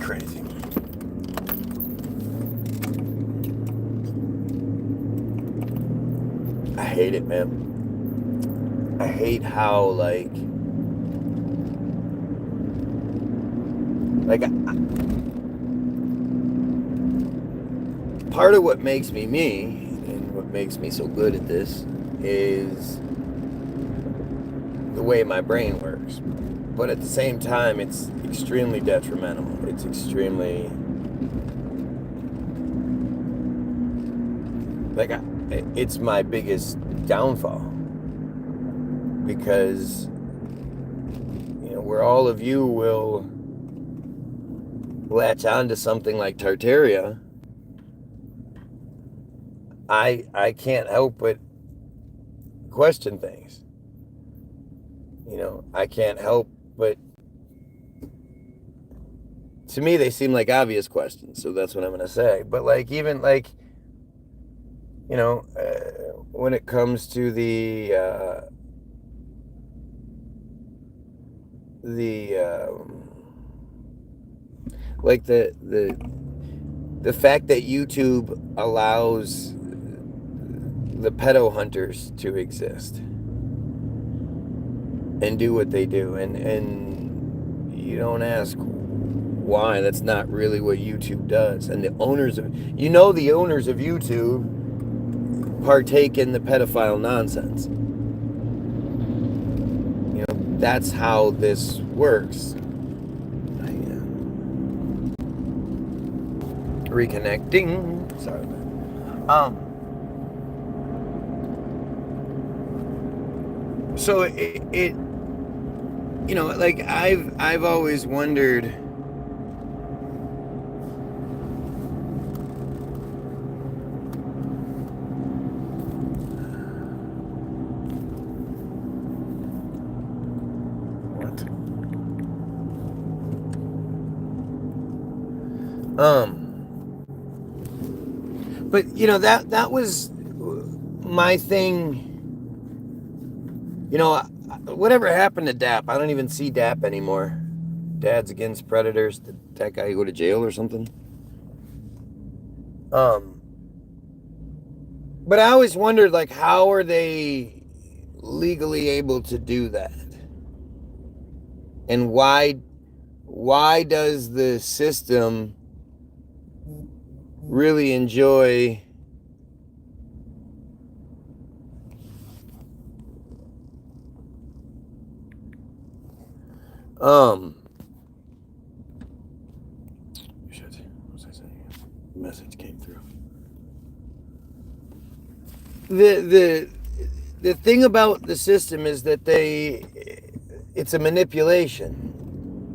crazy. I hate it, man. I hate how, part of what makes me me, and what makes me so good at this, is the way my brain works. But at the same time, it's extremely detrimental. It's extremely, it's my biggest downfall. Because, where all of you will latch on to something like Tartaria, I can't help but question things. I can't help but, to me, they seem like obvious questions, so that's what I'm going to say. But, when it comes to the fact that YouTube allows the pedo hunters to exist and do what they do, and you don't ask why. That's not really what YouTube does. And the owners of YouTube partake in the pedophile nonsense. That's how this works. Reconnecting. Sorry. So I've always wondered, but that was my thing. Whatever happened to DAP? I don't even see DAP anymore. Dads Against Predators. Did that guy go to jail or something? But I always wondered, how are they legally able to do that? And why does the system really enjoy shit, what was I saying? Message came through. The thing about the system is that it's a manipulation.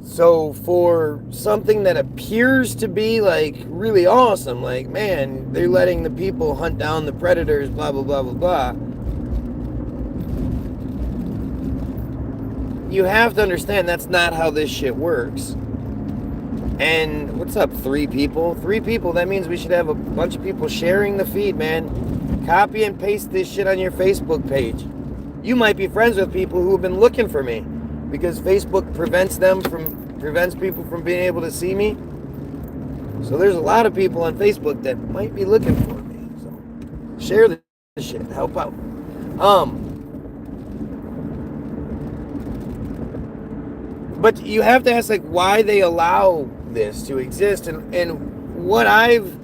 So for something that appears to be really awesome, man, they're letting the people hunt down the predators, blah blah blah blah blah. You have to understand that's not how this shit works. And what's up, 3 people? 3 people, that means we should have a bunch of people sharing the feed, man. Copy and paste this shit on your Facebook page. You might be friends with people who have been looking for me because Facebook prevents people from being able to see me. So there's a lot of people on Facebook that might be looking for me. So share the shit, help out. But you have to ask why they allow this to exist, and what I've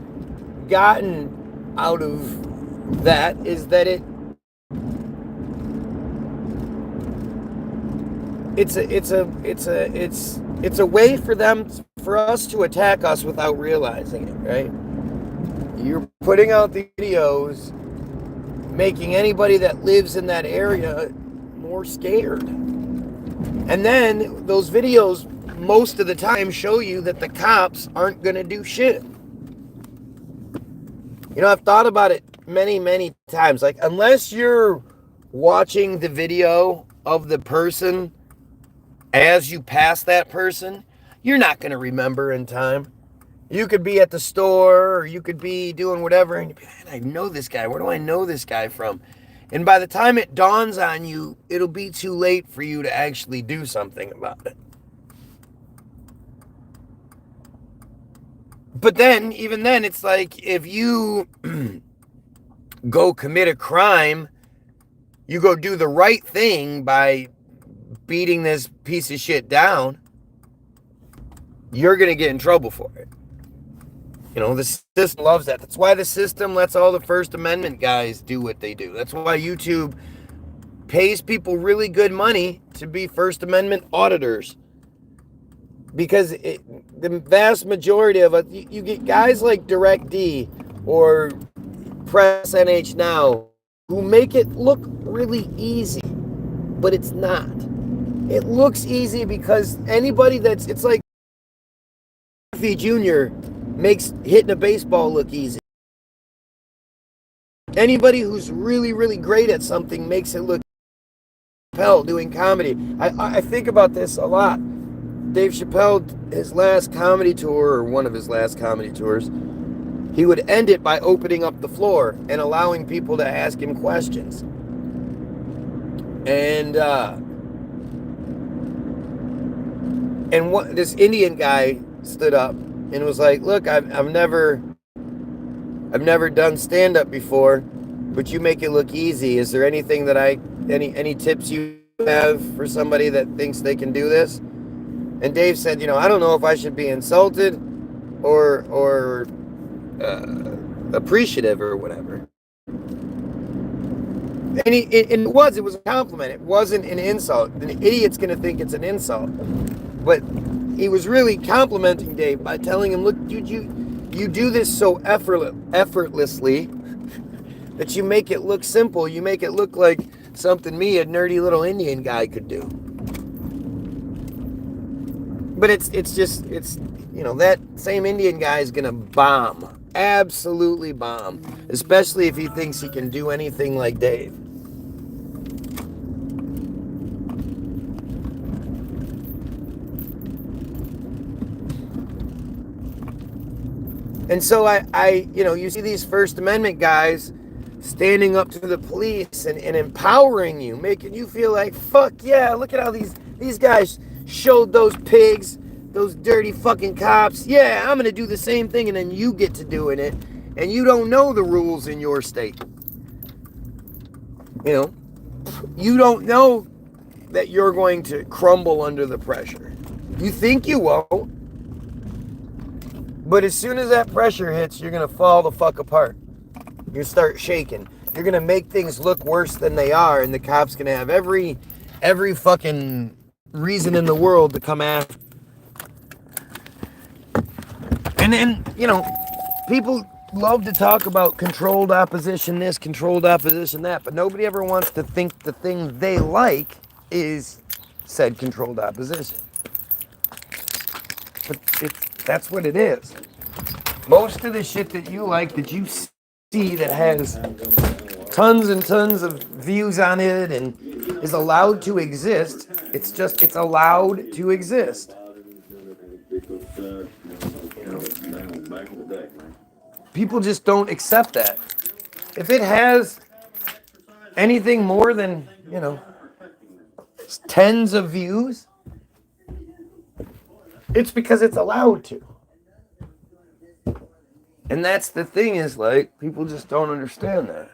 gotten out of that is that it's a way for us to attack us without realizing it, right? You're putting out the videos, making anybody that lives in that area more scared. And then those videos most of the time show you that the cops aren't going to do shit. I've thought about it many, many times. Unless you're watching the video of the person as you pass that person, you're not going to remember in time. You could be at the store, or you could be doing whatever, and you'd be, man, I know this guy. Where do I know this guy from? And by the time it dawns on you, it'll be too late for you to actually do something about it. But then, even then, it's like if you go commit a crime, you go do the right thing by beating this piece of shit down, you're going to get in trouble for it. You know, the system loves that. That's why the system lets all the First Amendment guys do what they do. That's why YouTube pays people really good money to be First Amendment auditors. Because the vast majority of it, you get guys like DirectD or Press NH Now who make it look really easy, but it's not. It looks easy because anybody it's like Griffey Jr. makes hitting a baseball look easy. Anybody who's really, really great at something makes it look Chappelle doing comedy. I think about this a lot. Dave Chappelle, his last comedy tour, or one of his last comedy tours, he would end it by opening up the floor and allowing people to ask him questions. And this Indian guy stood up and was like, "Look, I've never done stand-up before, but you make it look easy. Is there anything that any tips you have for somebody that thinks they can do this?" And Dave said, I don't know if I should be insulted or appreciative or whatever. And it was a compliment. It wasn't an insult. An idiot's going to think it's an insult. But he was really complimenting Dave by telling him, "Look, dude, you do this so effortlessly that you make it look simple. You make it look like something me, a nerdy little Indian guy, could do." But it's that same Indian guy is gonna bomb, absolutely bomb, especially if he thinks he can do anything like Dave. And so you see these First Amendment guys standing up to the police and empowering you, making you feel like, fuck yeah, look at how these guys showed those pigs, those dirty fucking cops. Yeah, I'm going to do the same thing, and then you get to doing it, and you don't know the rules in your state. You don't know that you're going to crumble under the pressure. You think you won't, but as soon as that pressure hits, you're going to fall the fuck apart. You start shaking. You're going to make things look worse than they are, and the cops going to have every fucking reason in the world to come after. And then, people love to talk about controlled opposition this, controlled opposition that, but nobody ever wants to think the thing they like is said controlled opposition. But that's what it is. Most of the shit that you like, that you see that has tons and tons of views on it and is allowed to exist, it's allowed to exist. People just don't accept that. If it has anything more than, tens of views, it's because it's allowed to. And that's the thing, is like, people just don't understand that.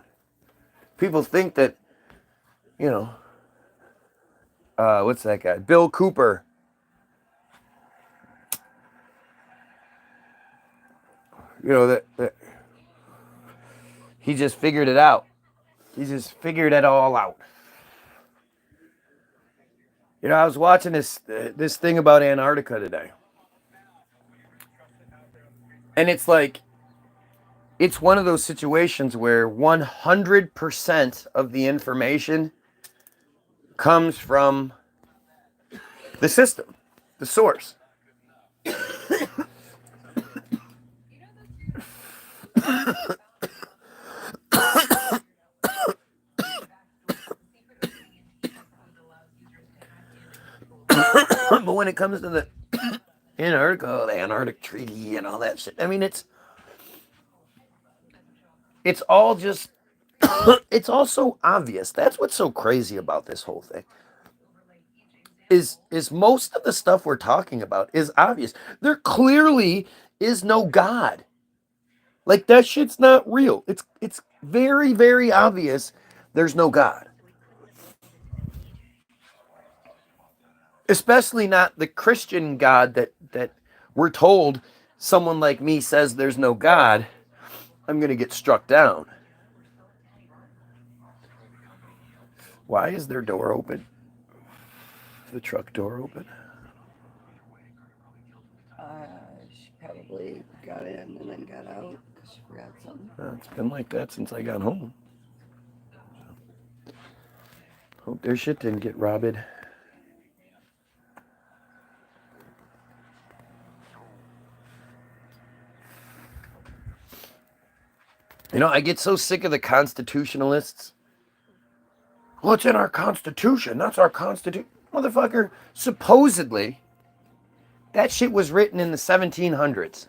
People think that, what's that guy? Bill Cooper. That he just figured it out. He just figured it all out. I was watching this thing about Antarctica today. And it's like, it's one of those situations where 100% of the information comes from the system, the source. But when it comes to the Antarctica, the Antarctic Treaty and all that shit, I mean, it's all just, it's all so obvious. That's what's so crazy about this whole thing. Is most of the stuff we're talking about is obvious. They're clearly is no God. Like, that shit's not real. It's very, very obvious there's no God. Especially not the Christian God that we're told someone like me says there's no God, I'm going to get struck down. Why is their door open? The truck door open? She probably got in and then got out because she forgot something. It's been like that since I got home. Hope their shit didn't get robbed. You know, I get so sick of the constitutionalists. What's in our Constitution? That's our Constitution. Motherfucker, supposedly, that shit was written in the 1700s.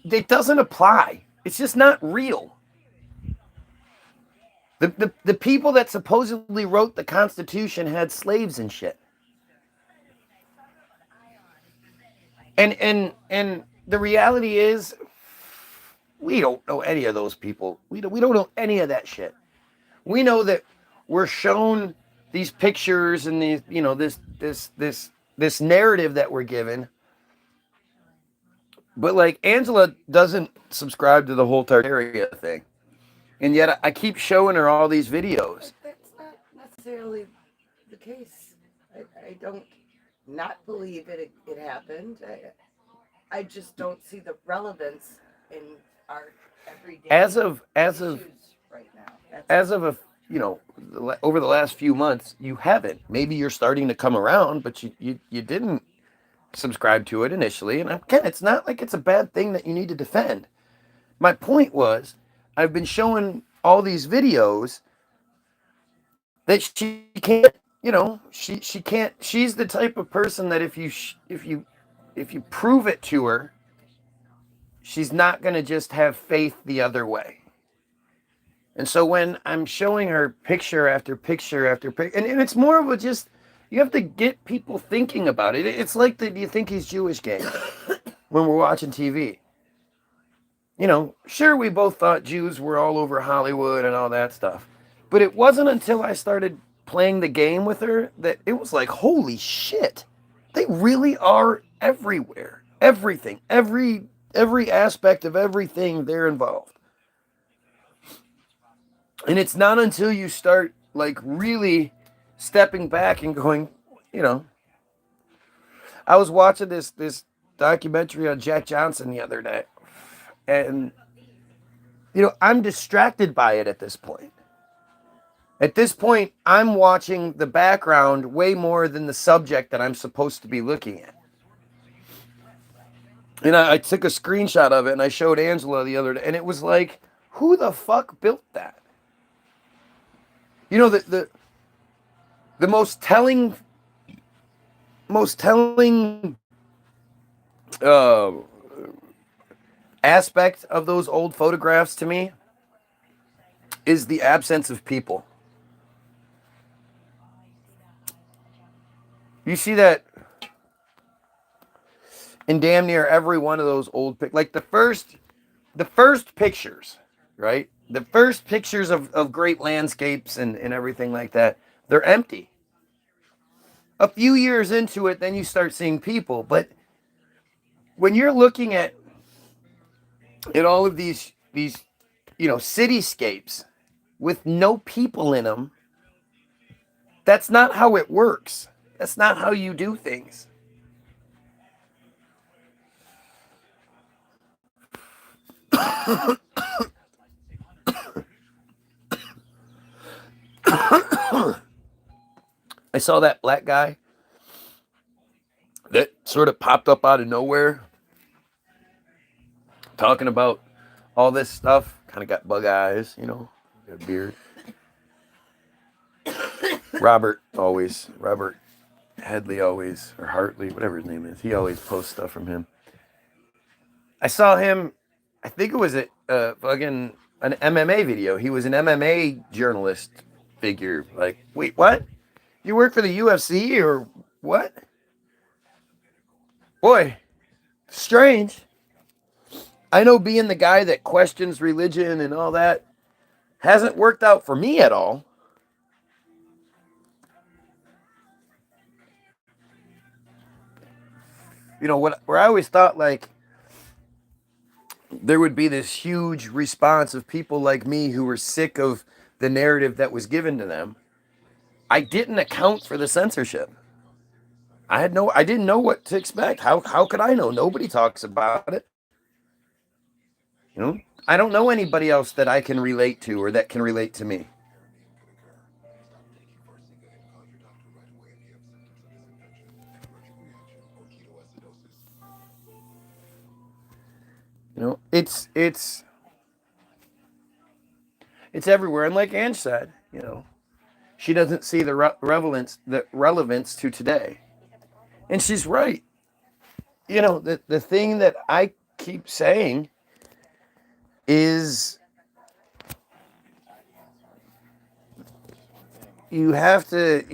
It doesn't apply. It's just not real. The people that supposedly wrote the Constitution had slaves and shit. And the reality is, we don't know any of those people. We don't know any of that shit. We know that we're shown these pictures and these, you know, this narrative that we're given. But like, Angela doesn't subscribe to the whole Tartaria thing. And yet I keep showing her all these videos. But that's not necessarily the case. I don't not believe it happened. I just don't see the relevance in our everyday issues right now. As of a, you know, over the last few months, you haven't. Maybe you're starting to come around, but you didn't subscribe to it initially. And again, it's not like it's a bad thing that you need to defend. My point was, I've been showing all these videos that she can't, you know, she can't. She's the type of person that if you prove it to her, she's not going to just have faith the other way. And so when I'm showing her picture after picture after picture, and it's more of a just, you have to get people thinking about it. It's like the "do you think he's Jewish" game when we're watching TV. You know, sure, we both thought Jews were all over Hollywood and all that stuff. But it wasn't until I started playing the game with her that it was like, holy shit, they really are everywhere. Everything, every aspect of everything, they're involved. And it's not until you start like really stepping back and going, you know, I was watching this documentary on Jack Johnson the other day. And, you know, I'm distracted by it at this point. At this point, I'm watching the background way more than the subject that I'm supposed to be looking at. And I took a screenshot of it and I showed Angela the other day. And it was like, who the fuck built that? You know, the most telling aspect of those old photographs to me is the absence of people. You see that in damn near every one of those old like the first pictures, right? The first pictures of great landscapes and everything like that, they're empty. A few years into it, then you start seeing people. But when you're looking at all of these, you know, cityscapes with no people in them, that's not how it works. That's not how you do things. I saw that black guy that sort of popped up out of nowhere talking about all this stuff. Kind of got bug eyes, you know, got a beard. Robert Headley always, or Hartley, whatever his name is, he always posts stuff from him. I saw him, I think it was at fucking an MMA video. He was an MMA journalist figure. Like, wait, what? You work for the UFC or What? Boy, strange. I know being the guy that questions religion and all that hasn't worked out for me at all. You know, where I always thought like there would be this huge response of people like me who were sick of the narrative that was given to them. I didn't account for the censorship. I didn't know what to expect. How could I know? Nobody talks about it. You know, I don't know anybody else that I can relate to or that can relate to me. You know, it's everywhere. And like Ange said, you know, she doesn't see the relevance to today, and she's right. You know, the thing that I keep saying is you have to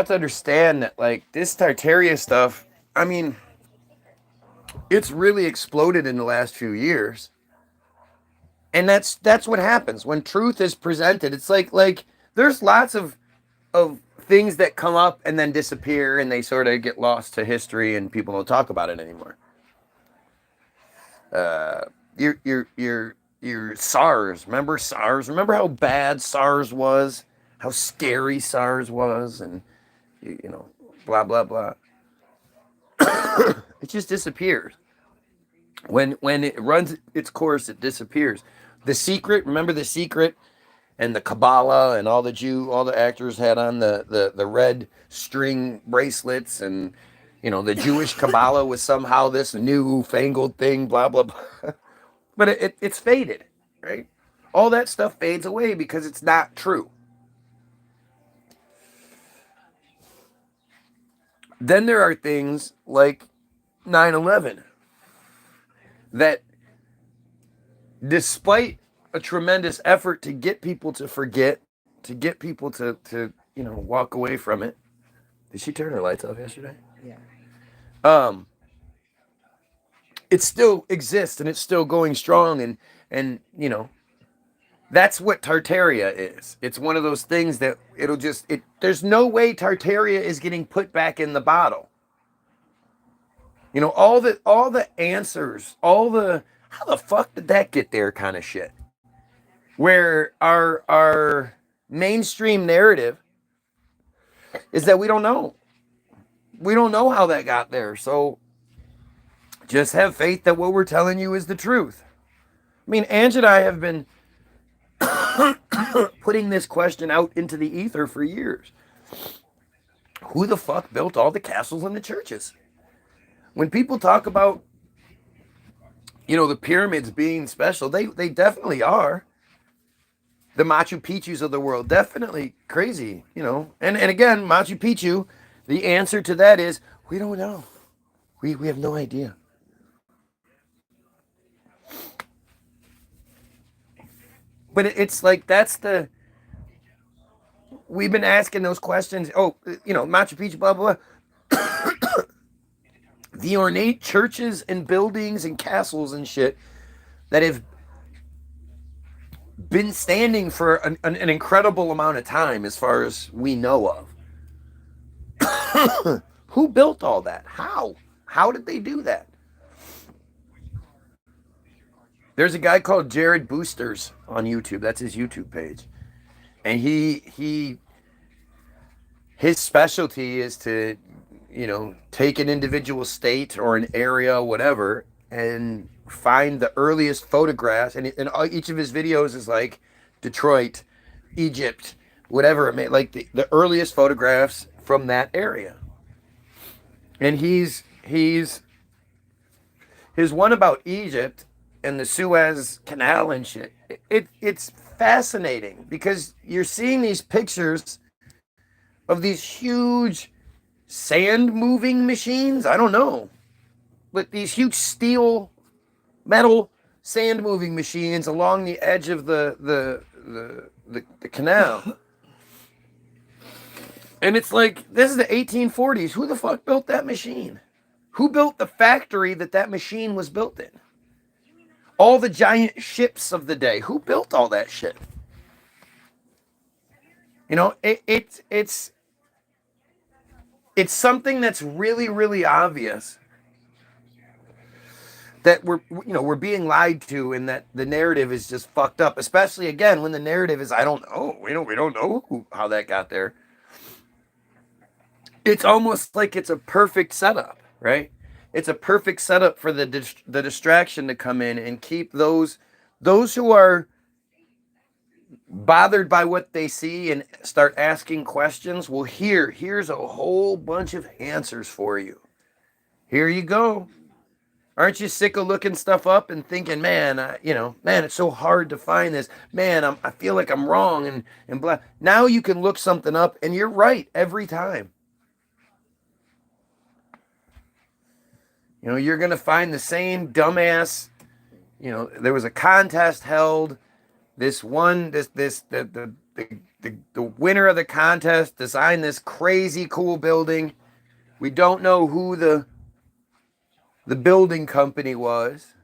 understand that like this Tartaria stuff, I mean, it's really exploded in the last few years. And that's what happens when truth is presented. It's like there's lots of things that come up and then disappear and they sort of get lost to history and people don't talk about it anymore. Your SARS, remember SARS? Remember how bad SARS was? How scary SARS was, and you know, blah blah blah. It just disappears. When it runs its course, it disappears. The Secret, remember The Secret, and the Kabbalah, and all the actors had on the red string bracelets, and you know the Jewish Kabbalah was somehow this new fangled thing, blah blah blah. But it's faded, right? All that stuff fades away because it's not true. Then there are things like 9/11 that, despite a tremendous effort to get people to forget, to get people to you know, walk away from it. Did she turn her lights off yesterday? Yeah. It still exists and it's still going strong, and you know, that's what Tartaria is. It's one of those things that there's no way Tartaria is getting put back in the bottle. You know, all the answers, how the fuck did that get there kind of shit. Where our mainstream narrative is that we don't know. We don't know how that got there. So just have faith that what we're telling you is the truth. I mean, Ange and I have been putting this question out into the ether for years. Who the fuck built all the castles and the churches? When people talk about, you know, the pyramids being special, they definitely are. The Machu Picchus of the world, definitely crazy, you know. And again, Machu Picchu, the answer to that is, we don't know. We have no idea. But it's like, we've been asking those questions. Oh, you know, Machu Picchu, blah, blah, blah. The ornate churches and buildings and castles and shit that have been standing for an incredible amount of time, as far as we know of. Who built all that? How did they do that? There's a guy called Jared Boosters on YouTube. That's his YouTube page. And his specialty is to, you know, take an individual state or an area, whatever, and find the earliest photographs. And each of his videos is like Detroit, Egypt, whatever it may, like the earliest photographs from that area. And his one about Egypt and the Suez Canal and shit, it's fascinating because you're seeing these pictures of these huge sand moving machines. I don't know, but these huge steel, metal sand moving machines along the edge of the the canal. And it's like, this is the 1840s. Who the fuck built that machine? Who built the factory that machine was built in? All the giant ships of the day. Who built all that shit? You know, it's something that's really, really obvious that we're being lied to, and that the narrative is just fucked up. Especially again when the narrative is, I don't know, we don't know how that got there. It's almost like it's a perfect setup, right? It's a perfect setup for the distraction to come in and keep those who are bothered by what they see and start asking questions. Well, here's a whole bunch of answers for you. Here you go. Aren't you sick of looking stuff up and thinking, man, man, it's so hard to find this. Man, I feel like I'm wrong and blah. Now you can look something up and you're right every time. You know, you're going to find the same dumbass, there was a contest held. The winner of the contest designed this crazy cool building. We don't know who the building company was.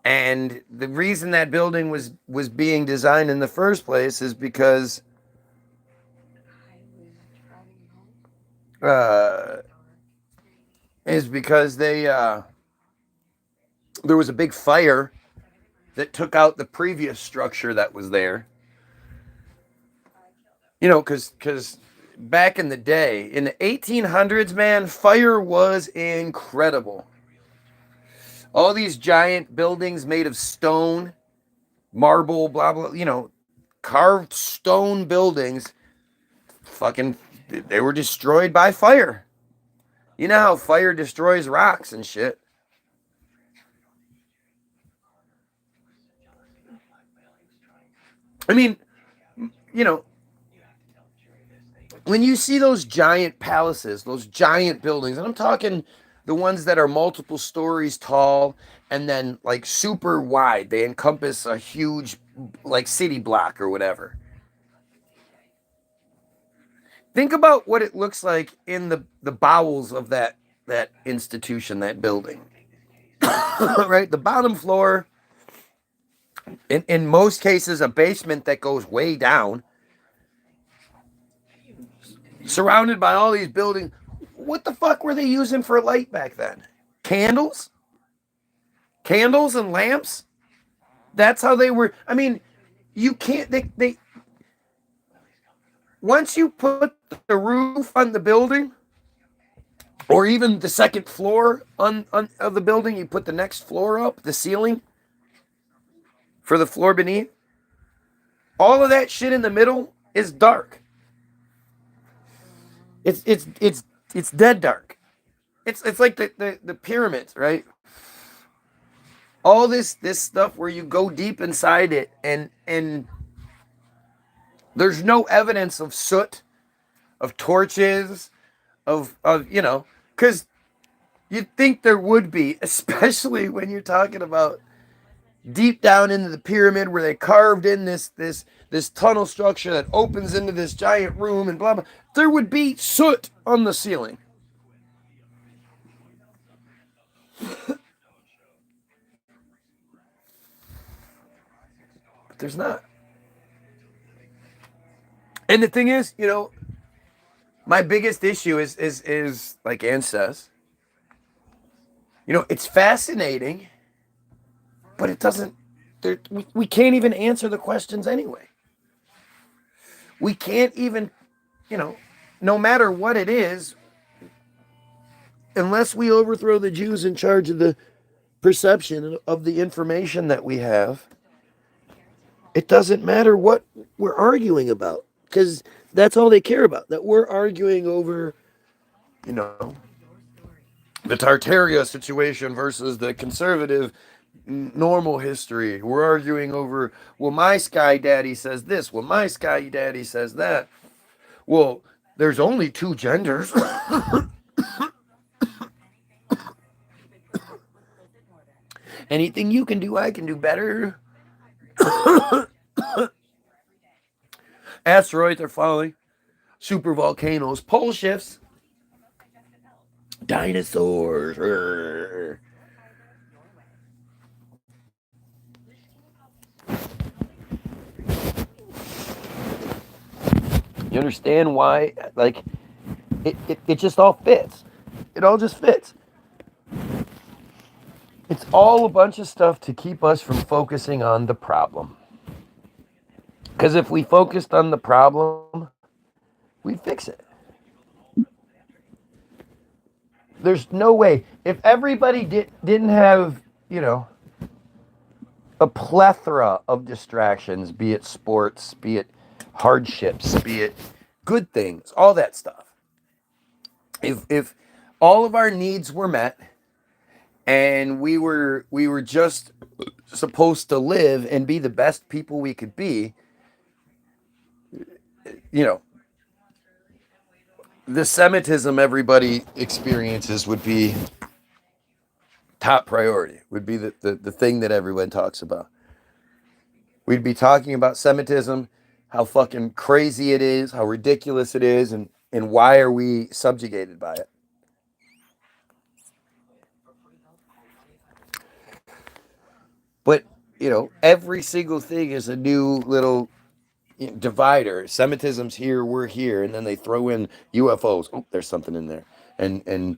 And the reason that building was being designed in the first place is because they there was a big fire that took out the previous structure that was there. You know, because back in the day, in the 1800s, man, fire was incredible. All these giant buildings made of stone, marble, blah, blah, carved stone buildings, they were destroyed by fire. You know how fire destroys rocks and shit. I mean, when you see those giant palaces, those giant buildings, and I'm talking the ones that are multiple stories tall and then like super wide, they encompass a huge like city block or whatever. Think about what it looks like in the bowels of that institution, that building. Right? The bottom floor, in most cases, a basement that goes way down, surrounded by all these buildings. What the fuck were they using for light back then? Candles? Candles and lamps? That's how they were. I mean, you can't, they once you put the roof on the building, or even the second floor of the building, you put the next floor up, the ceiling for the floor beneath. All of that shit in the middle is dark. It's dead dark. It's like the pyramids, right? All this stuff where you go deep inside it and there's no evidence of soot, of torches, of because you'd think there would be, especially when you're talking about deep down into the pyramid where they carved in this tunnel structure that opens into this giant room and blah blah. There would be soot on the ceiling. But there's not. And the thing is, my biggest issue is like Ann says, it's fascinating, but it doesn't, we can't even answer the questions anyway. We can't even, no matter what it is, unless we overthrow the Jews in charge of the perception of the information that we have, it doesn't matter what we're arguing about, because that's all they care about, that we're arguing over, the Tartaria situation versus the conservative normal history. We're arguing over, well, my sky daddy says this, well, my sky daddy says that. Well, there's only two genders. Anything you can do, I can do better. Asteroids are falling. Super volcanoes. Pole shifts. Dinosaurs. Rrr. You understand why? Like, it just all fits. It all just fits. It's all a bunch of stuff to keep us from focusing on the problem. Because if we focused on the problem, we'd fix it. There's no way. If everybody didn't have, a plethora of distractions, be it sports, be it hardships, be it good things, all that stuff. If all of our needs were met and we were just supposed to live and be the best people we could be, you know, the Semitism everybody experiences would be top priority, would be the thing that everyone talks about. We'd be talking about Semitism, how fucking crazy it is, how ridiculous it is, and why are we subjugated by it. But, every single thing is a new little divider. Semitism's here, we're here, and then they throw in UFOs. Oh, there's something in there. And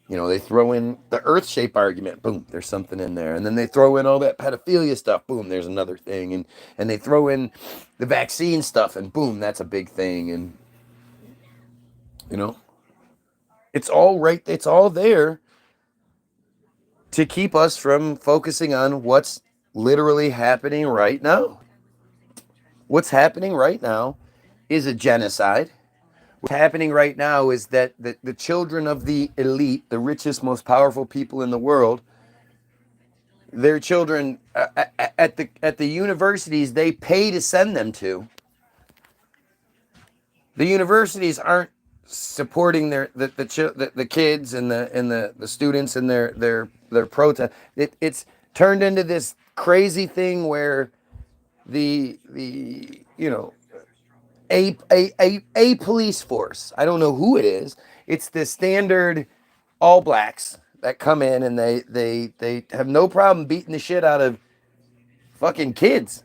they throw in the earth shape argument. Boom, there's something in there. And then they throw in all that pedophilia stuff. Boom, there's another thing. And they throw in the vaccine stuff, and boom, that's a big thing. And it's all right, it's all there to keep us from focusing on what's literally happening right now. What's happening right now is a genocide. What's happening right now is that the children of the elite, the richest, most powerful people in the world, their children at the universities they pay to send them to. The universities aren't supporting the kids and the students and their protest. It's turned into this crazy thing where the a police force. I don't know who it is. It's the standard All Blacks that come in and they have no problem beating the shit out of fucking kids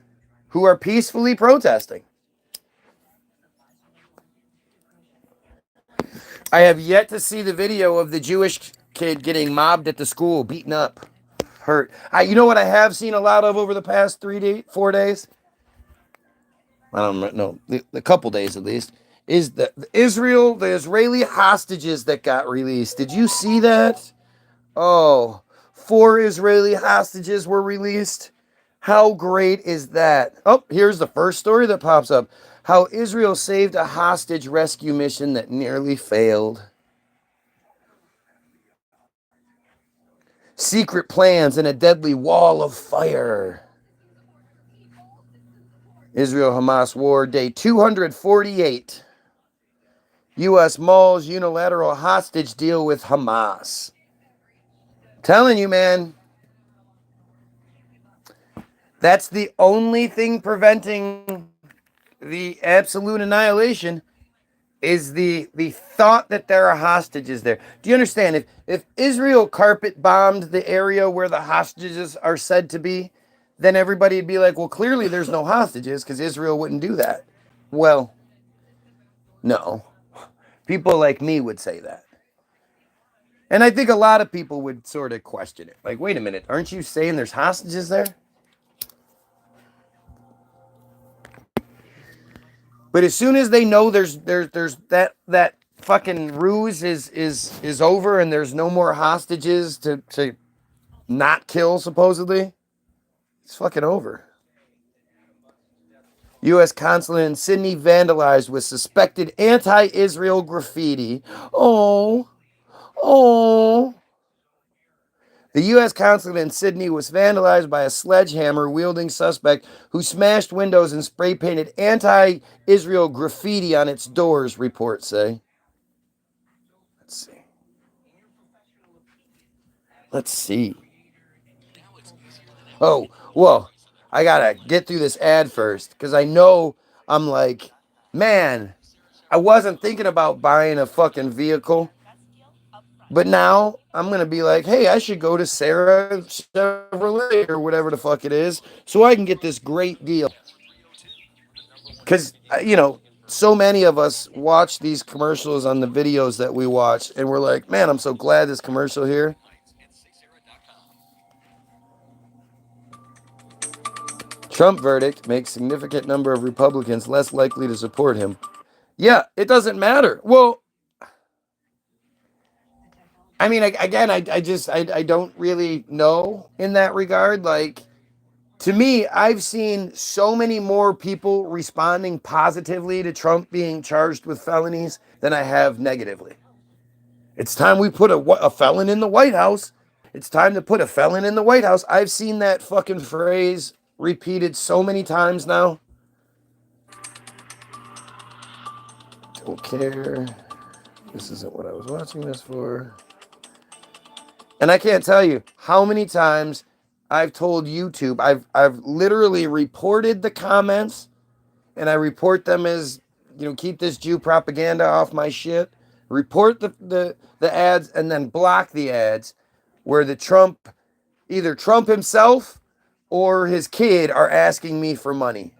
who are peacefully protesting. I have yet to see the video of the Jewish kid getting mobbed at the school, beaten up, hurt. You know what I have seen a lot of over the past 4 days? I don't know, a couple days at least, is the Israeli hostages that got released. Did you see that? Oh, 4 Israeli hostages were released. How great is that? Oh, here's the first story that pops up. How Israel saved a hostage rescue mission that nearly failed. Secret plans and a deadly wall of fire. Israel-Hamas war, day 248. U.S. mulls unilateral hostage deal with Hamas. Telling you, man. That's the only thing preventing the absolute annihilation is the thought that there are hostages there. Do you understand? If Israel carpet bombed the area where the hostages are said to be, then everybody would be like, well, clearly there's no hostages because Israel wouldn't do that. Well, no. People like me would say that. And I think a lot of people would sort of question it. Like, wait a minute, aren't you saying there's hostages there? But as soon as they know there's that fucking ruse is over and there's no more hostages to not kill, supposedly, it's fucking over. U.S. consulate in Sydney vandalized with suspected anti-Israel graffiti. Oh. The U.S. consulate in Sydney was vandalized by a sledgehammer-wielding suspect who smashed windows and spray-painted anti-Israel graffiti on its doors, reports say. Let's see. Oh, whoa. I gotta get through this ad first, because I know I'm like man, I wasn't thinking about buying a fucking vehicle, but now I'm gonna be like, hey, I should go to Sarah Chevrolet or whatever the fuck it is, so I can get this great deal. Because so many of us watch these commercials on the videos that we watch, and we're like, man, I'm so glad this commercial here. Trump verdict makes significant number of Republicans less likely to support him. Yeah, it doesn't matter. Well, I mean, again, I don't really know in that regard. Like, to me, I've seen so many more people responding positively to Trump being charged with felonies than I have negatively. It's time we put a felon in the White House. It's time to put a felon in the White House. I've seen that fucking phrase repeated so many times now. Don't care. This isn't what I was watching this for. And I can't tell you how many times I've told YouTube, I've literally reported the comments, and I report them as, keep this Jew propaganda off my shit. Report the ads and then block the ads where either Trump himself or his kid are asking me for money.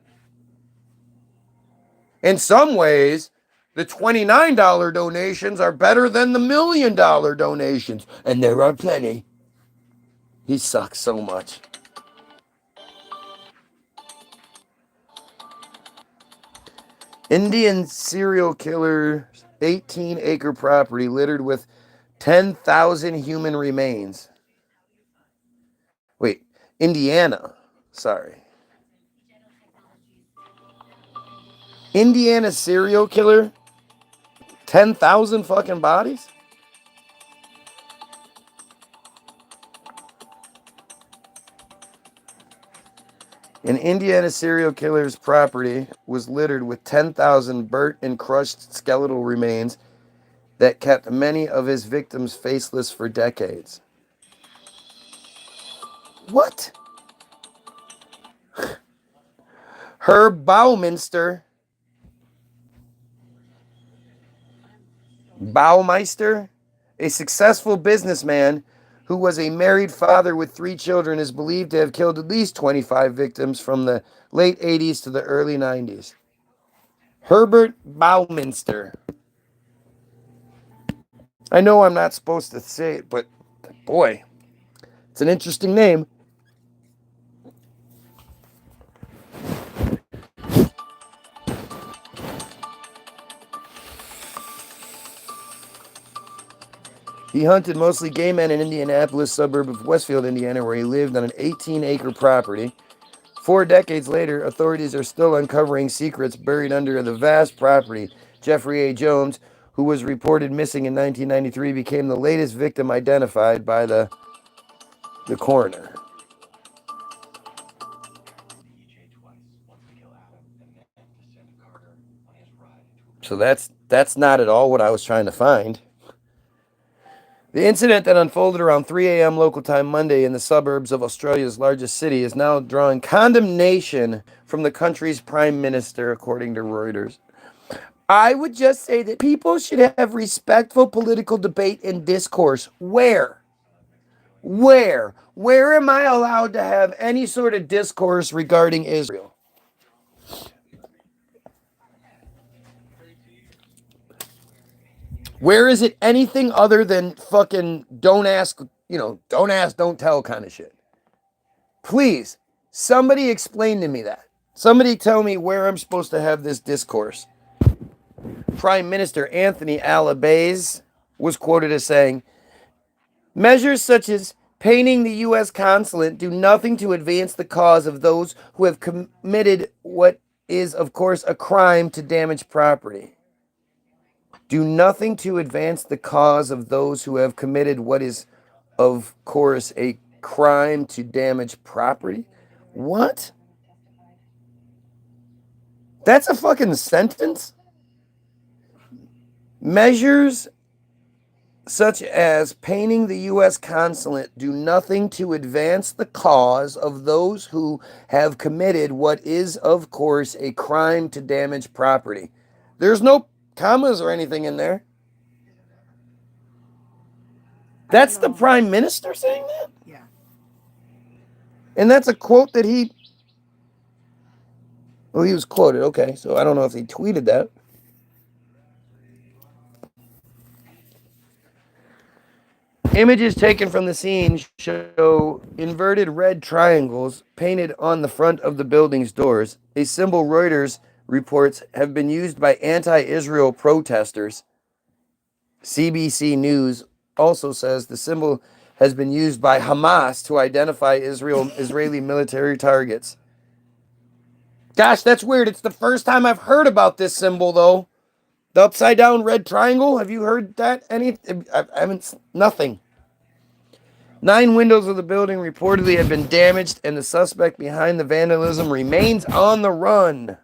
In some ways, the $29 donations are better than the $1 million donations. And there are plenty. He sucks so much. Indian serial killer, 18-acre property littered with 10,000 human remains. Wait, Indiana. Sorry. Indiana serial killer? 10,000 fucking bodies? An Indiana serial killer's property was littered with 10,000 burnt and crushed skeletal remains that kept many of his victims faceless for decades. What? Herb Baumeister, a successful businessman who was a married father with 3 children, is believed to have killed at least 25 victims from the late 80s to the early 90s. Herbert Baumeister. I know I'm not supposed to say it, but boy, it's an interesting name. He hunted mostly gay men in Indianapolis, suburb of Westfield, Indiana, where he lived on an 18-acre property. 4 decades later, authorities are still uncovering secrets buried under the vast property. Jeffrey A. Jones, who was reported missing in 1993, became the latest victim identified by the coroner. So that's not at all what I was trying to find. The incident that unfolded around 3 a.m. local time Monday in the suburbs of Australia's largest city is now drawing condemnation from the country's prime minister, according to Reuters. I would just say that people should have respectful political debate and discourse. Where? Where am I allowed to have any sort of discourse regarding Israel? Where is it anything other than fucking don't ask, don't tell kind of shit? Please, somebody explain to me that. Somebody tell me where I'm supposed to have this discourse. Prime Minister Anthony Albanese was quoted as saying, measures such as painting the U.S. consulate do nothing to advance the cause of those who have committed what is, of course, a crime to damage property. Do nothing to advance the cause of those who have committed what is, of course, a crime to damage property? What? That's a fucking sentence? Measures such as painting the U.S. consulate do nothing to advance the cause of those who have committed what is, of course, a crime to damage property. There's no commas or anything in there. That's the prime minister saying that? Yeah. And that's a quote that he... Well, he was quoted. Okay, so I don't know if he tweeted that. Images taken from the scene show inverted red triangles painted on the front of the building's doors, a symbol Reuters reports have been used by anti-Israel protesters. CBC News also says the symbol has been used by Hamas to identify Israeli military targets. Gosh, that's weird. It's the first time I've heard about this symbol, though. The upside down red triangle. Have you heard that? I haven't. Nothing. 9 windows of the building reportedly have been damaged, and the suspect behind the vandalism remains on the run.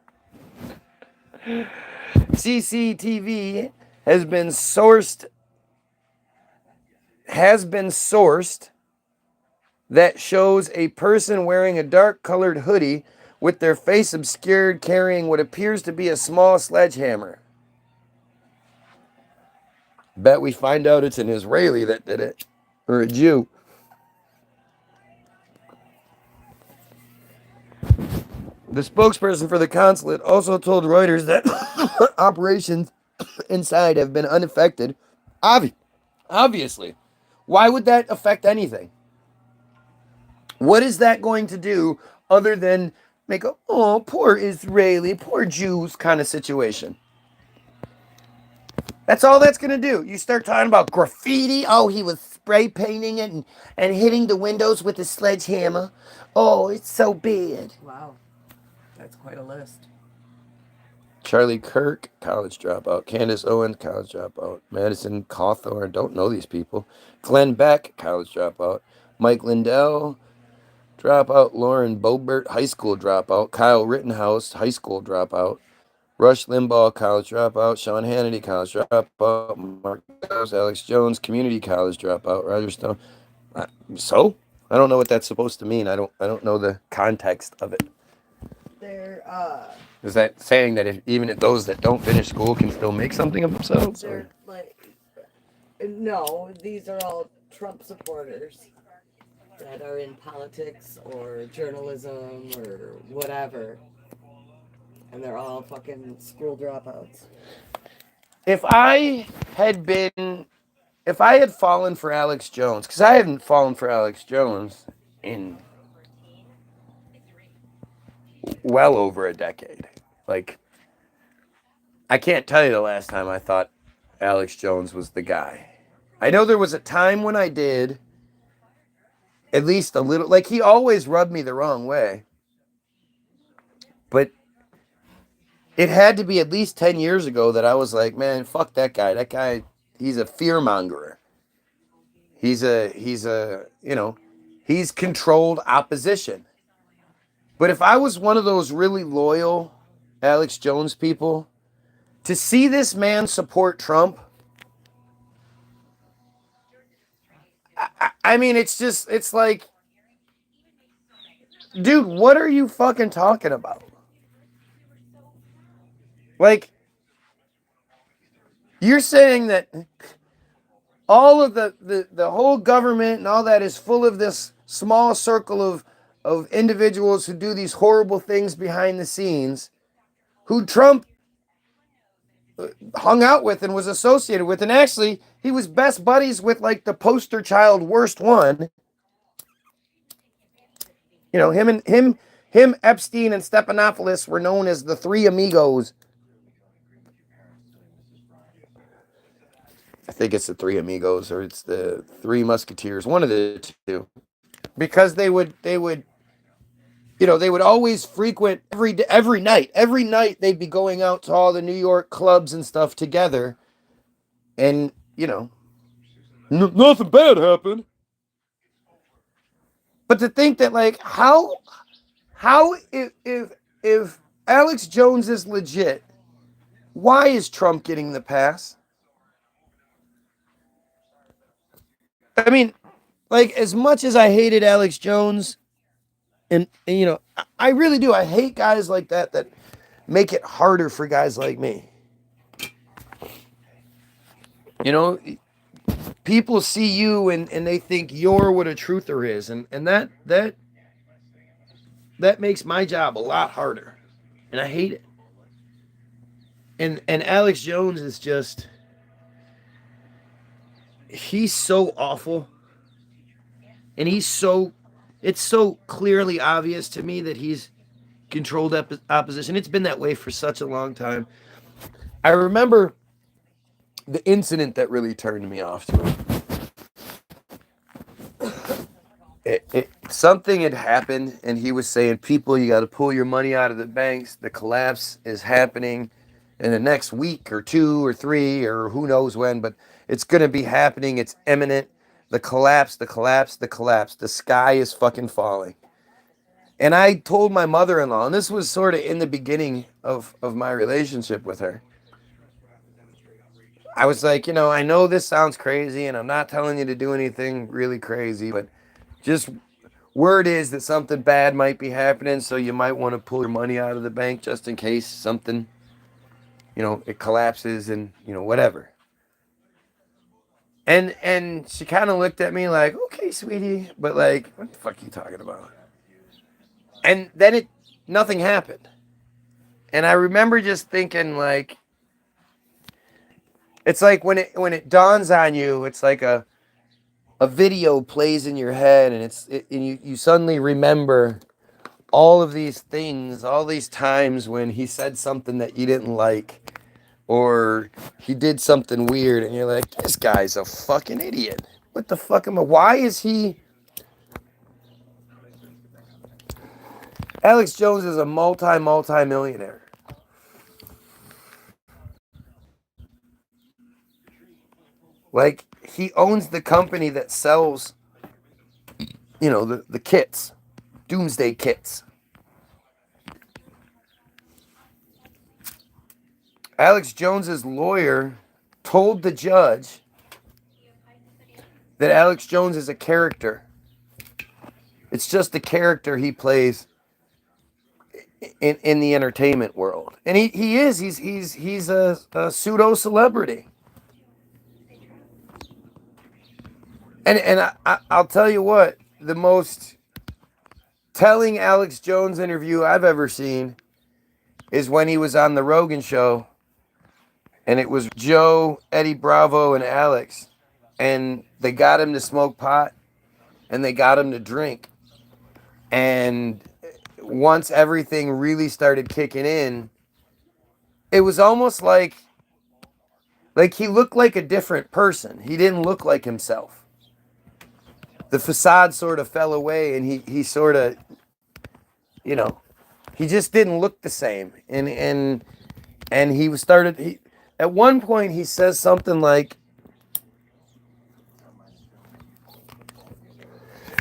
CCTV has been sourced that shows a person wearing a dark-colored hoodie with their face obscured, carrying what appears to be a small sledgehammer. Bet we find out it's an Israeli that did it, or a Jew. The spokesperson for the consulate also told Reuters that operations inside have been unaffected. Obviously. Why would that affect anything? What is that going to do other than make a, oh, poor Israeli, poor Jews kind of situation? That's all that's going to do. You start talking about graffiti. Oh, he was spray painting it and hitting the windows with a sledgehammer. Oh, it's so bad. Wow. That's quite a list. Charlie Kirk, college dropout. Candace Owens, college dropout. Madison Cawthorn, don't know these people. Glenn Beck, college dropout. Mike Lindell, dropout. Lauren Boebert, high school dropout. Kyle Rittenhouse, high school dropout. Rush Limbaugh, college dropout. Sean Hannity, college dropout. Mark Meadows, Alex Jones, community college dropout. Roger Stone. So? I don't know what that's supposed to mean. I don't know the context of it. Is that saying that even if those that don't finish school can still make something of themselves? No, these are all Trump supporters that are in politics or journalism or whatever. And they're all fucking school dropouts. If I had fallen for Alex Jones, because I haven't fallen for Alex Jones in well over a decade. Like, I can't tell you the last time I thought Alex Jones was the guy. I know there was a time when I did, at least a little, like he always rubbed me the wrong way. But it had to be at least 10 years ago that I was like, man, fuck that guy. That guy, he's a fearmongerer. He's controlled opposition. But if I was one of those really loyal Alex Jones people, to see this man support Trump, I mean, it's like, dude, what are you fucking talking about? Like, you're saying that all of the whole government and all that is full of this small circle of individuals who do these horrible things behind the scenes, who Trump hung out with and was associated with. And actually, he was best buddies with, like, the poster child worst one. You know, him, Epstein, and Stephanopoulos were known as the Three Amigos. I think it's the Three Amigos, or it's the Three Musketeers, one of the two. Because they would always frequent every night. Every night they'd be going out to all the New York clubs and stuff together. And, nothing bad happened. But to think that, like, how if Alex Jones is legit, why is Trump getting the pass? I mean, like, as much as I hated Alex Jones, and I really do. I hate guys like that make it harder for guys like me. You know, people see you and they think you're what a truther is, and that makes my job a lot harder, and I hate it. And Alex Jones is just, he's so awful, and it's so clearly obvious to me that he's controlled opposition. It's been that way for such a long time. I remember the incident that really turned me off to him. Something had happened, and he was saying, people, you got to pull your money out of the banks. The collapse is happening in the next week or 2 or 3 or who knows when, but it's going to be happening. It's imminent. The collapse, the collapse, the collapse. The sky is fucking falling. And I told my mother-in-law, and this was sort of in the beginning of my relationship with her. I was like, I know this sounds crazy, and I'm not telling you to do anything really crazy, but just word is that something bad might be happening, so you might want to pull your money out of the bank just in case something, it collapses and, whatever. And she kind of looked at me like, okay, sweetie, but like, what the fuck are you talking about? And then nothing happened. And I remember just thinking, like, it's like when it dawns on you, it's like a video plays in your head, and you suddenly remember all of these things, all these times when he said something that you didn't like, or he did something weird, and you're like, this guy's a fucking idiot. What the fuck why is he? Alex Jones is a multi-millionaire. Like, he owns the company that sells, the kits, doomsday kits. Alex Jones's lawyer told the judge that Alex Jones is a character. It's just a character he plays in the entertainment world. And he's a pseudo celebrity. And I'll tell you what, the most telling Alex Jones interview I've ever seen is when he was on the Rogan show, and it was Joe, Eddie Bravo, and Alex, and they got him to smoke pot, and they got him to drink. And once everything really started kicking in, it was almost like he looked like a different person. He didn't look like himself. The facade sort of fell away, and he sort of, he just didn't look the same. And at one point he says something like,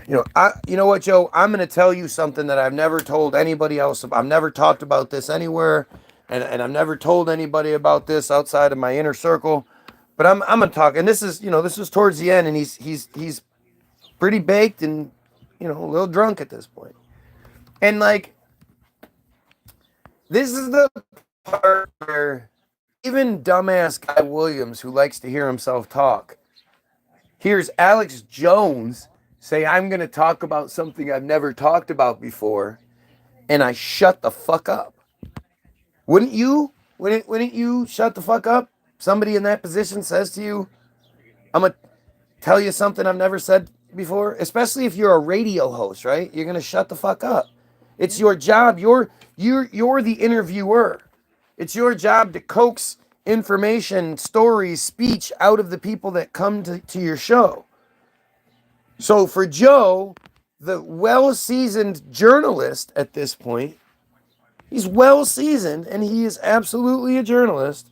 you know what, Joe, I'm going to tell you something that I've never told anybody else. I've never talked about this anywhere, and I've never told anybody about this outside of my inner circle. But I'm going to talk, and this is towards the end, and he's pretty baked and, a little drunk at this point. And like, this is the part where even dumbass Guy Williams, who likes to hear himself talk, hears Alex Jones say, I'm going to talk about something I've never talked about before, and I shut the fuck up. Wouldn't you? Wouldn't you shut the fuck up? Somebody in that position says to you, I'm going to tell you something I've never said before, especially if you're a radio host, right? You're going to shut the fuck up. It's your job. You're the interviewer. It's your job to coax information, stories, speech out of the people that come to your show. So for Joe, the well-seasoned journalist at this point, he's well-seasoned and he is absolutely a journalist.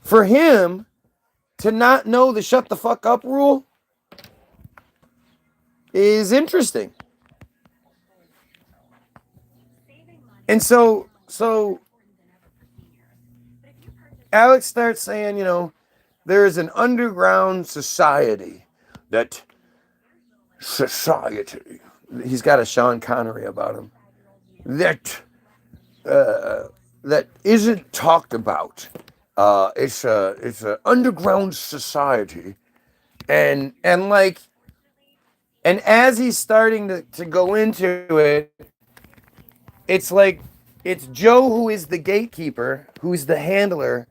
For him to not know the shut the fuck up rule is interesting. And so Alex starts saying, there is an underground society that he's got a Sean Connery about him, that isn't talked about. It's a underground society, and like, and as he's starting to go into it, it's like it's Joe who is the gatekeeper, who's the handler,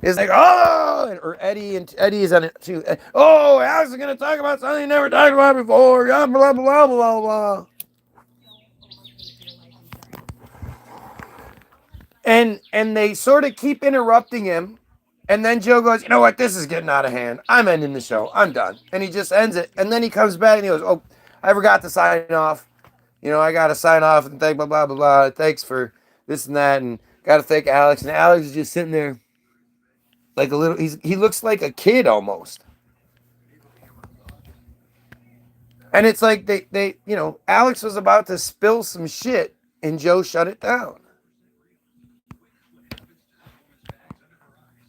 is like, oh, or Eddie, and Eddie is on it too. Oh, Alex is gonna talk about something he never talked about before. Blah blah blah blah blah. And they sort of keep interrupting him, and then Joe goes, you know what, this is getting out of hand. I'm ending the show. I'm done. And he just ends it. And then he comes back and he goes, oh, I forgot to sign off. I got to sign off and thank blah blah blah blah. Thanks for this and that, and got to thank Alex. And Alex is just sitting there like a little. He looks like a kid almost. And it's like they Alex was about to spill some shit, and Joe shut it down.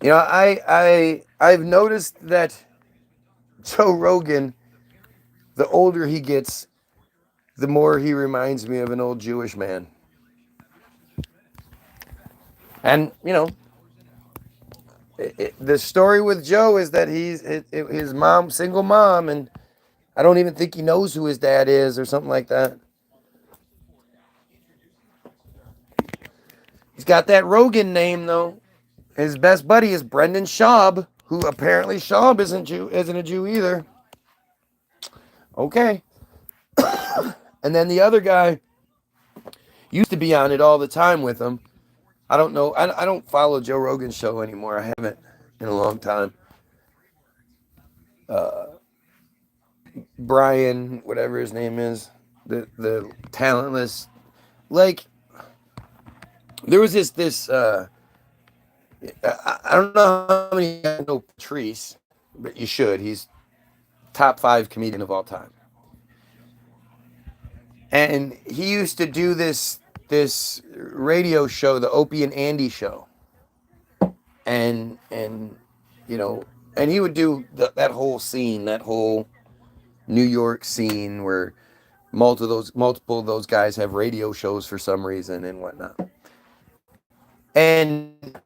I've noticed that Joe Rogan, the older he gets, the more he reminds me of an old Jewish man. And the story with Joe is that he's his mom, single mom, and I don't even think he knows who his dad is or something like that. He's got that Rogan name though. His best buddy is Brendan Schaub, who apparently Schaub isn't a Jew either. Okay. And then the other guy used to be on it all the time with him. I don't know. I don't follow Joe Rogan's show anymore. I haven't in a long time. Brian, whatever his name is, the talentless, like, there was this I don't know how many of you know Patrice, but you should. He's top 5 comedian of all time. And he used to do this radio show, the Opie and Andy show. And and he would do that whole scene, that whole New York scene where multiple of those guys have radio shows for some reason and whatnot. And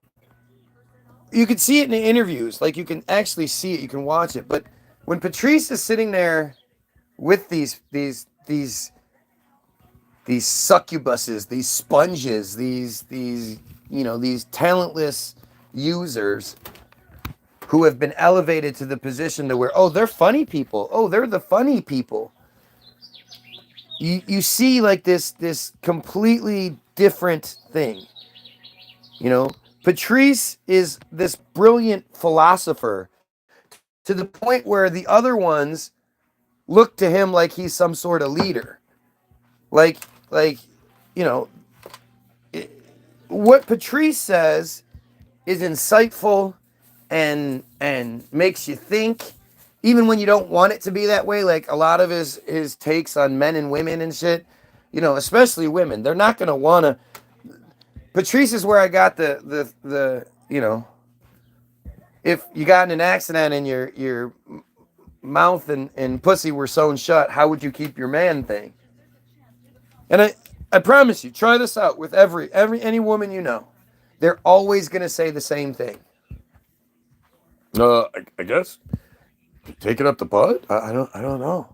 you can see it in the interviews, like you can actually see it, you can watch it. But when Patrice is sitting there with these succubuses, these sponges, these talentless users who have been elevated to the position to where, oh, they're funny people. Oh, they're the funny people. You see like this completely different thing. Patrice is this brilliant philosopher to the point where the other ones look to him like he's some sort of leader. Like what Patrice says is insightful and makes you think, even when you don't want it to be that way. Like a lot of his takes on men and women and shit, especially women, they're not going to want to. Patrice is where I got the if you got in an accident and your mouth and pussy were sewn shut, how would you keep your man thing? And I promise you, try this out with any woman you know. They're always gonna say the same thing. I guess take it up the butt. I don't know.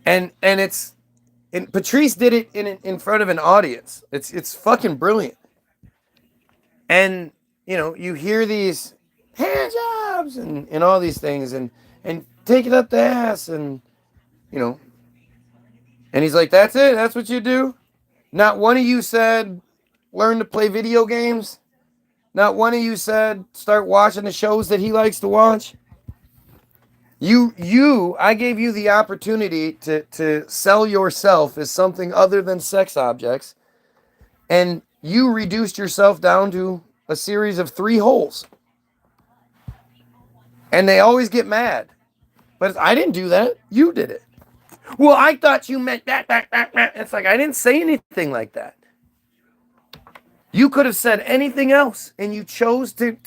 And Patrice did it in front of an audience. It's fucking brilliant. And you hear these hand jobs and all these things and take it up the ass and and he's like, that's it? That's what you do? Not one of you said learn to play video games? Not one of you said start watching the shows that he likes to watch? I gave you the opportunity to sell yourself as something other than sex objects, and you reduced yourself down to a series of 3 holes. And they always get mad. But I didn't do that. You did it. Well, I thought you meant that. It's like, I didn't say anything like that. You could have said anything else, and you chose to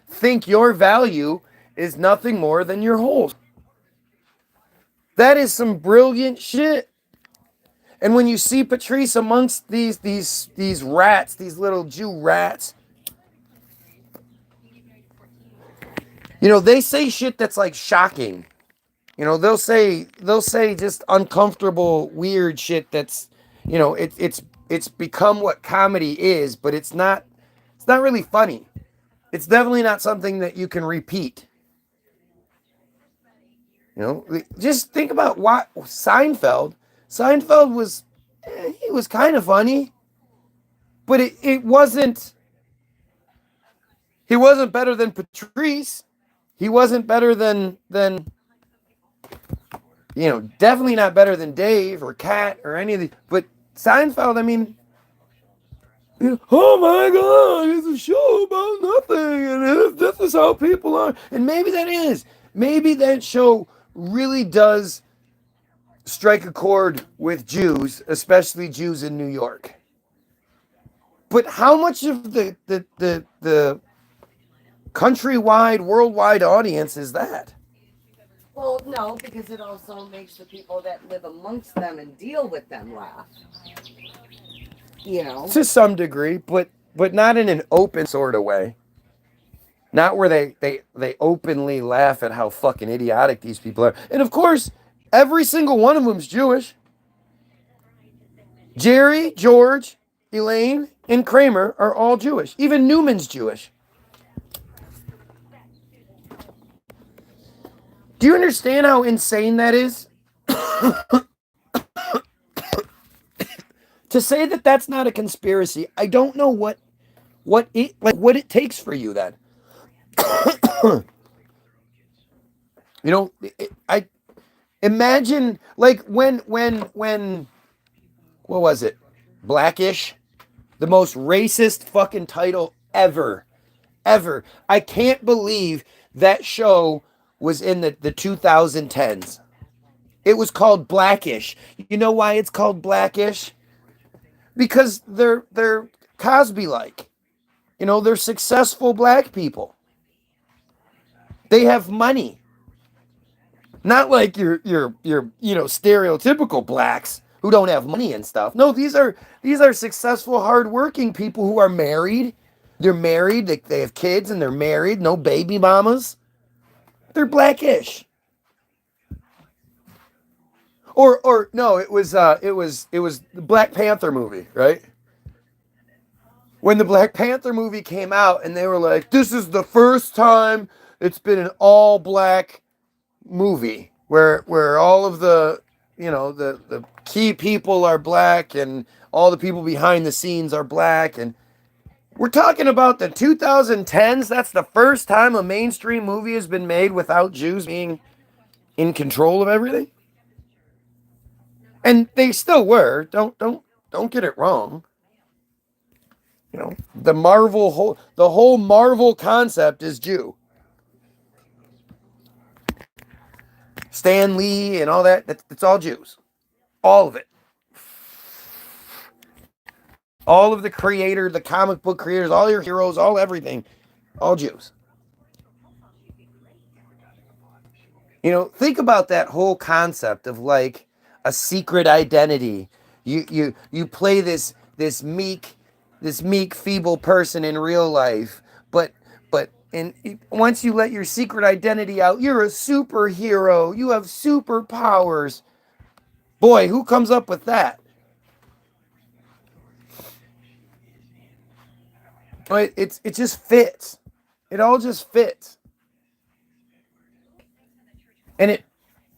think your value is nothing more than your holes. That is some brilliant shit. And when you see Patrice amongst these rats, these little Jew rats, They say shit that's like shocking. They'll say just uncomfortable, weird shit that's, it's become what comedy is, but it's not really funny. It's definitely not something that you can repeat. Just think about what Seinfeld. Seinfeld was, he was kind of funny, but it wasn't. He wasn't better than Patrice. He wasn't better than definitely not better than Dave or Kat or any of these. But Seinfeld, I mean, oh my God, it's a show about nothing, and this is how people are. And maybe that is. Maybe that show really does strike a chord with Jews, especially Jews in New York. But how much of the countrywide, worldwide audience is that? Well, no, because it also makes the people that live amongst them and deal with them laugh. To some degree, but not in an open sort of way. Not where they openly laugh at how fucking idiotic these people are. And of course, every single one of them's Jewish. Jerry, George, Elaine, and Kramer are all Jewish. Even Newman's Jewish. Do you understand how insane that is? To say that that's not a conspiracy, I don't know what it takes for you then. I imagine like when what was it? Blackish, the most racist fucking title ever. I can't believe that show was in the 2010s. It was called Blackish. You know why it's called Blackish? Because they're Cosby-like. They're successful black people. They have money. Not like your stereotypical blacks who don't have money and stuff. No, these are successful, hardworking people who are married. They're married. They have kids and they're married. No baby mamas. They're blackish. Or no, it was the Black Panther movie, right? When the Black Panther movie came out and they were like, this is the first time it's been an all black movie where all of the the key people are black and all the people behind the scenes are black, and we're talking about the 2010s. That's the first time a mainstream movie has been made without Jews being in control of everything. And they still were. Don't get it wrong. The whole Marvel concept is Jew. Stan Lee and all that, it's all Jews. All of it. All of the comic book creators, all your heroes, all everything, all Jews. Think about that whole concept of like a secret identity. You play this meek, feeble person in real life, but once you let your secret identity out, you're a superhero. You have superpowers. Boy, who comes up with that? It just fits. It all just fits. And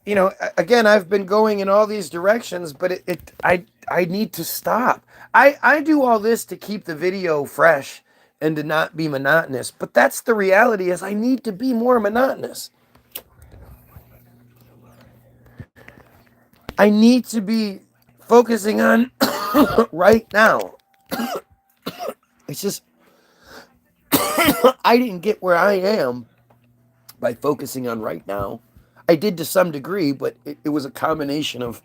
again, I've been going in all these directions, but I need to stop. I do all this to keep the video fresh and to not be monotonous. But that's the reality, is I need to be more monotonous. I need to be focusing on right now. It's just, I didn't get where I am by focusing on right now. I did to some degree, but it was a combination of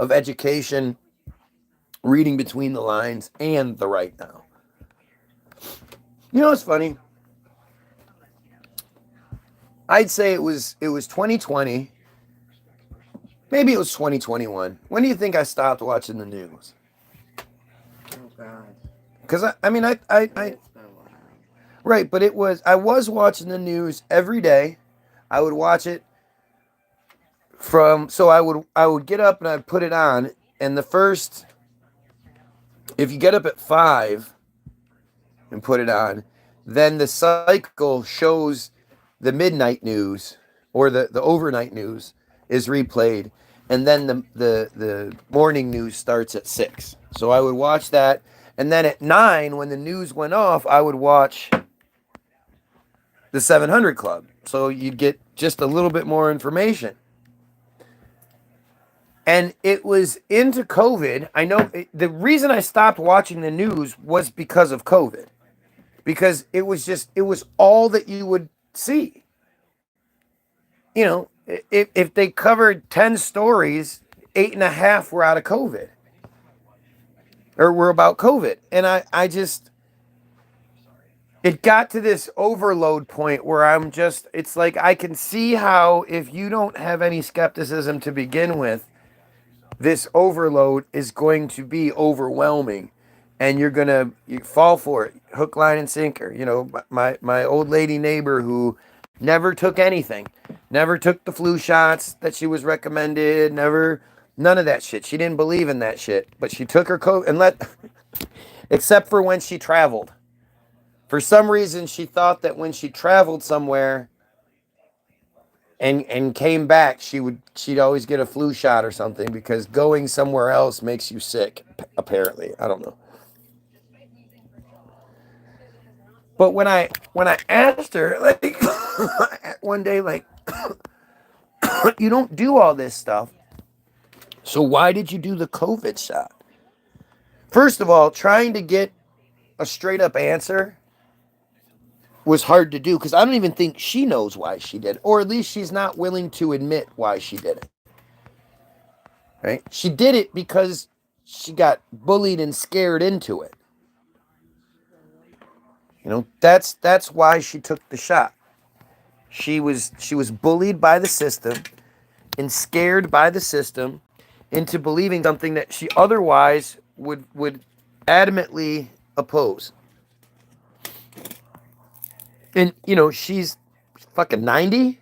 education, reading between the lines, and the right now. It's funny. I'd say it was 2020. Maybe it was 2021. When do you think I stopped watching the news? Oh God. Because I Right, but I was watching the news every day. I would watch it so I would get up and I'd put it on, and if you get up at 5 and put it on, then the cycle shows the midnight news or the overnight news is replayed, and then the morning news starts at 6. So I would watch that, and then at 9 when the news went off, I would watch the 700 Club. So you'd get just a little bit more information. And it was into COVID. I know the reason I stopped watching the news was because of COVID. Because it was all that you would see. You know, if they covered 10 stories, 8.5 were out of COVID. Or were about COVID. And I just, it got to this overload point where it's like I can see how if you don't have any skepticism to begin with, this overload is going to be overwhelming, and you fall for it, hook, line, and sinker. You know, my old lady neighbor who never took anything, never took the flu shots that she was recommended, none of that shit. She didn't believe in that shit, but she took her COVID and except for when she traveled. For some reason, she thought that when she traveled somewhere and came back, she'd always get a flu shot or something, because going somewhere else makes you sick, apparently. I don't know. But when I asked her, like, one day, like, you don't do all this stuff, so why did you do the COVID shot? First of all, trying to get a straight up answer was hard to do, because I don't even think she knows why she did it, or at least she's not willing to admit why she did it. Right? She did it because she got bullied and scared into it. You know, that's why she took the shot. She was bullied by the system and scared by the system into believing something that she otherwise would adamantly oppose. And you know, she's fucking 90.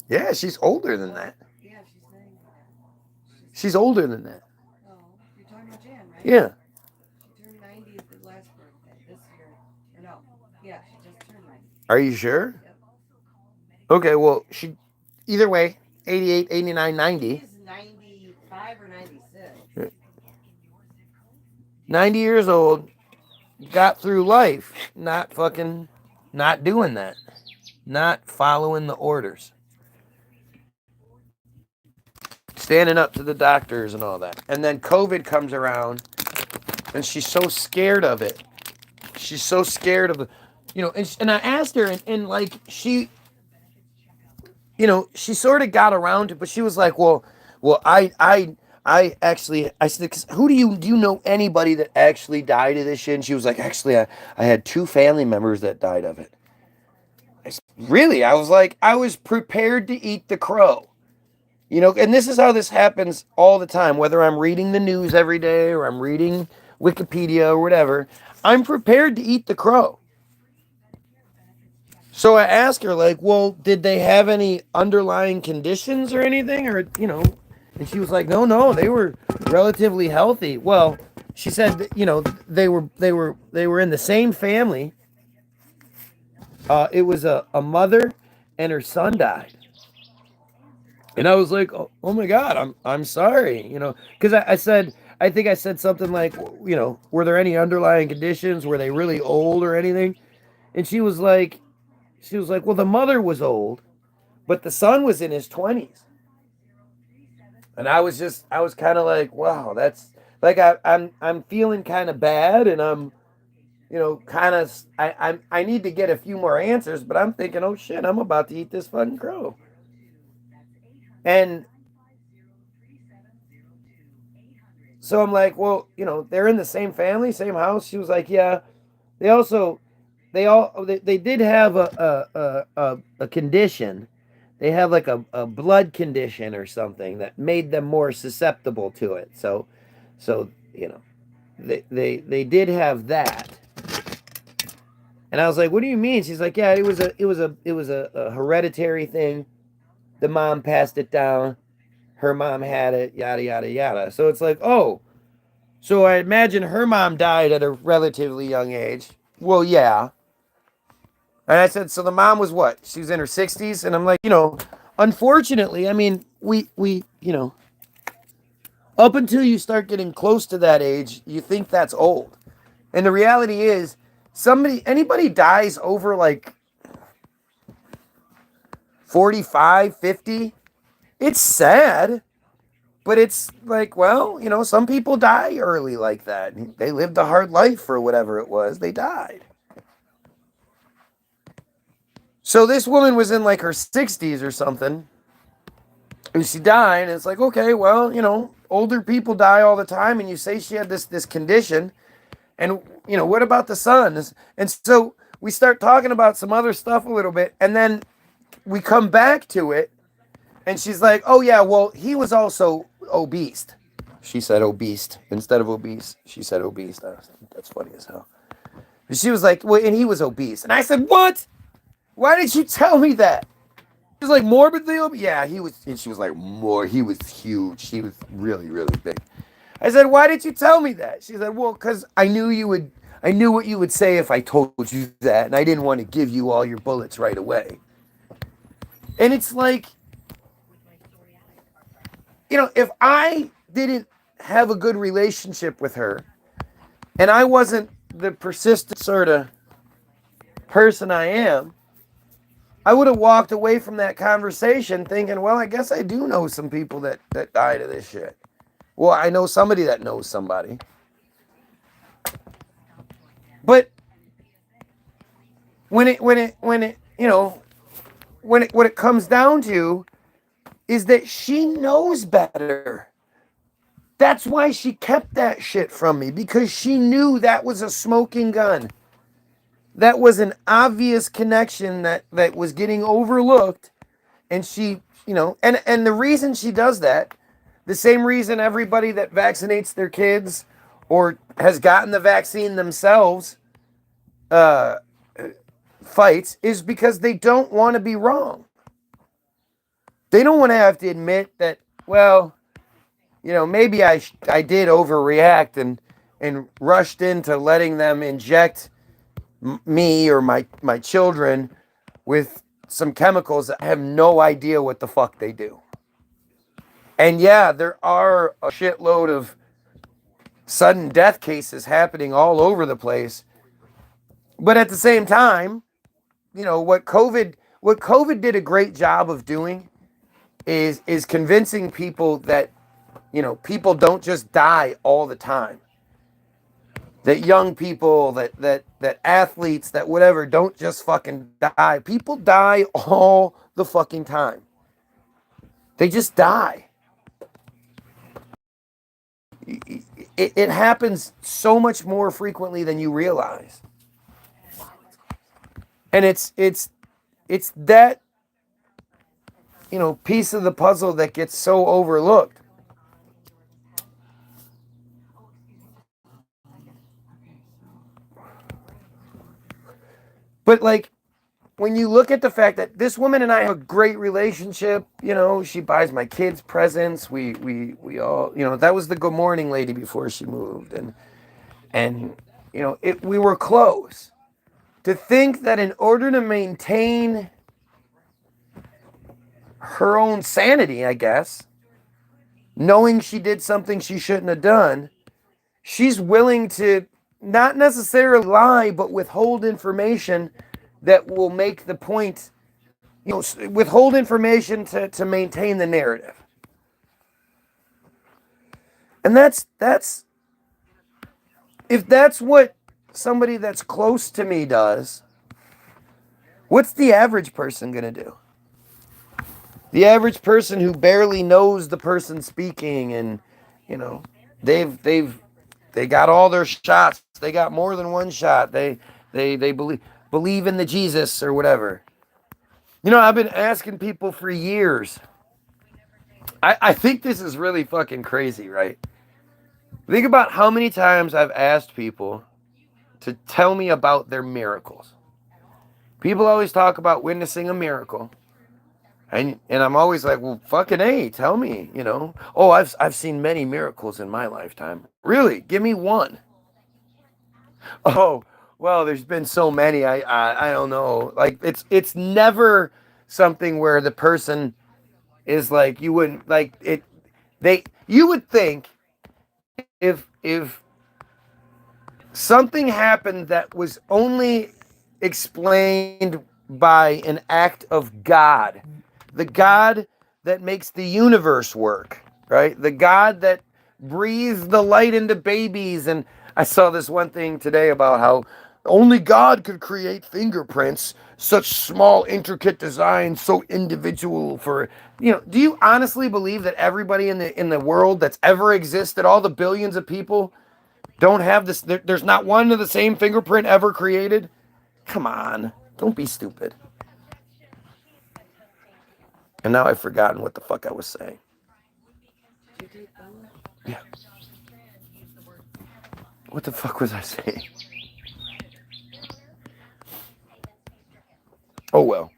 Yeah, she's older than that. Yeah, she's 90. She's older than that. Oh, you're talking about Jan, right? Yeah. She turned 90 at the last birthday this year. Or no, yeah, she just turned 90. Are you sure? Yep. Okay, well, either way, 88, 89, 90. She's 95 or 96. 90 years old, got through life, not doing that. Not following the orders. Standing up to the doctors and all that. And then COVID comes around, and she's so scared of it. She's so scared of the, you know, and I asked her, and like, she, you know, she sort of got around it, but she was like, well, I actually, I said, do you know anybody that actually died of this shit? And she was like, actually, I had 2 family members that died of it. I said, really? I was like, I was prepared to eat the crow. You know, and this is how this happens all the time, whether I'm reading the news every day or I'm reading Wikipedia or whatever, I'm prepared to eat the crow. So I asked her, like, well, did they have any underlying conditions or anything? Or, you know, and she was like, no, they were relatively healthy. Well, she said that, you know, they were in the same family. It was a mother and her son died. And I was like, oh my God, I'm sorry, you know, because I think I said something like, you know, were there any underlying conditions? Were they really old or anything? And she was like, well, the mother was old, but the son was in his 20s. And I was kind of like, wow, that's like, I'm feeling kind of bad, and I'm, you know, kind of, I need to get a few more answers, but I'm thinking, oh shit, I'm about to eat this fucking crow. And so I'm like, well, you know, they're in the same family, same house. She was like, yeah. They did have a condition. They have like a blood condition or something that made them more susceptible to it. So you know, they did have that. And I was like, what do you mean? She's like, yeah, it was a hereditary thing. The mom passed it down. Her mom had it, yada yada yada. So it's like, oh, so I imagine her mom died at a relatively young age. Well, yeah. And I said, so the mom was what? She was in her 60s? And I'm like, unfortunately, I mean, we, up until you start getting close to that age, you think that's old. And the reality is, anybody dies over like 45, 50, it's sad. But it's like, well, some people die early like that. They lived a hard life for whatever it was. They died. So this woman was in like her 60s or something. And she died. And it's like, okay, well, older people die all the time. And you say she had this condition. And, what about the son? And so we start talking about some other stuff a little bit. And then we come back to it. And she's like, oh, yeah, well, he was also obese. She said obese. Instead of obese, she said obese. That's funny as hell. And she was like, well, and he was obese. And I said, what? Why did you tell me that? He was like, morbidly obese? Yeah, he was. And she was like, he was huge. He was really, really big. I said, why did you tell me that? She said, well, because I knew what you would say if I told you that. And I didn't want to give you all your bullets right away. And it's like, if I didn't have a good relationship with her and I wasn't the persistent sort of person I am, I would have walked away from that conversation thinking, well, I guess I do know some people that died of this shit. Well, I know somebody that knows somebody. But when it comes down to is that she knows better. That's why she kept that shit from me, because she knew that was a smoking gun. That was an obvious connection that was getting overlooked. And she, and the reason she does that, the same reason everybody that vaccinates their kids or has gotten the vaccine themselves fights, is because they don't want to be wrong. They don't want to have to admit that, well, maybe I did overreact and rushed into letting them inject me or my children with some chemicals that I have no idea what the fuck they do. And yeah, there are a shitload of sudden death cases happening all over the place. But at the same time, what COVID did a great job of doing is convincing people that, people don't just die all the time. That young people, that athletes, that whatever, don't just fucking die. People die all the fucking time. They just die. It happens so much more frequently than you realize. And it's that, piece of the puzzle that gets so overlooked. But like, when you look at the fact that this woman and I have a great relationship, she buys my kids presents. We all, that was the good morning lady before she moved. And we were close. To think that in order to maintain her own sanity, I guess, knowing she did something she shouldn't have done, she's willing to not necessarily lie, but withhold information that will make the point, withhold information to maintain the narrative. And that's if that's what somebody that's close to me does, what's the average person going to do? The average person who barely knows the person speaking, and they got all their shots. They got more than one shot. They believe in the Jesus or whatever. I've been asking people for years. I think this is really fucking crazy, right? Think about how many times I've asked people to tell me about their miracles. People always talk about witnessing a miracle. And I'm always like, well, fucking A, tell me, Oh, I've seen many miracles in my lifetime. Really? Give me one. Oh, well, there's been so many. I don't know. Like it's never something where the person is like you wouldn't like it. You would think if something happened that was only explained by an act of God, the God that makes the universe work, right? The God that breathes the light into babies. And I saw this one thing today about how only God could create fingerprints, such small, intricate designs, so individual for, do you honestly believe that everybody in the world that's ever existed, all the billions of people, don't have this? There's not one of the same fingerprint ever created? Come on, don't be stupid. And now I've forgotten what the fuck I was saying. Yeah. What the fuck was I saying? Oh well,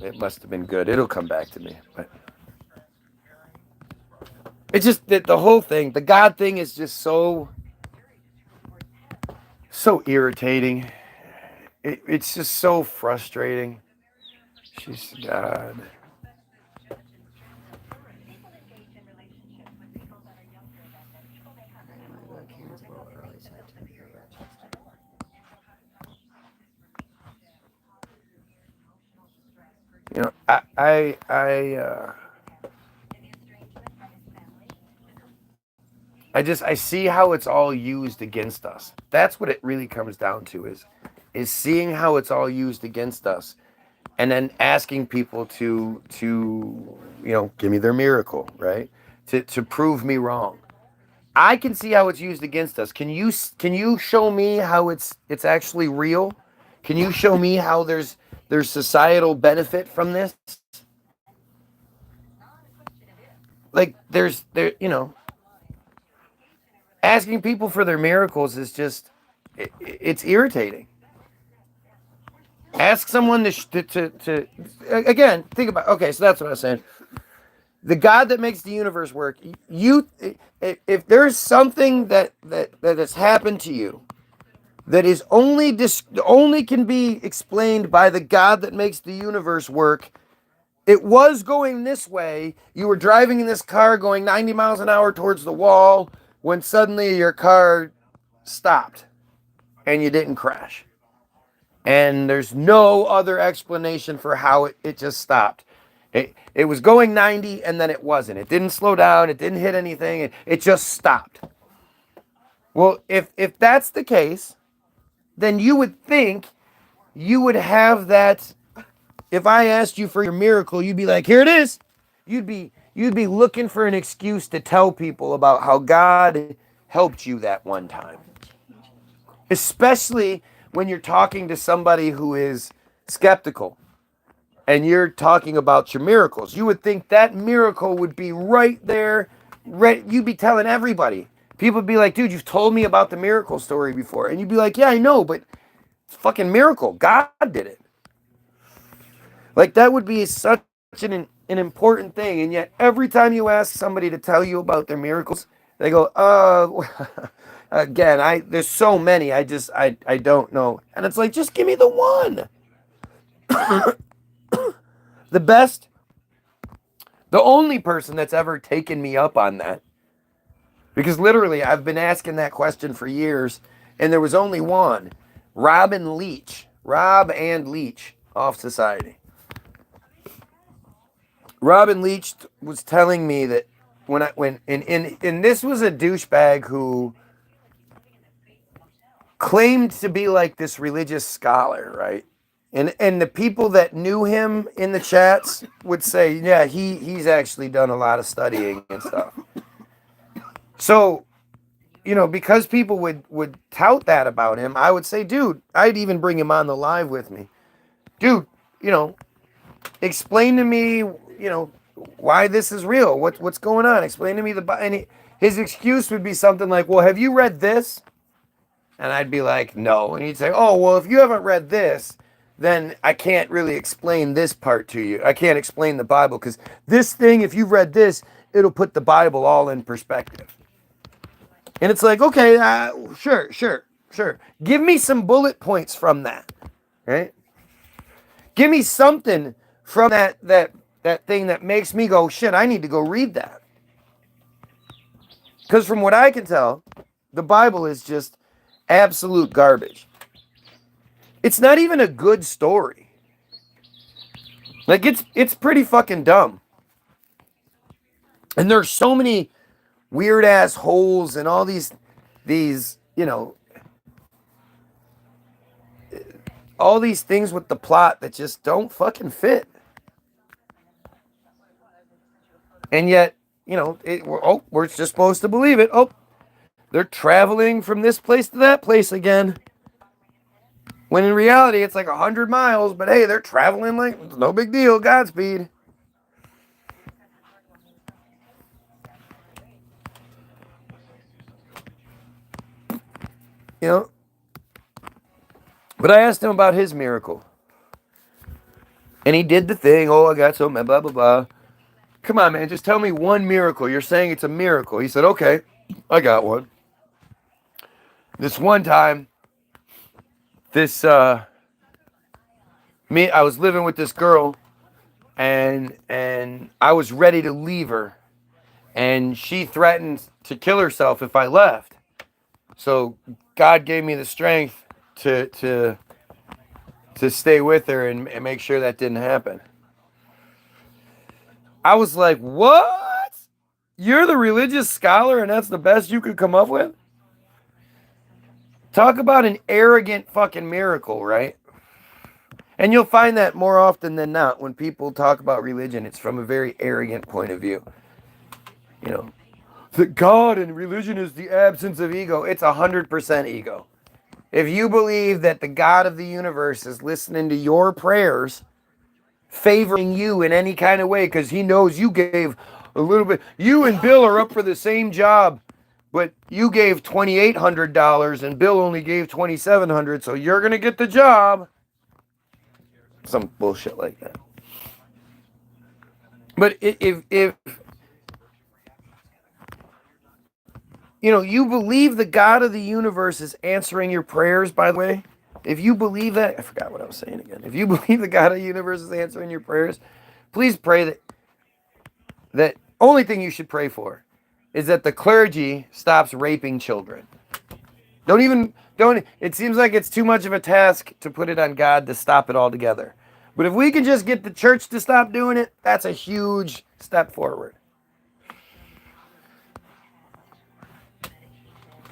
it must have been good. It'll come back to me. But it's just that the whole thing, the God thing, is just so irritating. It's just so frustrating. She's God. I see how it's all used against us. That's what it really comes down to is seeing how it's all used against us, and then asking people to give me their miracle, right? To prove me wrong. I can see how it's used against us. Can you show me how it's actually real? Can you show me how there's societal benefit from this? Like asking people for their miracles is just it's irritating. Ask someone to again, think about, okay, so that's what I was saying. The God that makes the universe work, if there's something that has happened to you that is only can be explained by the God that makes the universe work. It was going this way. You were driving in this car going 90 miles an hour towards the wall when suddenly your car stopped and you didn't crash. And there's no other explanation for how it just stopped. It was going 90 and then it wasn't. It didn't slow down. It didn't hit anything. It just stopped. Well, if that's the case, then you would think you would have that. If I asked you for your miracle, you'd be like, here it is. You'd be looking for an excuse to tell people about how God helped you that one time. Especially when you're talking to somebody who is skeptical and you're talking about your miracles. You would think that miracle would be right there. You'd be telling everybody. People would be like, dude, you've told me about the miracle story before. And you'd be like, yeah, I know, but it's a fucking miracle. God did it. Like, that would be such an important thing. And yet every time you ask somebody to tell you about their miracles, they go, again, there's so many. I don't know. And it's like, just give me the one. The best, the only person that's ever taken me up on that, because literally I've been asking that question for years, and there was only one, Rob and Leach off Society. Robin Leach was telling me that and this was a douchebag who claimed to be like this religious scholar, right? And the people that knew him in the chats would say, yeah, he's actually done a lot of studying and stuff. So, because people would tout that about him, I would say, dude, I'd even bring him on the live with me. Dude, explain to me, why this is real. What's going on? Explain to me and his excuse would be something like, well, have you read this? And I'd be like, no. And he'd say, oh, well, if you haven't read this, then I can't really explain this part to you. I can't explain the Bible because this thing, if you've read this, it'll put the Bible all in perspective. And it's like, okay, sure. Give me some bullet points from that, right? Give me something from that thing that makes me go, shit, I need to go read that. Because from what I can tell, the Bible is just absolute garbage. It's not even a good story. Like it's pretty fucking dumb. And there's so many weird ass holes and all these, all these things with the plot that just don't fucking fit. And yet, we're just supposed to believe it. Oh, they're traveling from this place to that place again. When in reality, it's like 100 miles, but hey, they're traveling like no big deal. Godspeed. But I asked him about his miracle. And he did the thing. Oh, I got so blah, blah, blah. Come on, man. Just tell me one miracle. You're saying it's a miracle. He said, okay, I got one. This one time, I was living with this girl, and I was ready to leave her, and she threatened to kill herself if I left. So God gave me the strength to stay with her and make sure that didn't happen. I was like, what? You're the religious scholar, and that's the best you could come up with? Talk about an arrogant fucking miracle, right? And you'll find that more often than not when people talk about religion, it's from a very arrogant point of view. That God and religion is the absence of ego. It's 100% ego. If you believe that the God of the universe is listening to your prayers, favoring you in any kind of way, because he knows you gave a little bit. You and Bill are up for the same job. But you gave $2,800 and Bill only gave $2,700, so you're going to get the job. Some bullshit like that. But if you believe the God of the universe is answering your prayers, by the way, if you believe that, I forgot what I was saying again. If you believe the God of the universe is answering your prayers, please pray that only thing you should pray for is that the clergy stops raping children. It seems like it's too much of a task to put it on God to stop it altogether. But if we can just get the church to stop doing it, that's a huge step forward.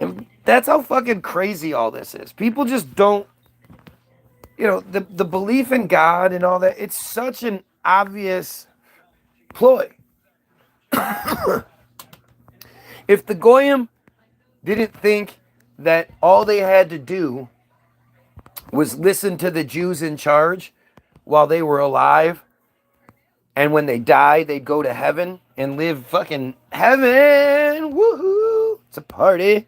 And that's how fucking crazy all this is. People just don't, the belief in God and all that, it's such an obvious ploy. If the Goyim didn't think that all they had to do was listen to the Jews in charge while they were alive, and when they died, they'd go to heaven and live fucking heaven, woohoo, it's a party.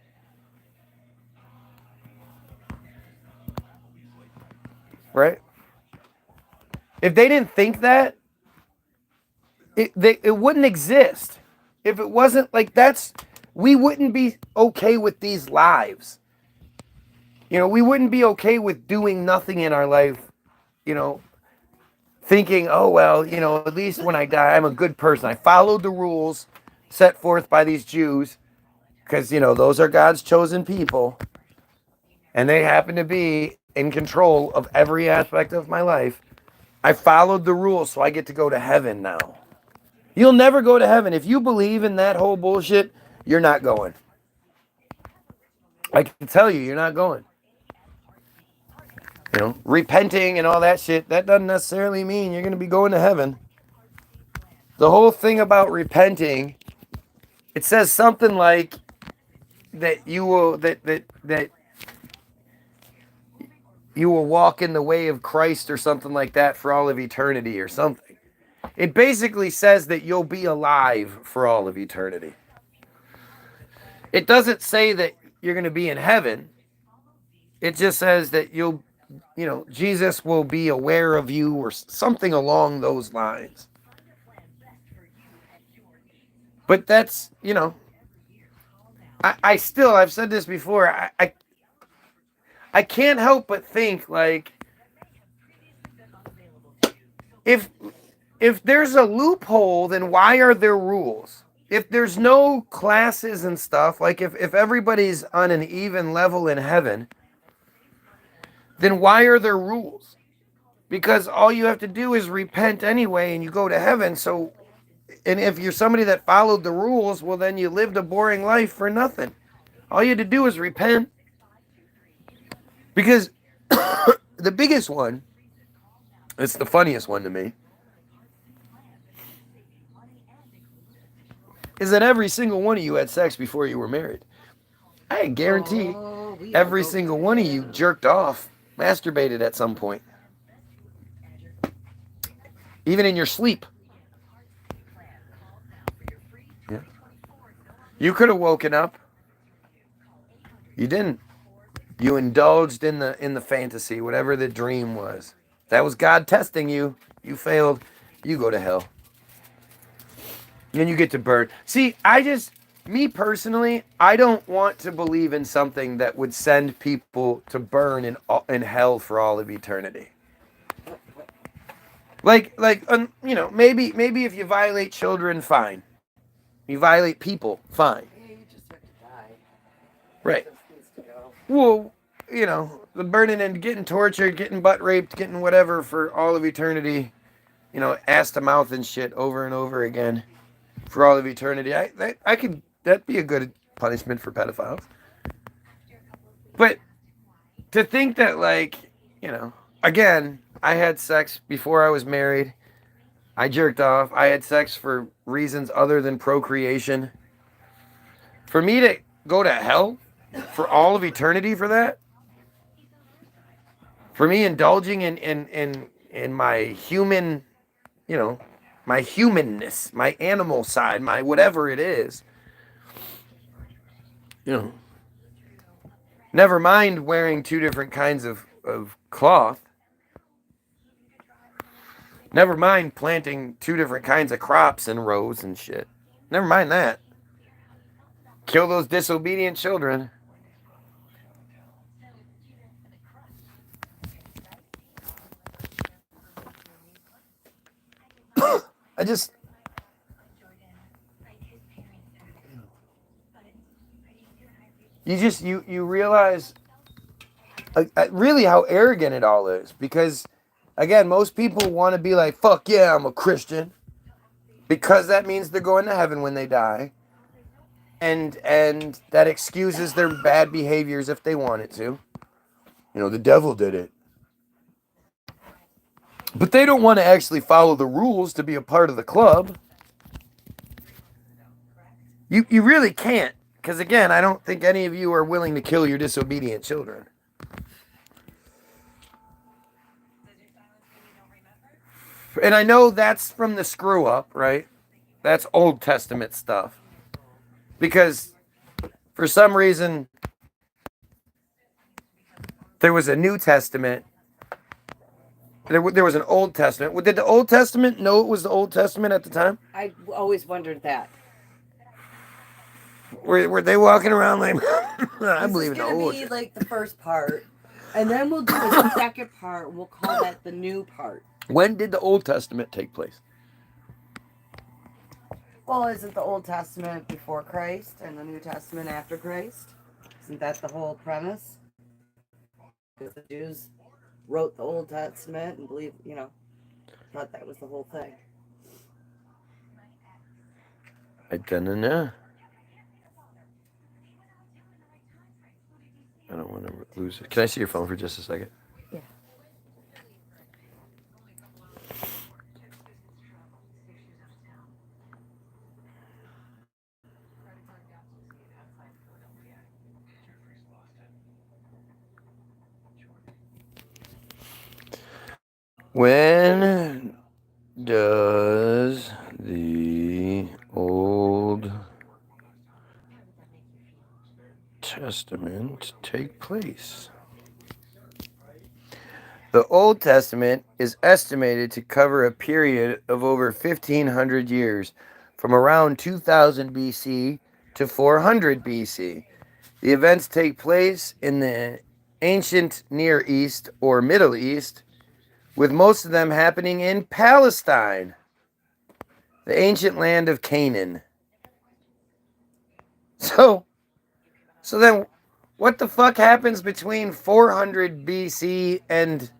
Right? If they didn't think that, it wouldn't exist. If it wasn't like we wouldn't be okay with these lives. We wouldn't be okay with doing nothing in our life, thinking, oh, well, at least when I die, I'm a good person. I followed the rules set forth by these Jews because, those are God's chosen people. And they happen to be in control of every aspect of my life. I followed the rules, so I get to go to heaven now. You'll never go to heaven. If you believe in that whole bullshit, you're not going. I can tell you, you're not going. Repenting and all that shit, that doesn't necessarily mean you're going to be going to heaven. The whole thing about repenting, it says something like that you will that you will walk in the way of Christ or something like that for all of eternity or something. It basically says that you'll be alive for all of eternity. It doesn't say that you're going to be in heaven. It just says that Jesus will be aware of you or something along those lines. But that's, I've said this before, I can't help but think, like, if there's a loophole, then why are there rules? If there's no classes and stuff, like if everybody's on an even level in heaven, then why are there rules? Because all you have to do is repent anyway and you go to heaven. So, and if you're somebody that followed the rules, well, then you lived a boring life for nothing. All you had to do is repent. Because the biggest one, it's the funniest one to me, is that every single one of you had sex before you were married. I guarantee every single one of you jerked off, masturbated at some point. Even in your sleep. Yeah. You could have woken up. You didn't. You indulged in the fantasy, whatever the dream was. That was God testing you. You failed. You go to hell. And you get to burn. See, me personally, I don't want to believe in something that would send people to burn in hell for all of eternity. Like, maybe if you violate children, fine. You violate people, fine. Yeah, you just have to die. Right. Well, the burning and getting tortured, getting butt raped, getting whatever for all of eternity, ass to mouth and shit over and over again for all of eternity. That'd be a good punishment for pedophiles. But to think that, like, again, I had sex before I was married. I jerked off. I had sex for reasons other than procreation. For me to go to hell for all of eternity for that, for me indulging in my human, my humanness, my animal side, my whatever it is, never mind wearing two different kinds of cloth. Never mind planting two different kinds of crops in rows and shit. Never mind that. Kill those disobedient children. You realize really how arrogant it all is. Because, again, most people want to be like, fuck yeah, I'm a Christian. Because that means they're going to heaven when they die. And that excuses their bad behaviors if they wanted to. The devil did it. But they don't want to actually follow the rules to be a part of the club. You really can't. Because, again, I don't think any of you are willing to kill your disobedient children. And I know that's from the screw up, right? That's Old Testament stuff. Because for some reason, there was a New Testament. There was an Old Testament. Did the Old Testament know it was the Old Testament at the time? I always wondered that. Were they walking around like, I believe in the Old Testament? This is going to be like the first part. And then we'll do a second part. We'll call that the new part. When did the Old Testament take place? Well, isn't the Old Testament before Christ and the New Testament after Christ? Isn't that the whole premise? Because the Jews wrote the Old Testament and believed, thought that was the whole thing. I don't know. I don't want to lose it. Can I see your phone for just a second? Yeah. When does the Old Testament take place? The Old Testament is estimated to cover a period of over 1,500 years, from around 2000 BC to 400 BC. The events take place in the ancient Near East or Middle East, with most of them happening in Palestine, the ancient land of Canaan. So then what the fuck happens between 400 BC and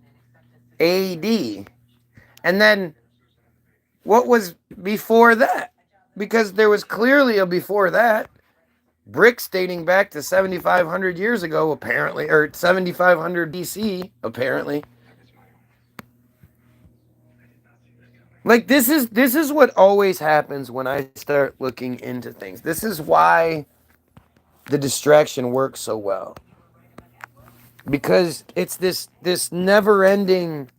AD? And then what was before that? Because there was clearly a before that. Bricks dating back to 7,500 years ago, apparently, or 7,500 BC, apparently. Like, this is what always happens when I start looking into things. This is why the distraction works so well. Because it's this never-ending,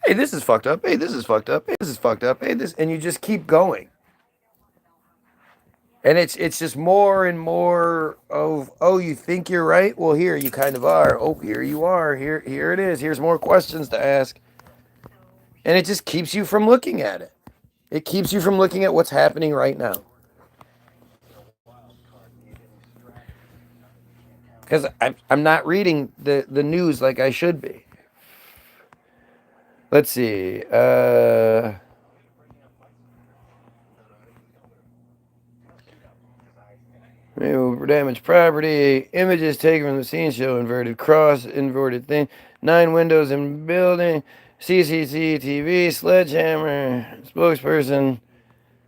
hey, this is fucked up, hey, this is fucked up, hey, this is fucked up, hey, this, and you just keep going. And it's just more and more of, oh, you think you're right? Well, here you kind of are. Oh, here you are. Here it is. Here's more questions to ask. And it just keeps you from looking at it. It keeps you from looking at what's happening right now. Because I'm not reading the news like I should be. Let's see. Damaged property. Images taken from the scene show inverted cross, inverted thing. 9 windows in building. CCTV, sledgehammer. Spokesperson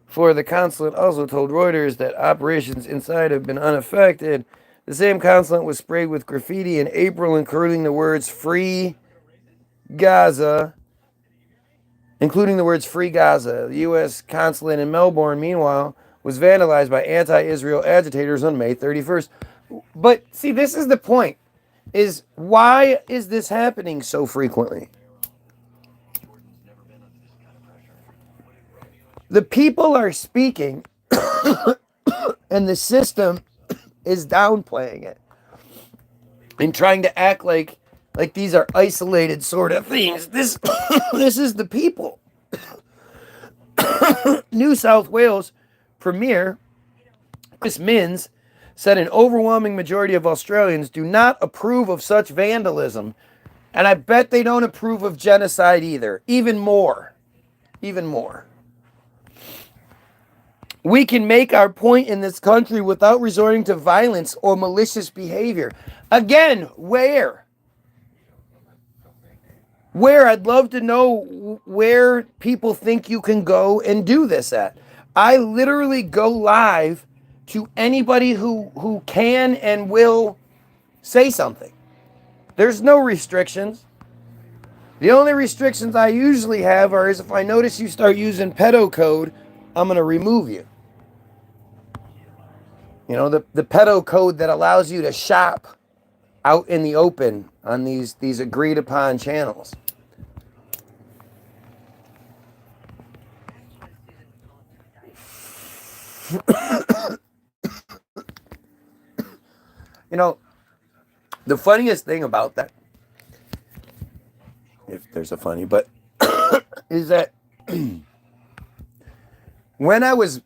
for the consulate also told Reuters that operations inside have been unaffected. The same consulate was sprayed with graffiti in April, including the words "Free Gaza." The U.S. consulate in Melbourne, meanwhile, was vandalized by anti-Israel agitators on May 31st. But see, this is the point, is why is this happening so frequently? The people are speaking and the system is downplaying it and trying to act like these are isolated sort of things. This is the people. New South Wales Premier Chris Minns said an overwhelming majority of Australians do not approve of such vandalism, and I bet they don't approve of genocide either. Even more. We can make our point in this country without resorting to violence or malicious behavior. Again, where? I'd love to know where people think you can go and do this at. I literally go live to anybody who can and will say something. There's no restrictions. The only restrictions I usually have is if I notice you start using pedo code, I'm going to remove you. You know, the pedo code that allows you to shop out in the open on these agreed upon channels. You know, the funniest thing about that, if there's a funny, but is that when I was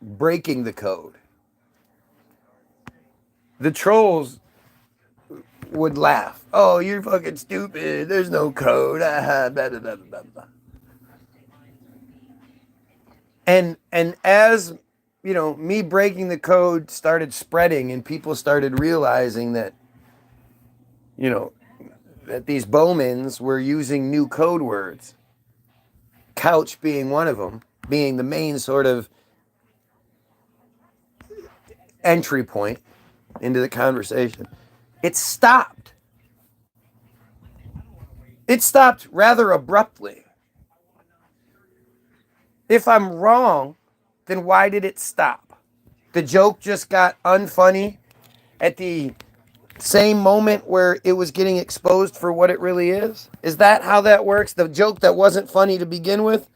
breaking the code, the trolls would laugh. Oh, you're fucking stupid. There's no code. Blah, blah, blah, blah, blah. And as, you know, me breaking the code started spreading and people started realizing that, you know, that these Bowmans were using new code words, couch being one of them, being the main sort of entry point into the conversation, it stopped. It stopped rather abruptly. If I'm wrong, then why did it stop? The joke just got unfunny at the same moment where it was getting exposed for what it really is? Is that how that works? The joke that wasn't funny to begin with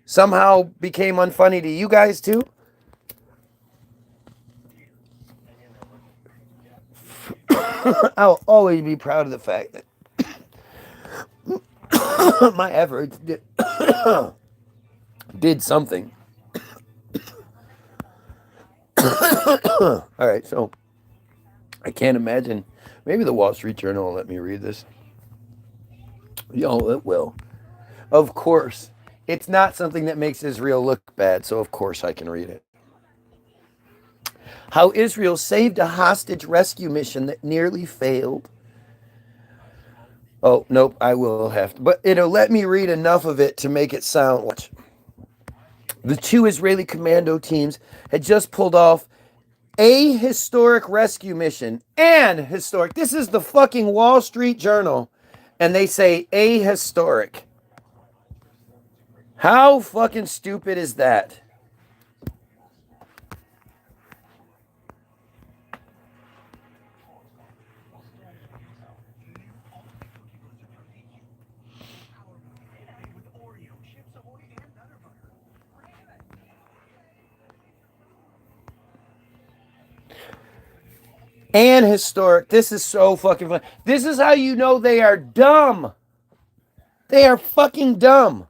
somehow became unfunny to you guys too? I'll always be proud of the fact that my efforts did something. All right, so I can't imagine. Maybe the Wall Street Journal will let me read this. Yo, it will. Of course. It's not something that makes Israel look bad, so of course I can read it. How Israel saved a hostage rescue mission that nearly failed. Oh, nope, I will have to. But it'll let me read enough of it to make it sound. Watch. The two Israeli commando teams had just pulled off a historic rescue mission. And historic. This is the fucking Wall Street Journal. And they say a historic. How fucking stupid is that? And historic. This is so fucking fun. This is how you know they are dumb. They are fucking dumb.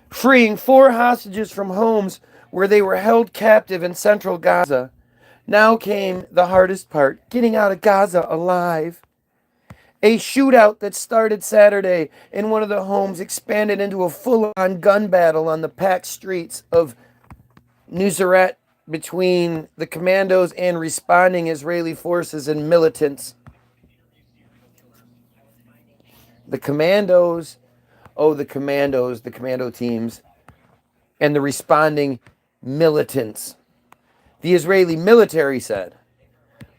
Freeing 4 hostages from homes where they were held captive in central Gaza. Now came the hardest part, getting out of Gaza alive. A shootout that started Saturday in one of the homes expanded into a full-on gun battle on the packed streets of Nuseirat between the commandos and responding Israeli forces and militants. The commandos, the commando teams, and the responding militants. The Israeli military said,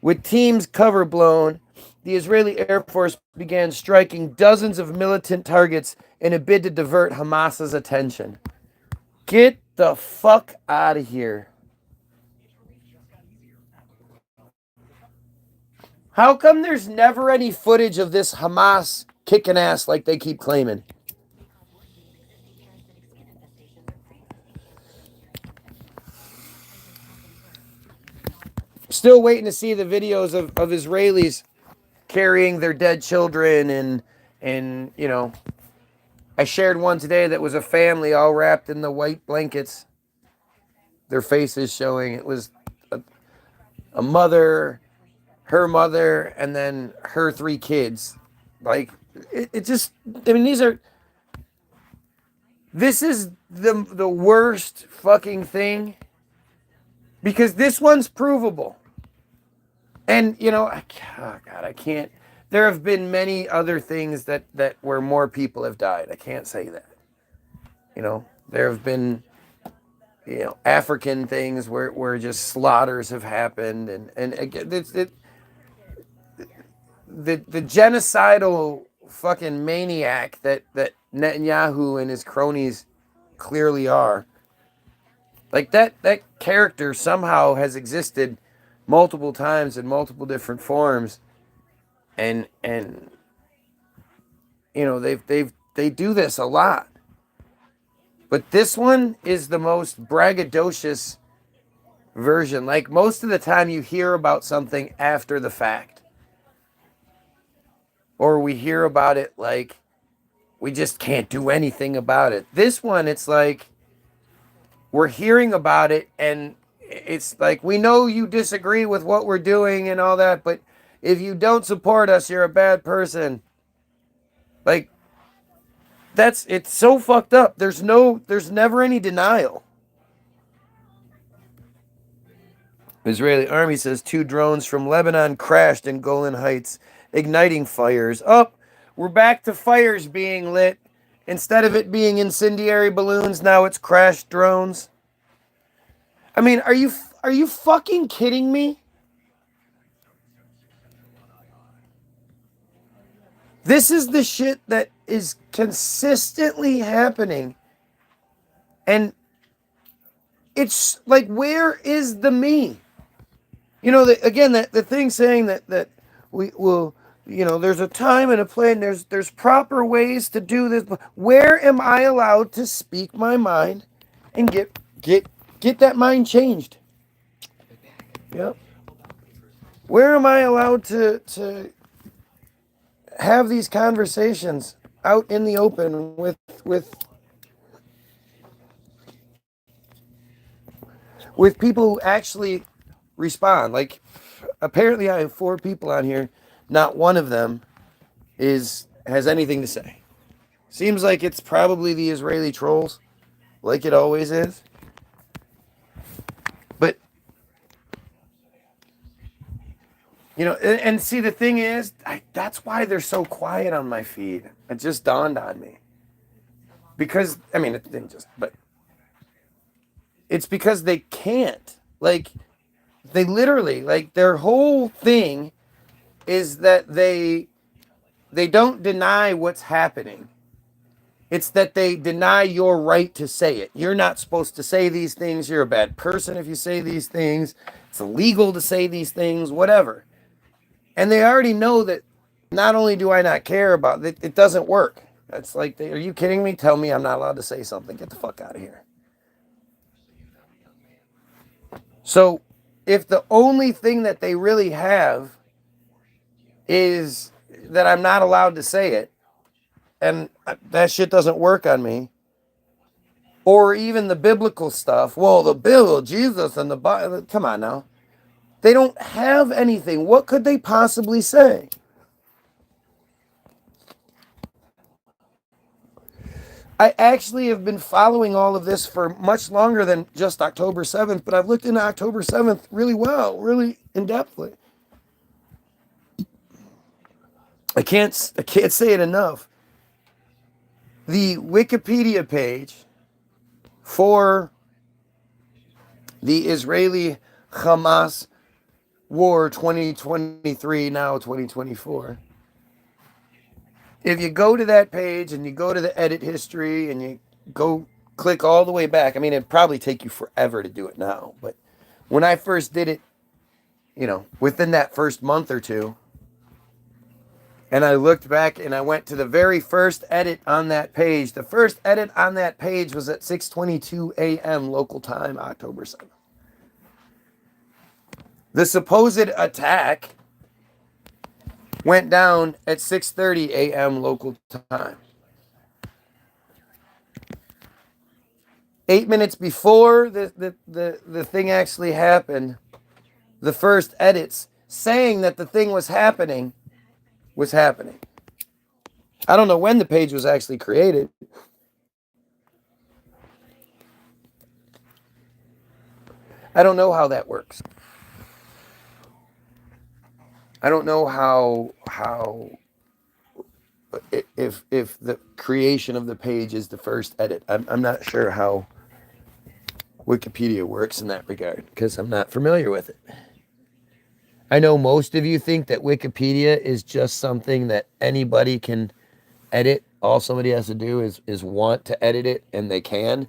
with teams cover blown, the Israeli Air Force began striking dozens of militant targets in a bid to divert Hamas's attention. Get the fuck out of here. How come there's never any footage of this Hamas kicking ass like they keep claiming? Still waiting to see the videos of Israelis carrying their dead children and you know, I shared one today that was a family all wrapped in the white blankets. Their faces showing. It was a mother, her mother, and then her 3 kids. Like, it just, I mean, this is the worst fucking thing. Because this one's provable. And, you know, I can't. There have been many other things that where more people have died. I can't say that. You know, there have been, you know, African things where just slaughters have happened. And again, the genocidal fucking maniac that Netanyahu and his cronies clearly are. Like that character somehow has existed multiple times in multiple different forms, and you know they do this a lot. But this one is the most braggadocious version. Like most of the time you hear about something after the fact. Or we hear about it like we just can't do anything about it. This one, it's like we're hearing about it and it's like, we know you disagree with what we're doing and all that, but if you don't support us, you're a bad person. Like, it's so fucked up. There's never any denial. Israeli army says 2 drones from Lebanon crashed in Golan Heights, igniting fires. We're back to fires being lit. Instead of it being incendiary balloons, now it's crashed drones. I mean, are you fucking kidding me? This is the shit that is consistently happening. And it's like, where is the me? You know, the thing saying that we will, you know, there's a time and a place, and there's proper ways to do this. But where am I allowed to speak my mind and get that mind changed? Yep. Where am I allowed to have these conversations out in the open with people who actually respond? Like, apparently I have 4 people on here. Not one of them has anything to say. Seems like it's probably the Israeli trolls, like it always is. But, and see, the thing is, that's why they're so quiet on my feed. It just dawned on me. Because, I mean, it didn't just, but it's because they can't. Like, they literally, like, their whole thing is that they don't deny what's happening. It's that they deny your right to say it. You're not supposed to say these things. You're a bad person if you say these things. It's illegal to say these things, whatever. And they already know that not only do I not care about it, it doesn't work. It's like, are you kidding me? Tell me I'm not allowed to say something. Get the fuck out of here. So if the only thing that they really have is that I'm not allowed to say it, and that shit doesn't work on me, or even the biblical stuff, well, the Bible, Jesus, and the Bible, come on now. They don't have anything. What could they possibly say? I actually have been following all of this for much longer than just October 7th, but I've looked into October 7th really well, really in-depthly. I can't say it enough. The Wikipedia page for the Israeli Hamas war 2023, now 2024. If you go to that page and you go to the edit history and you go click all the way back, I mean, it'd probably take you forever to do it now. But when I first did it, within that first month or two, and I looked back and I went to the very first edit on that page. The first edit on that page was at 6:22 a.m. local time, October 7th. The supposed attack went down at 6:30 a.m. local time. 8 minutes before the thing actually happened, the first edits saying that the thing was happening. I don't know when the page was actually created. I don't know how that works. I don't know how if the creation of the page is the first edit. I'm not sure how Wikipedia works in that regard because I'm not familiar with it. I know most of you think that Wikipedia is just something that anybody can edit. All somebody has to do is want to edit it, and they can.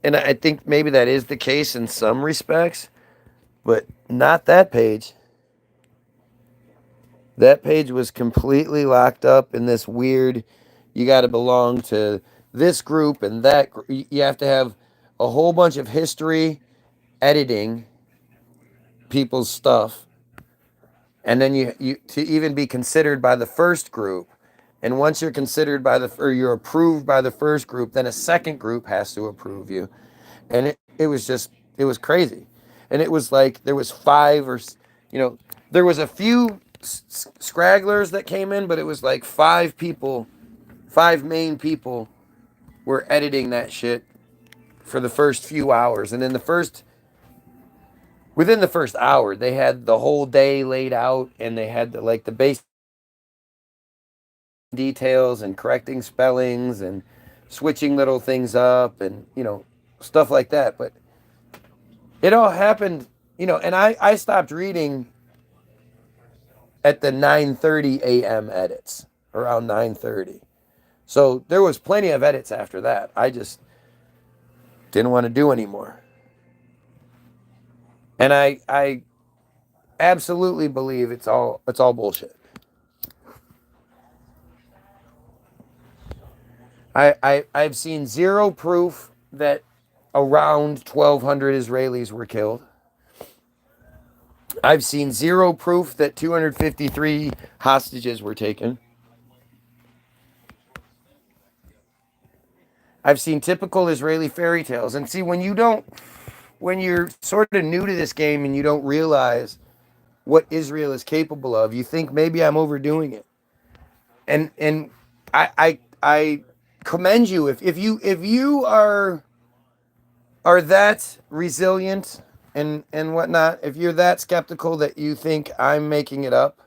And I think maybe that is the case in some respects, but not that page. That page was completely locked up in this weird, you got to belong to this group and that group. You have to have a whole bunch of history editing people's stuff. And then you to even be considered by the first group. And once you're considered or you're approved by the first group, then a second group has to approve you. And it was crazy. And it was like there was 5 or, there was a few scragglers that came in, but it was like 5 main people were editing that shit for the first few hours. And then within the first hour, they had the whole day laid out, and they had the base details and correcting spellings and switching little things up and, stuff like that. But it all happened, and I stopped reading at the 9:30 a.m. edits, around 9:30. So there was plenty of edits after that. I just didn't want to do anymore. And I absolutely believe it's all bullshit. I've seen zero proof that around 1,200 Israelis were killed. I've seen zero proof that 253 hostages were taken. I've seen typical Israeli fairy tales. And see, when you're sort of new to this game and you don't realize what Israel is capable of, you think maybe I'm overdoing it. And I commend you if you are that resilient and whatnot. If you're that skeptical that you think I'm making it up,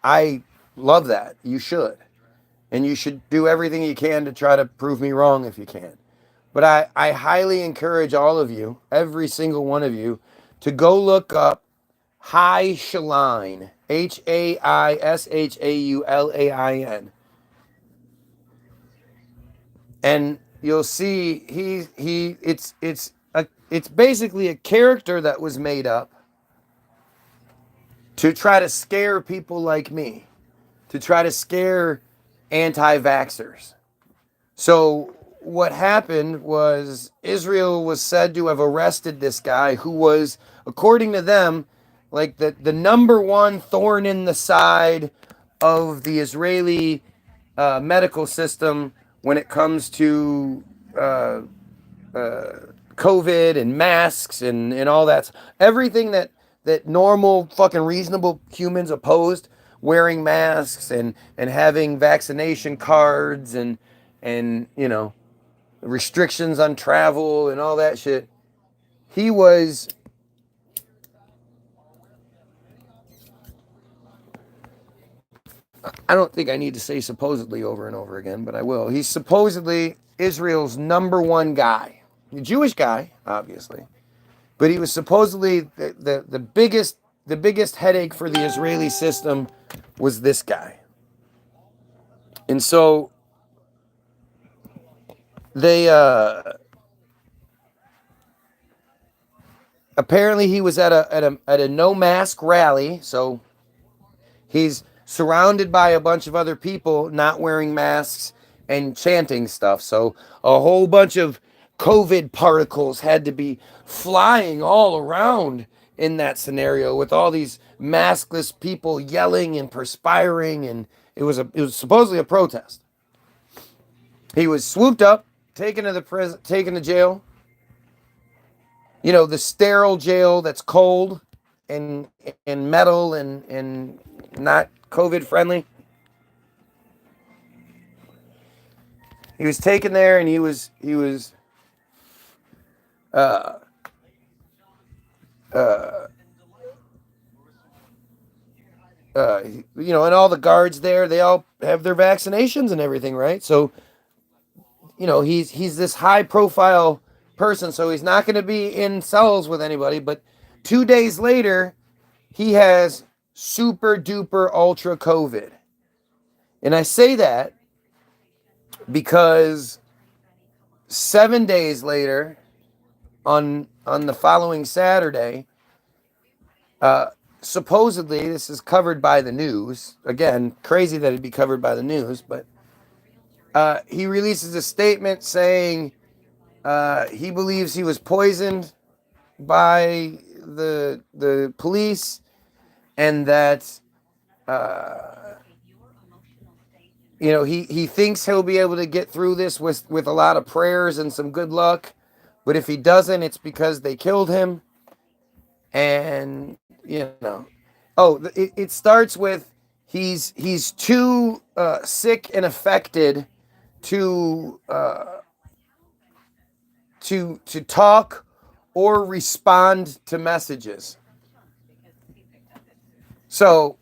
I love that. You should. And you should do everything you can to try to prove me wrong if you can. But I highly encourage all of you, every single one of you, to go look up High Shaline, Haishaulain. And you'll see it's basically a character that was made up to try to scare people like me, to try to scare anti-vaxxers. So what happened was Israel was said to have arrested this guy who was, according to them, like the number one thorn in the side of the Israeli medical system when it comes to COVID and masks and all that. Everything that normal fucking reasonable humans opposed, wearing masks and having vaccination cards and restrictions on travel and all that shit. He was I don't think I need to say supposedly over and over again, but I will. He's supposedly Israel's number one guy. A Jewish guy, obviously. But he was supposedly the biggest headache for the Israeli system was this guy. And so they apparently he was at a no mask rally, so he's surrounded by a bunch of other people not wearing masks and chanting stuff. So a whole bunch of COVID particles had to be flying all around in that scenario with all these maskless people yelling and perspiring, and it was supposedly a protest. He was swooped up, taken to jail. You know, the sterile jail that's cold and metal and not COVID friendly. He was taken there, and he was and all the guards there, they all have their vaccinations and everything, right? So, he's this high profile person, so he's not going to be in cells with anybody. But 2 days later, he has super duper ultra COVID. And I say that because 7 days later, on the following Saturday, supposedly, this is covered by the news. Again, crazy that it'd be covered by the news, but he releases a statement saying he believes he was poisoned by the police, and that he thinks he'll be able to get through this with a lot of prayers and some good luck, but if he doesn't, it's because they killed him. And it starts with he's too sick and affected to talk or respond to messages. So,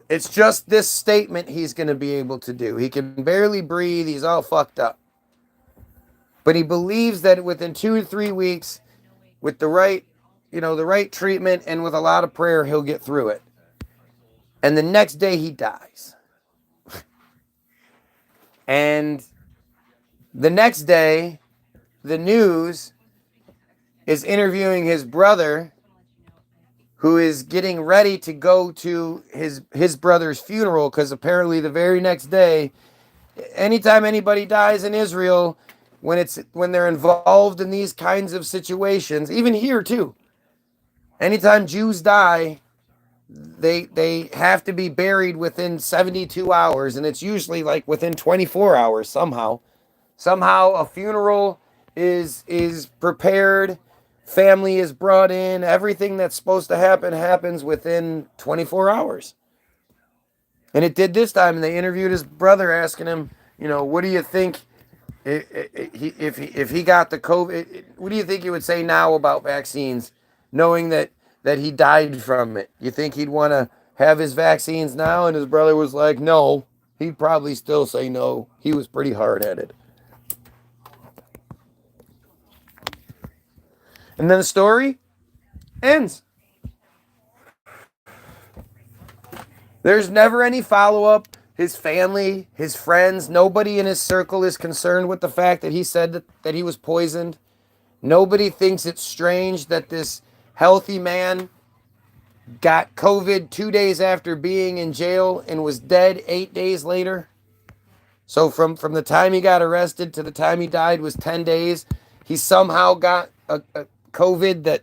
it's just this statement he's going to be able to do. He can barely breathe. He's all fucked up. But he believes that within 2 to 3 weeks, with the right treatment and with a lot of prayer, he'll get through it. And the next day he dies. And the next day, the news is interviewing his brother, who is getting ready to go to his brother's funeral, because apparently the very next day, anytime anybody dies in Israel, when they're involved in these kinds of situations, even here too, Anytime Jews die, they have to be buried within 72 hours, and it's usually like within 24 hours somehow. Somehow a funeral is prepared, family is brought in, everything that's supposed to happen happens within 24 hours. And it did this time, and they interviewed his brother asking him, what do you think if he got the COVID, what do you think he would say now about vaccines, knowing that he died from it? You think he'd want to have his vaccines now? And his brother was like, no. He'd probably still say no. He was pretty hard-headed. And then the story ends. There's never any follow-up. His family, his friends, nobody in his circle is concerned with the fact that he said that he was poisoned. Nobody thinks it's strange that this healthy man got COVID 2 days after being in jail and was dead 8 days later. So from the time he got arrested to the time he died was 10 days. He somehow got a COVID that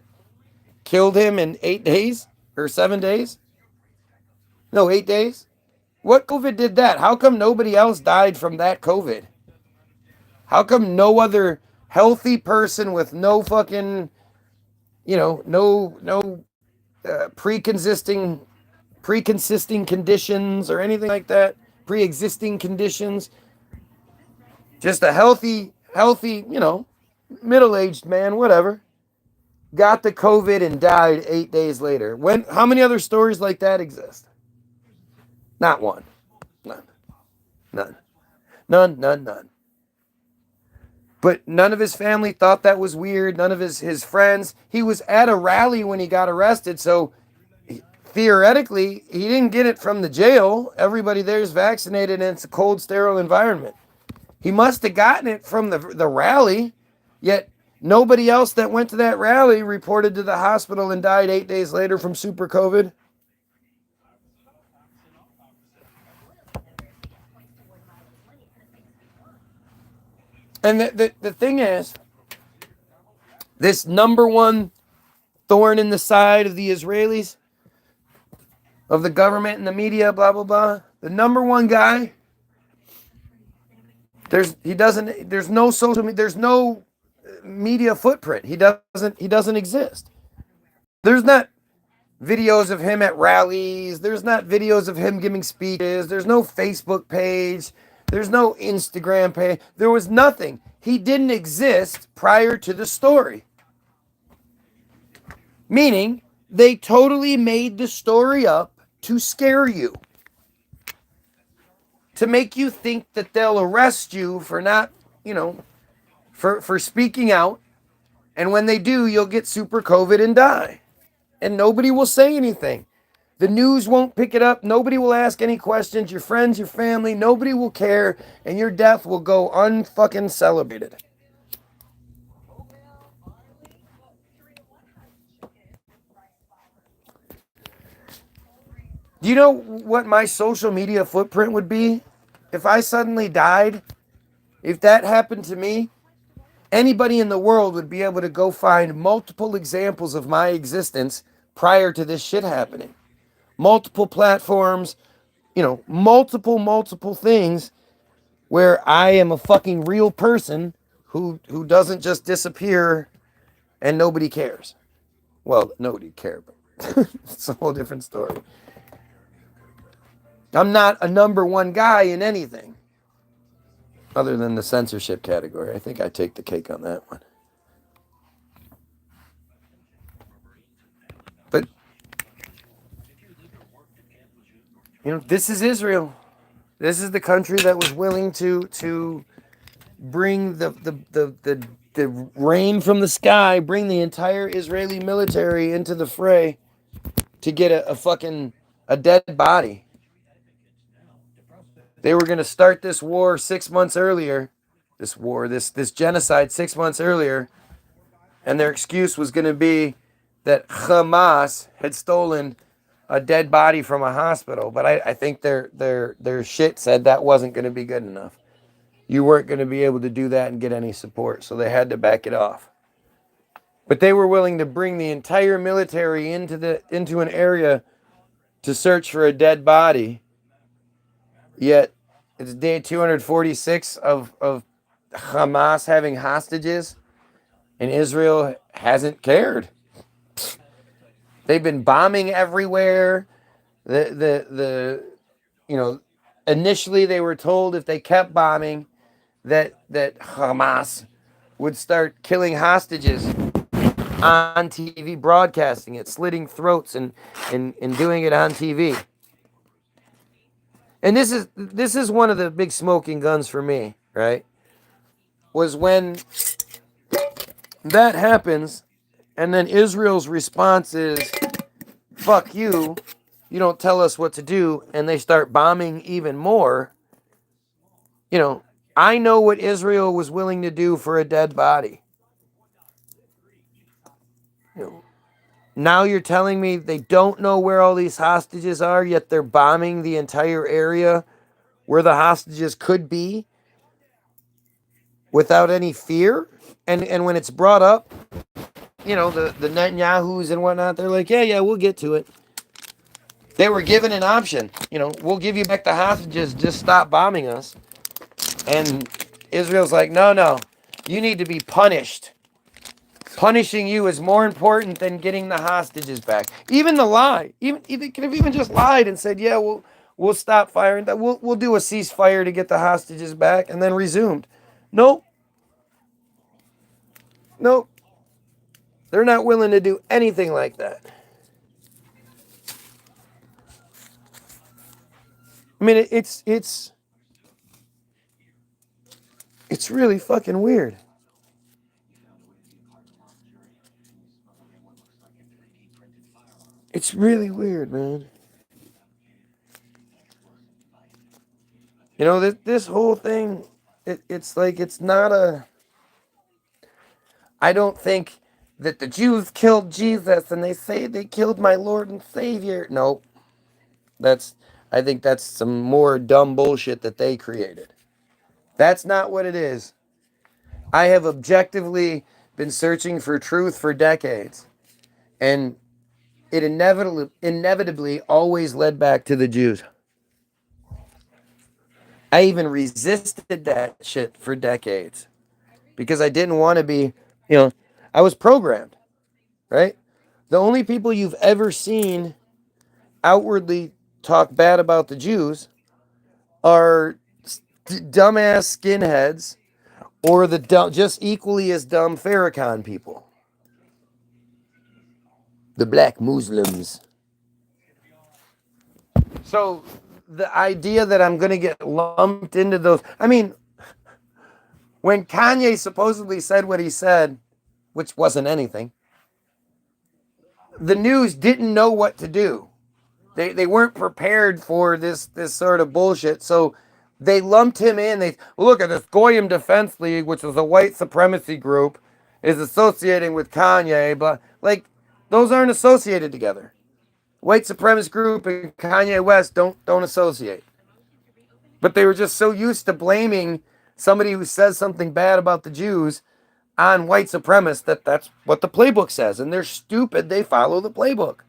killed him in 8 days or 7 days. No, 8 days. What COVID did that? How come nobody else died from that COVID? How come no other healthy person with no fucking, no pre-consisting conditions or anything like that, pre-existing conditions, just a healthy, middle-aged man, whatever, got the COVID and died 8 days later? How many other stories like that exist? Not one. None. But none of his family thought that was weird. None of his friends. He was at a rally when he got arrested, so theoretically, he didn't get it from the jail. Everybody there is vaccinated, and it's a cold, sterile environment. He must have gotten it from the rally, yet nobody else that went to that rally reported to the hospital and died 8 days later from super COVID. And the thing is, this number one thorn in the side of the Israelis, of the government and the media, blah, blah, blah, the number one guy, there's no social media, there's no media footprint. He doesn't exist. There's not videos of him at rallies. There's not videos of him giving speeches. There's no Facebook page. There's no Instagram page. There was nothing. He didn't exist prior to the story. Meaning, they totally made the story up to scare you. To make you think that they'll arrest you for not, for speaking out. And when they do, you'll get super COVID and die. And nobody will say anything. The news won't pick it up. Nobody will ask any questions. Your friends, your family, nobody will care. And your death will go unfucking celebrated. Do you know what my social media footprint would be? If I suddenly died, if that happened to me, anybody in the world would be able to go find multiple examples of my existence prior to this shit happening. Multiple platforms, multiple things where I am a fucking real person who doesn't just disappear and nobody cares. Well, nobody cared, but it's a whole different story. I'm not a number one guy in anything other than the censorship category. I think I take the cake on that one. But this is Israel. This is the country that was willing to bring the rain from the sky, bring the entire Israeli military into the fray to get a dead body. They were going to start this war 6 months earlier, this genocide 6 months earlier, and their excuse was going to be that Hamas had stolen a dead body from a hospital. But I think their shit said that wasn't going to be good enough. You weren't going to be able to do that and get any support, so they had to back it off. But they were willing to bring the entire military into an area to search for a dead body. Yet it's day 246 of Hamas having hostages, and Israel hasn't cared. They've been bombing everywhere. The you know, initially they were told if they kept bombing that Hamas would start killing hostages on TV, broadcasting it, slitting throats and doing it on TV. And this is one of the big smoking guns for me, right? Was when that happens, and then Israel's response is, fuck you, you don't tell us what to do, and they start bombing even more. You know, I know what Israel was willing to do for a dead body. You know, now you're telling me they don't know where all these hostages are, yet they're bombing the entire area where the hostages could be without any fear? And when it's brought up, you know, the Netanyahus and whatnot, they're like, yeah, we'll get to it. They were given an option. You know, we'll give you back the hostages, just stop bombing us. And Israel's like, no, you need to be punished. Punishing you is more important than getting the hostages back. Even the lie, even they could have even just lied and said, yeah, we'll stop firing. We'll do a ceasefire to get the hostages back, and then resumed. Nope. They're not willing to do anything like that. I mean, it's really fucking weird. It's really weird, man. You know, this whole thing, it's like, it's not a... I don't think that the Jews killed Jesus and they say they killed my Lord and Savior. Nope. I think that's some more dumb bullshit that they created. That's not what it is. I have objectively been searching for truth for decades. And it inevitably always led back to the Jews. I even resisted that shit for decades because I didn't want to be, you know, I was programmed, right? The only people you've ever seen outwardly talk bad about the Jews are dumbass skinheads or the just equally as dumb Farrakhan people. The black Muslims. So the idea that I'm going to get lumped into those, I mean, when Kanye supposedly said what he said, which wasn't anything, the news didn't know what to do. They weren't prepared for this sort of bullshit. So they lumped him in. They look at this Goyim Defense League, which was a white supremacy group, is associating with Kanye, but like those aren't associated together. White supremacist group and Kanye West don't associate. But they were just so used to blaming somebody who says something bad about the Jews on white supremacists that that's what the playbook says. And they're stupid. They follow the playbook.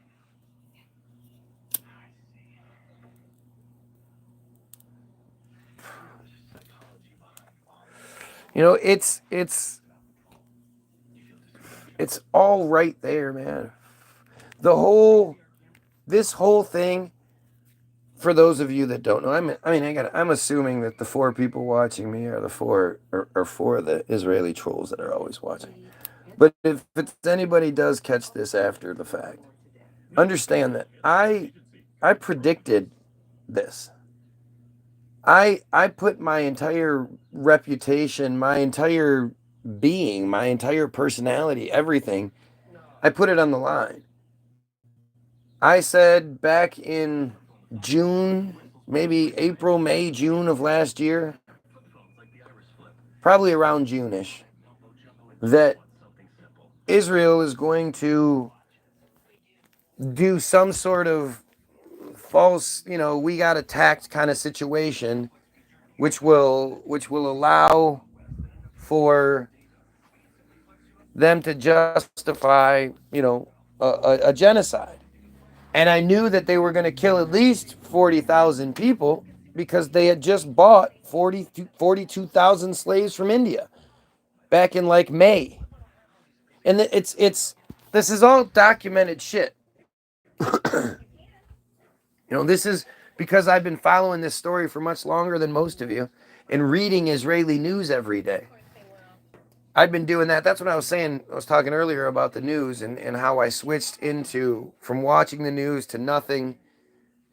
You know, it's all right there, man. This whole thing, for those of you that don't know, I'm assuming that the 4 people watching me are the 4 of the Israeli trolls that are always watching. But if anybody does catch this after the fact, understand that I predicted this. I put my entire reputation, my entire being, my entire personality, everything, I put it on the line. I said back in June, maybe April, May, June of last year, probably around June-ish, that Israel is going to do some sort of false, we got attacked kind of situation, which will allow for them to justify, a genocide. And I knew that they were going to kill at least 40,000 people because they had just bought 42,000 slaves from India back in like May. And this is all documented shit. This is because I've been following this story for much longer than most of you and reading Israeli news every day. I've been doing that. That's what I was saying. I was talking earlier about the news and how I switched into from watching the news to nothing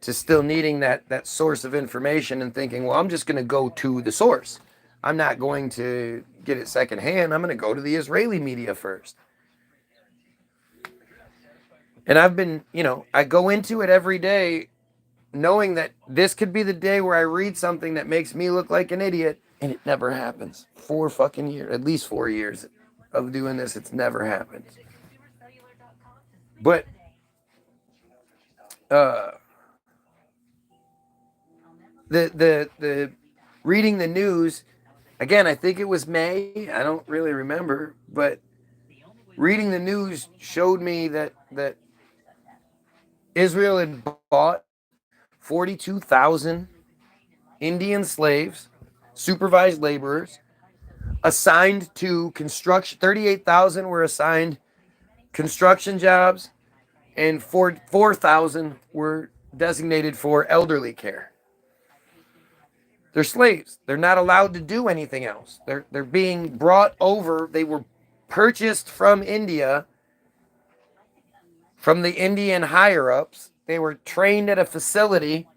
to still needing that source of information and thinking, well, I'm just going to go to the source. I'm not going to get it secondhand. I'm going to go to the Israeli media first. And I've been, I go into it every day knowing that this could be the day where I read something that makes me look like an idiot, and it never happens. 4 fucking years, at least 4 years of doing this, it's never happened. But the reading the news again, I think it was May. I don't really remember, but reading the news showed me that Israel had bought 42,000 Indian slaves, supervised laborers, assigned to construction. 38,000 were assigned construction jobs, and 4,000 were designated for elderly care. They're slaves. They're not allowed to do anything else. They're being brought over. They were purchased from India, from the Indian higher-ups. They were trained at a facility,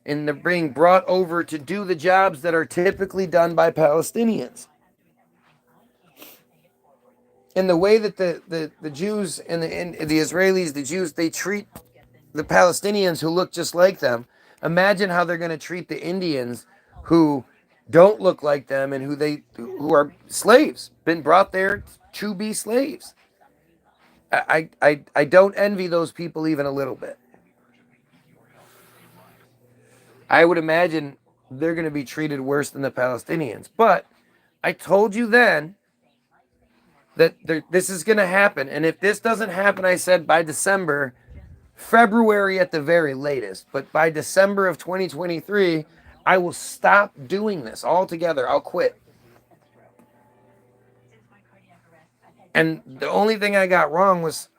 and they're being brought over to do the jobs that are typically done by Palestinians. And the way that the Jews and the Israelis, the Jews, they treat the Palestinians who look just like them, imagine how they're going to treat the Indians who don't look like them and who are slaves, been brought there to be slaves. I don't envy those people even a little bit. I would imagine they're going to be treated worse than the Palestinians. But I told you then that this is going to happen. And if this doesn't happen, I said by December, February at the very latest, but by December of 2023, I will stop doing this altogether. I'll quit. And the only thing I got wrong was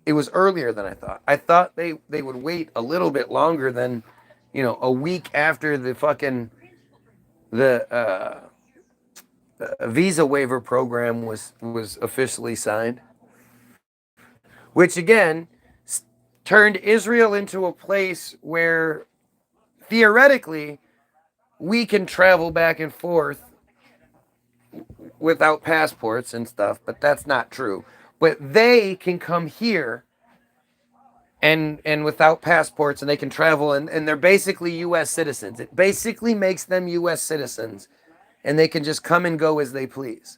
it was earlier than I thought. I thought they would wait a little bit longer than, a week after the visa waiver program was officially signed, which again turned Israel into a place where theoretically we can travel back and forth without passports and stuff, but that's not true. But they can come here and without passports, and they can travel, and they're basically U.S. citizens. It basically makes them U.S. citizens, and they can just come and go as they please.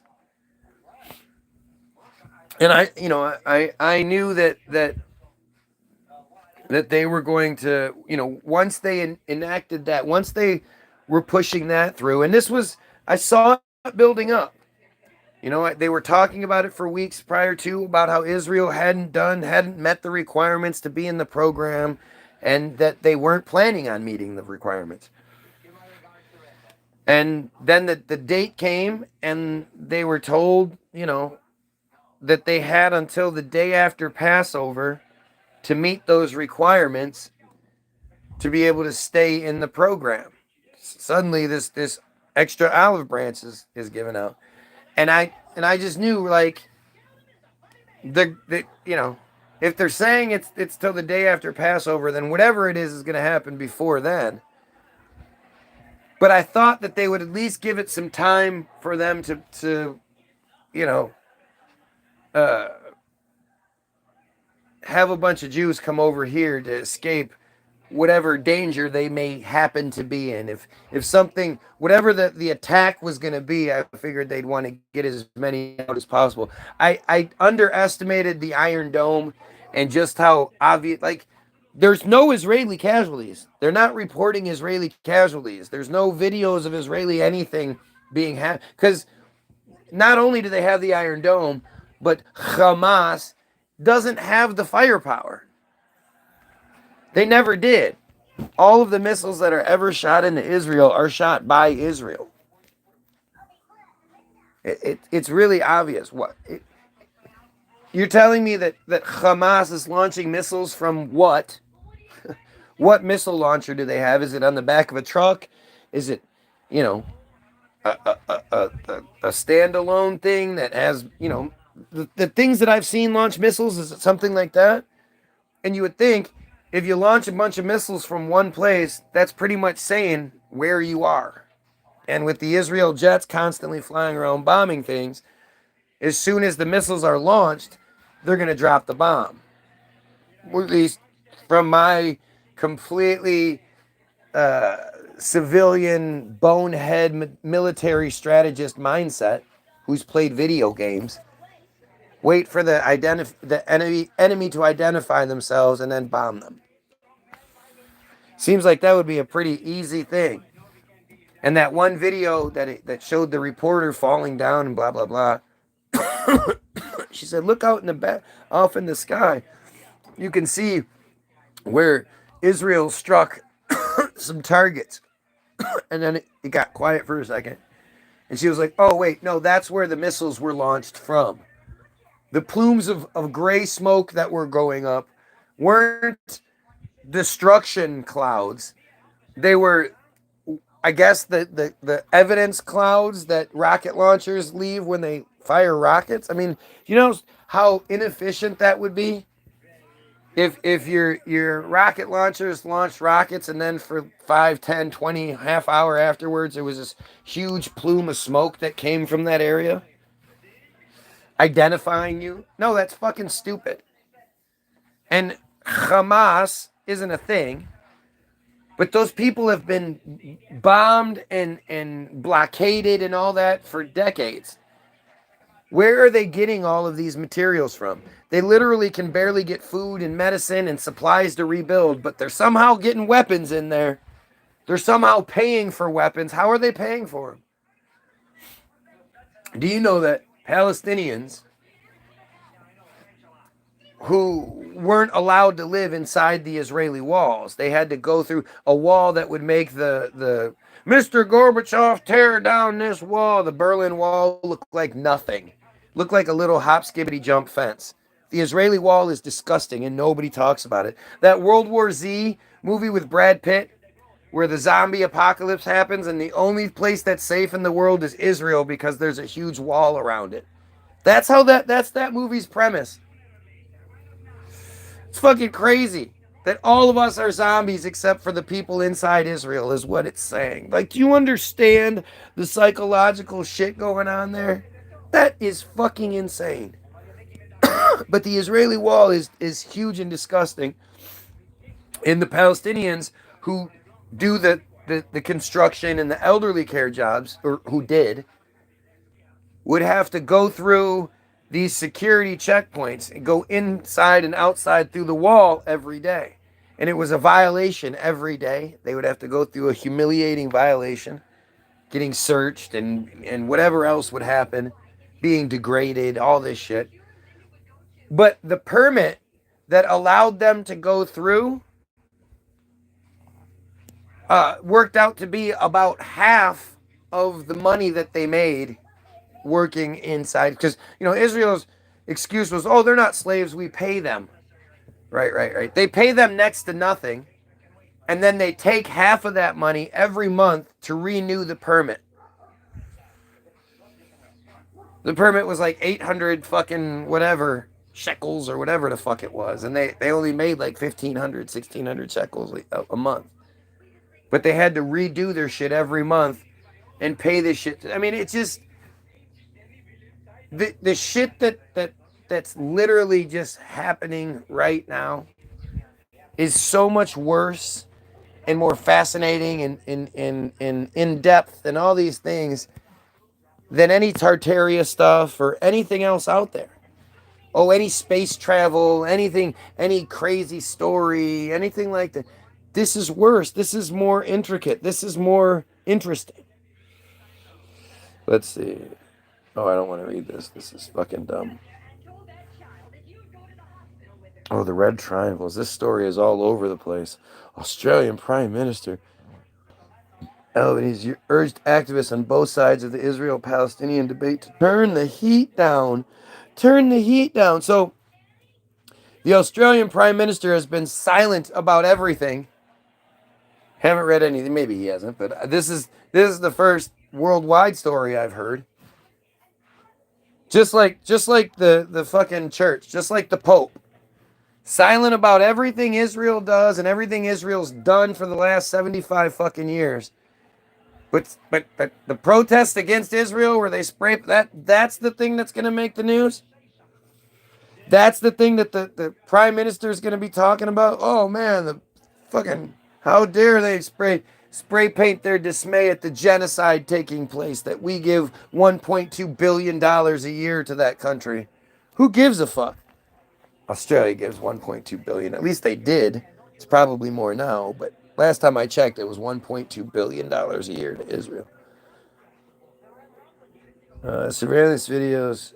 And I knew that they were going to, once they enacted that, once they were pushing that through, and I saw it building up. They were talking about it for weeks prior to, about how Israel hadn't met the requirements to be in the program, and that they weren't planning on meeting the requirements. And then the date came, and they were told, that they had until the day after Passover to meet those requirements to be able to stay in the program. Suddenly this extra olive branch is given out. And I just knew, like, if they're saying it's till the day after Passover, then whatever it is going to happen before then. But I thought that they would at least give it some time for them to have a bunch of Jews come over here to escape whatever danger they may happen to be in. If something, whatever the attack was going to be, I figured they'd want to get as many out as possible. I underestimated the Iron Dome and just how obvious, like, there's no Israeli casualties. They're not reporting Israeli casualties. There's no videos of Israeli anything being because not only do they have the Iron Dome, But Hamas doesn't have the firepower. They never did. All of the missiles that are ever shot into Israel are shot by Israel. It's really obvious. You're telling me that Hamas is launching missiles from what? What missile launcher do they have? Is it on the back of a truck? Is it, you know, a standalone thing that has, you know, the things that I've seen launch missiles? Is it something like that? And you would think if you launch a bunch of missiles from one place, that's pretty much saying where you are. And with the Israel jets constantly flying around bombing things, as soon as the missiles are launched, they're going to drop the bomb. Or at least from my completely civilian bonehead military strategist mindset, who's played video games, wait for the enemy to identify themselves and then bomb them. Seems like that would be a pretty easy thing. And that one video that showed the reporter falling down and blah blah blah. She said, "Look out in the back, off in the sky. You can see where Israel struck some targets." And then it got quiet for a second. And she was like, "Oh wait, no, that's where the missiles were launched from. The plumes of gray smoke that were going up weren't destruction clouds. They were, I guess, the evidence clouds that rocket launchers leave when they fire rockets." I mean, you know how inefficient that would be? If your rocket launchers launched rockets and then for 5, 10, 20, half hour afterwards, there was this huge plume of smoke that came from that area identifying you. No, that's fucking stupid. And Hamas isn't a thing, but those people have been bombed and blockaded and all that for decades. Where are they getting all of these materials from? They literally can barely get food and medicine and supplies to rebuild, but they're somehow getting weapons in there. They're somehow paying for weapons. How are they paying for them? Do you know that Palestinians who weren't allowed to live inside the Israeli walls, they had to go through a wall that would make the Mr. Gorbachev tear down this wall. The Berlin Wall looked like nothing. Looked like a little hop skibbity jump fence. The Israeli wall is disgusting and nobody talks about it. That World War Z movie with Brad Pitt, where the zombie apocalypse happens and the only place that's safe in the world is Israel because there's a huge wall around it. That's that movie's premise. It's fucking crazy that all of us are zombies except for the people inside Israel is what it's saying. Like, do you understand the psychological shit going on there? That is fucking insane. But the Israeli wall is huge and disgusting. And the Palestinians who do the construction and the elderly care jobs, or who did, would have to go through these security checkpoints and go inside and outside through the wall every day. And it was a violation every day. They would have to go through a humiliating violation, getting searched and whatever else would happen, being degraded, all this shit. But the permit that allowed them to go through worked out to be about half of the money that they made working inside. Because, you know, Israel's excuse was, oh, they're not slaves, we pay them. Right. They pay them next to nothing. And then they take half of that money every month to renew the permit. The permit was like 800 fucking whatever shekels or whatever the fuck it was. And they only made like 1,500, 1,600 shekels a month. But they had to redo their shit every month and pay this shit. I mean, it's just the shit that's literally just happening right now is so much worse and more fascinating and in depth and all these things than any Tartaria stuff or anything else out there. Oh, any space travel, anything, any crazy story, anything like that. This is worse. This is more intricate. This is more interesting. Let's see. Oh, I don't want to read this. This is fucking dumb. Oh, the red triangles. This story is all over the place. Australian Prime Minister Albanese urged activists on both sides of the Israel-Palestinian debate to turn the heat down. Turn the heat down. So the Australian Prime Minister has been silent about everything. Haven't read anything. Maybe he hasn't, but this is the first worldwide story I've heard. Just like the fucking church, just like the Pope. Silent about everything Israel does and everything Israel's done for the last 75 fucking years. But the protest against Israel where they spray that's the thing that's going to make the news. That's the thing that the prime minister is going to be talking about. Oh man, the fucking how dare they spray paint their dismay at the genocide taking place that we give $1.2 billion a year to that country. Who gives a fuck? Australia gives $1.2 billion. At least they did. It's probably more now, but last time I checked, it was $1.2 billion a year to Israel. Surveillance videos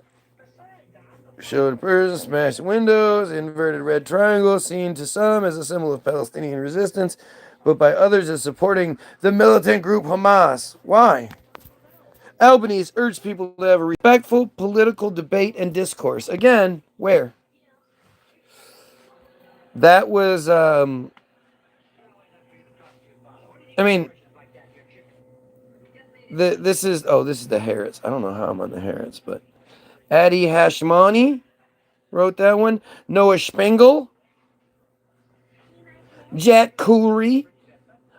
showed a person smash windows, inverted red triangle, seen to some as a symbol of Palestinian resistance, but by others as supporting the militant group Hamas. Why? Albanese urged people to have a respectful political debate and discourse. Again, where? That was, I mean, this is the Harrods. I don't know how I'm on the Harrods, but Adi Hashmani wrote that one. Noah Spengel. Jack Coolry.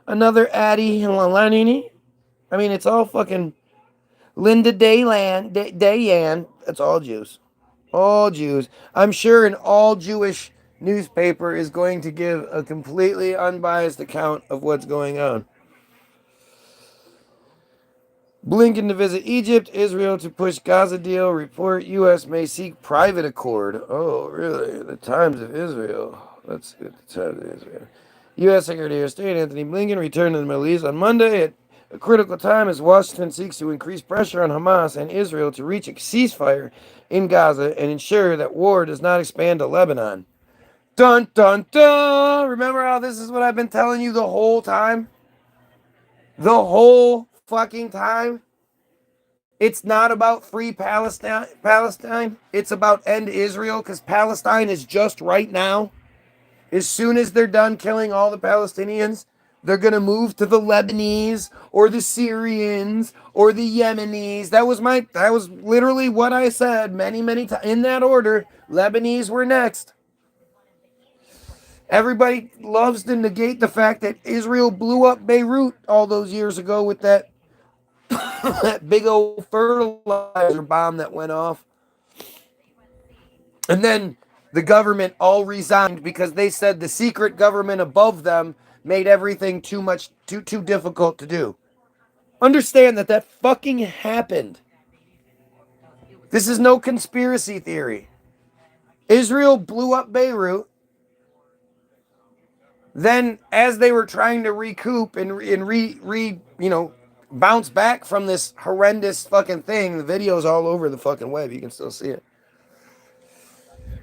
Another Adi Hilanini. I mean, it's all fucking Linda Dayan. It's all Jews. All Jews. I'm sure an all Jewish newspaper is going to give a completely unbiased account of what's going on. Blinken to visit Egypt, Israel to push Gaza deal, report U.S. may seek private accord. Oh, really? The Times of Israel. Let's get the Times of Israel. U.S. Secretary of State Anthony Blinken returned to the Middle East on Monday at a critical time as Washington seeks to increase pressure on Hamas and Israel to reach a ceasefire in Gaza and ensure that war does not expand to Lebanon. Dun, dun, dun! Remember how this is what I've been telling you the whole time? The whole fucking time? It's not about free Palestine. It's about end Israel, because Palestine is just right now. As soon as they're done killing all the Palestinians, they're going to move to the Lebanese or the Syrians or the Yemenis. That was literally what I said many times. In that order, Lebanese were next. Everybody loves to negate the fact that Israel blew up Beirut all those years ago with that big old fertilizer bomb that went off. And then the government all resigned because they said the secret government above them made everything too difficult to do. Understand that fucking happened. This is no conspiracy theory. Israel blew up Beirut. Then, as they were trying to recoup and bounce back from this horrendous fucking thing, the video's all over the fucking web. You can still see it.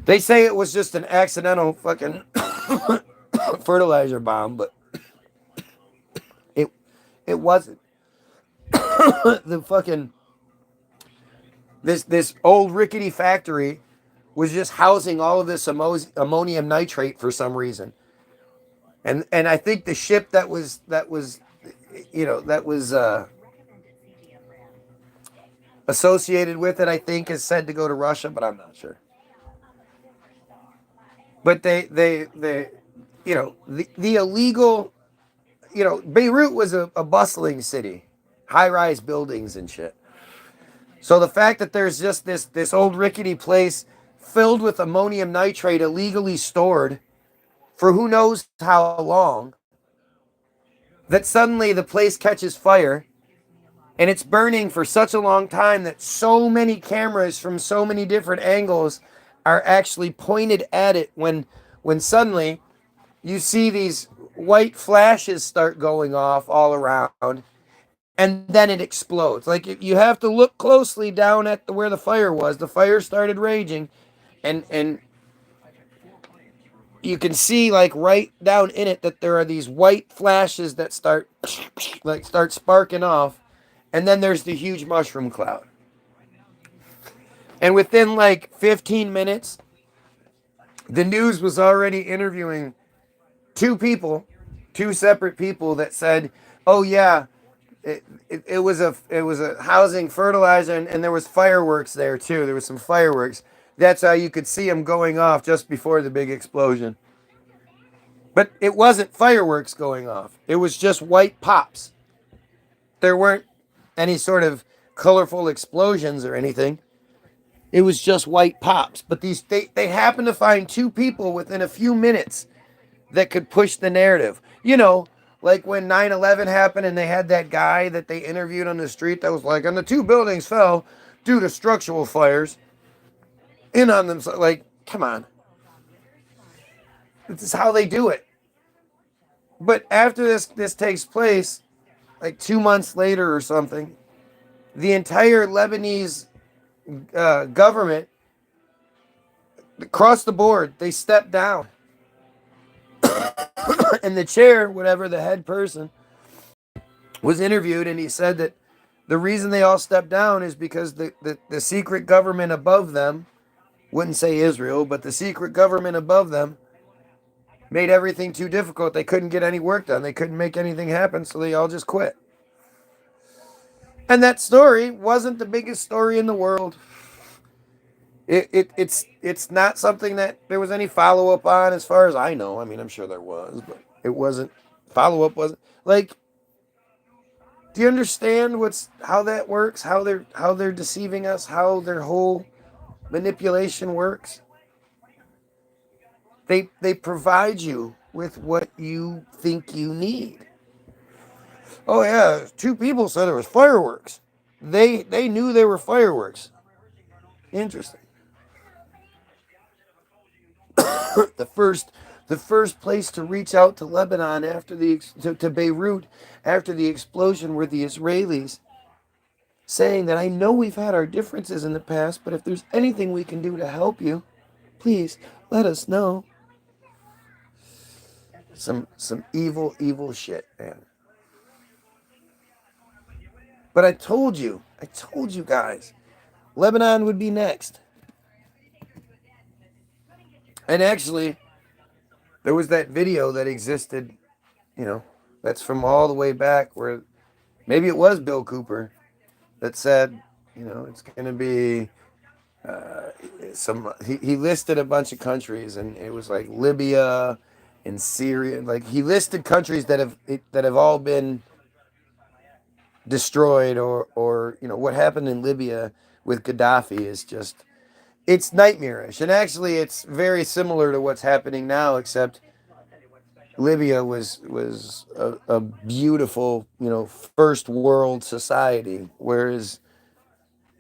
They say it was just an accidental fucking fertilizer bomb, but it wasn't. The fucking this old rickety factory was just housing all of this ammonium nitrate for some reason. And I think the ship that was associated with it, I think, is said to go to Russia, but I'm not sure. But the illegal, Beirut was a bustling city, high-rise buildings and shit. So the fact that there's just this old rickety place filled with ammonium nitrate illegally stored for who knows how long, that suddenly the place catches fire and it's burning for such a long time that so many cameras from so many different angles are actually pointed at it when suddenly you see these white flashes start going off all around and then it explodes. Like, you have to look closely down at where the fire was. The fire started raging and you can see like right down in it that there are these white flashes that start sparking off, and then there's the huge mushroom cloud. And within like 15 minutes, the news was already interviewing two separate people that said, "Oh yeah, it was a housing fertilizer, and there was fireworks there too. There was some fireworks. That's how you could see them going off just before the big explosion. But it wasn't fireworks going off. It was just white pops. There weren't any sort of colorful explosions or anything. It was just white pops. But they happened to find two people within a few minutes that could push the narrative. You know, like when 9/11 happened and they had that guy that they interviewed on the street that was like, and the two buildings fell due to structural fires in on them. Like, come on. This is how they do it. But after this takes place, like 2 months later or something, the entire Lebanese government, across the board, they stepped down. And the chair, whatever the head person, was interviewed, and he said that the reason they all stepped down is because the secret government above them, wouldn't say Israel, but the secret government above them made everything too difficult. They couldn't get any work done. They couldn't make anything happen, so they all just quit. And that story wasn't the biggest story in the world. It's not something that there was any follow-up on, as far as I know. I mean, I'm sure there was, but it wasn't, follow-up wasn't, like, do you understand how that works? How they're deceiving us, how their whole manipulation works? They provide you with what you think you need. Oh yeah, two people said there was fireworks. They knew there were fireworks. Interesting. the first place to reach out to Lebanon to Beirut after the explosion were the Israelis, saying that I know we've had our differences in the past, but if there's anything we can do to help you, please let us know. Some evil shit, man. But I told you guys, Lebanon would be next. And actually, there was that video that existed, that's from all the way back where maybe it was Bill Cooper that said, it's going to be he listed a bunch of countries, and it was like Libya and Syria. Like, he listed countries that have all been destroyed, or what happened in Libya with Gaddafi is just, it's nightmarish. And actually it's very similar to what's happening now, except Libya was a beautiful, first world society, whereas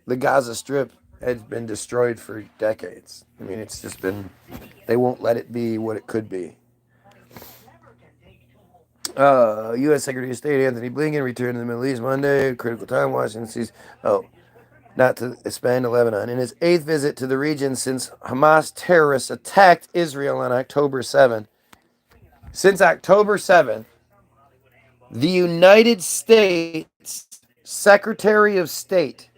the Gaza Strip has been destroyed for decades. I mean, it's just been, they won't let it be what it could be. U.S. Secretary of State Anthony Blinken returned to the Middle East Monday. Critical time. Washington sees not to expand to Lebanon. In his 8th visit to the region since Hamas terrorists attacked Israel on October 7th. Since October 7th, the United States Secretary of State,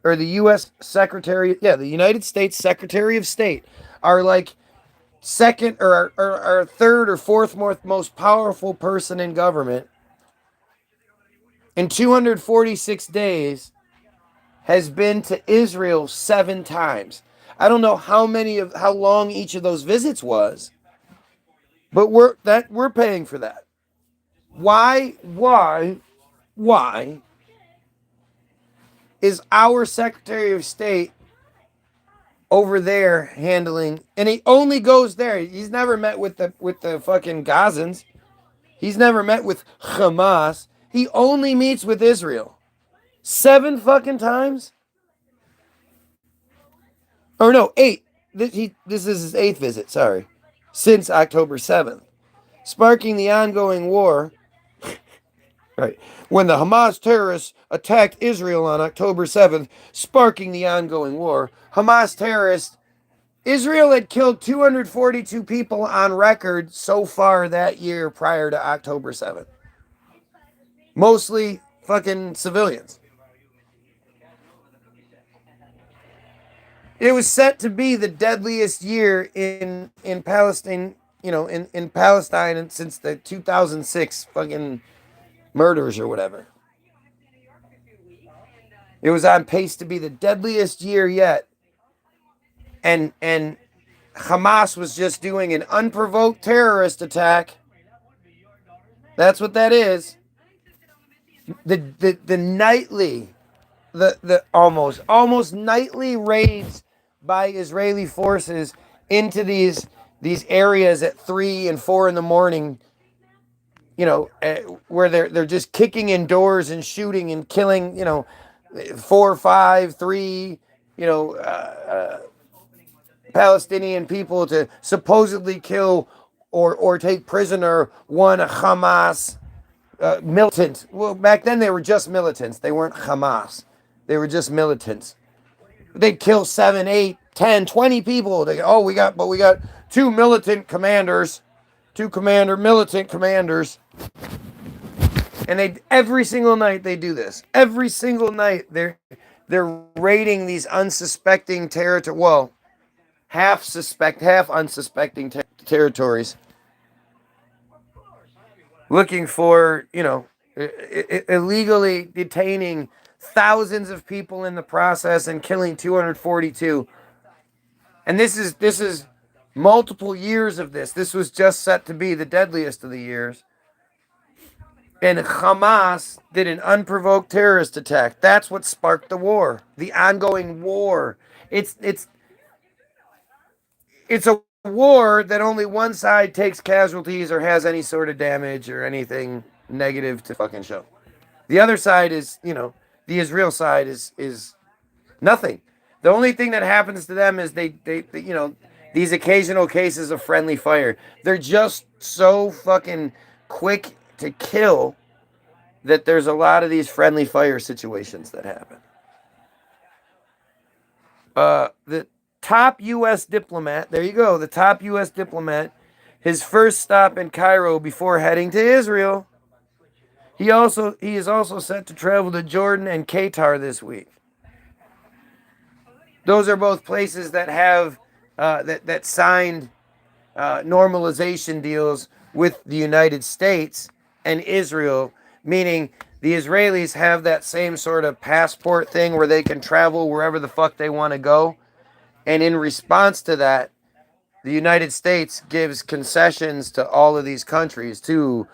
or the U.S. Secretary, the United States Secretary of State, are like second or third or fourth most powerful person in government, in 246 days has been to Israel 7 times. I don't know how long each of those visits was, but we're paying for that. Why is our Secretary of State over there handling, and he only goes there. He's never met with the fucking Gazans. He's never met with Hamas. He only meets with Israel 7 fucking times. Or no, 8. This is his 8th visit, sorry. Since October 7th. Sparking the ongoing war. Right. When the Hamas terrorists attacked Israel on October 7th, sparking the ongoing war. Hamas terrorists Israel had killed 242 people on record so far that year prior to October 7th. Mostly fucking civilians. It was set to be the deadliest year in Palestine, in Palestine since the 2006 fucking murders or whatever. It was on pace to be the deadliest year yet. And Hamas was just doing an unprovoked terrorist attack. That's what that is. The nightly, the almost nightly raids by Israeli forces into these areas at 3 and 4 in the morning, where they're just kicking in doors and shooting and killing, 4, 5, 3, Palestinian people, to supposedly kill or take prisoner one Hamas militant. Well, back then they were just militants. They weren't Hamas. They were just militants. They'd kill 7, 8, 10, 20 people. We got 2 militant commanders, militant commanders. And every single night they do this. Every single night they're raiding these unsuspecting territory. Well, half unsuspecting territories, looking for, illegally detaining thousands of people in the process and killing 242. And this is multiple years of this. This was just set to be the deadliest of the years. And Hamas did an unprovoked terrorist attack. That's what sparked the war, the ongoing war. It's a war that only one side takes casualties or has any sort of damage or anything negative to fucking show. The other side is, the Israel side is nothing. The only thing that happens to them is they these occasional cases of friendly fire. They're just so fucking quick to kill that there's a lot of these friendly fire situations that happen. The top U.S. diplomat, there you go, the top U.S. diplomat, his first stop in Cairo before heading to Israel. He is also set to travel to Jordan and Qatar this week. Those are both places that have that signed normalization deals with the United States and Israel, meaning the Israelis have that same sort of passport thing where they can travel wherever the fuck they want to go. And in response to that, the United States gives concessions to all of these countries, to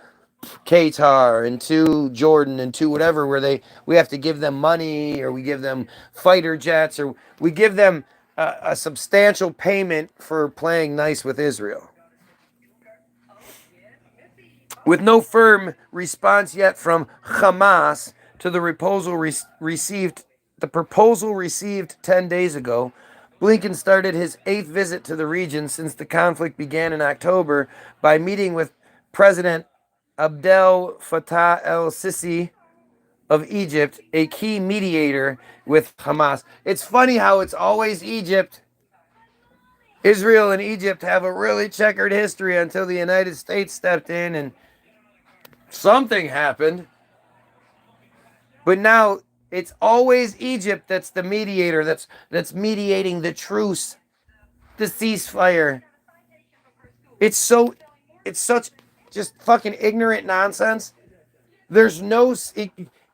Qatar and to Jordan and to whatever, where we have to give them money, or we give them fighter jets, or we give them a substantial payment for playing nice with Israel. With no firm response yet from Hamas to the proposal received 10 days ago, Blinken started his 8th visit to the region since the conflict began in October by meeting with President Abdel Fattah el-Sisi of Egypt, a key mediator with Hamas. It's funny how it's always Egypt. Israel and Egypt have a really checkered history until the United States stepped in and something happened. But now it's always Egypt that's the mediator, that's mediating the truce, the ceasefire. It's such just fucking ignorant nonsense. There's no,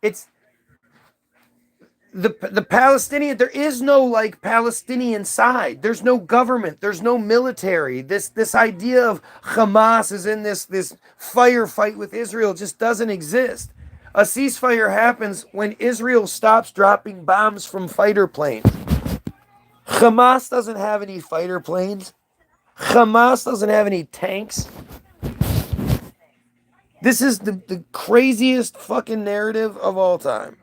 it's the Palestinian, there is no like Palestinian side. There's no government. There's no military. This idea of Hamas is in this firefight with Israel just doesn't exist. A ceasefire happens when Israel stops dropping bombs from fighter planes. Hamas doesn't have any fighter planes. Hamas doesn't have any tanks. This is the craziest fucking narrative of all time.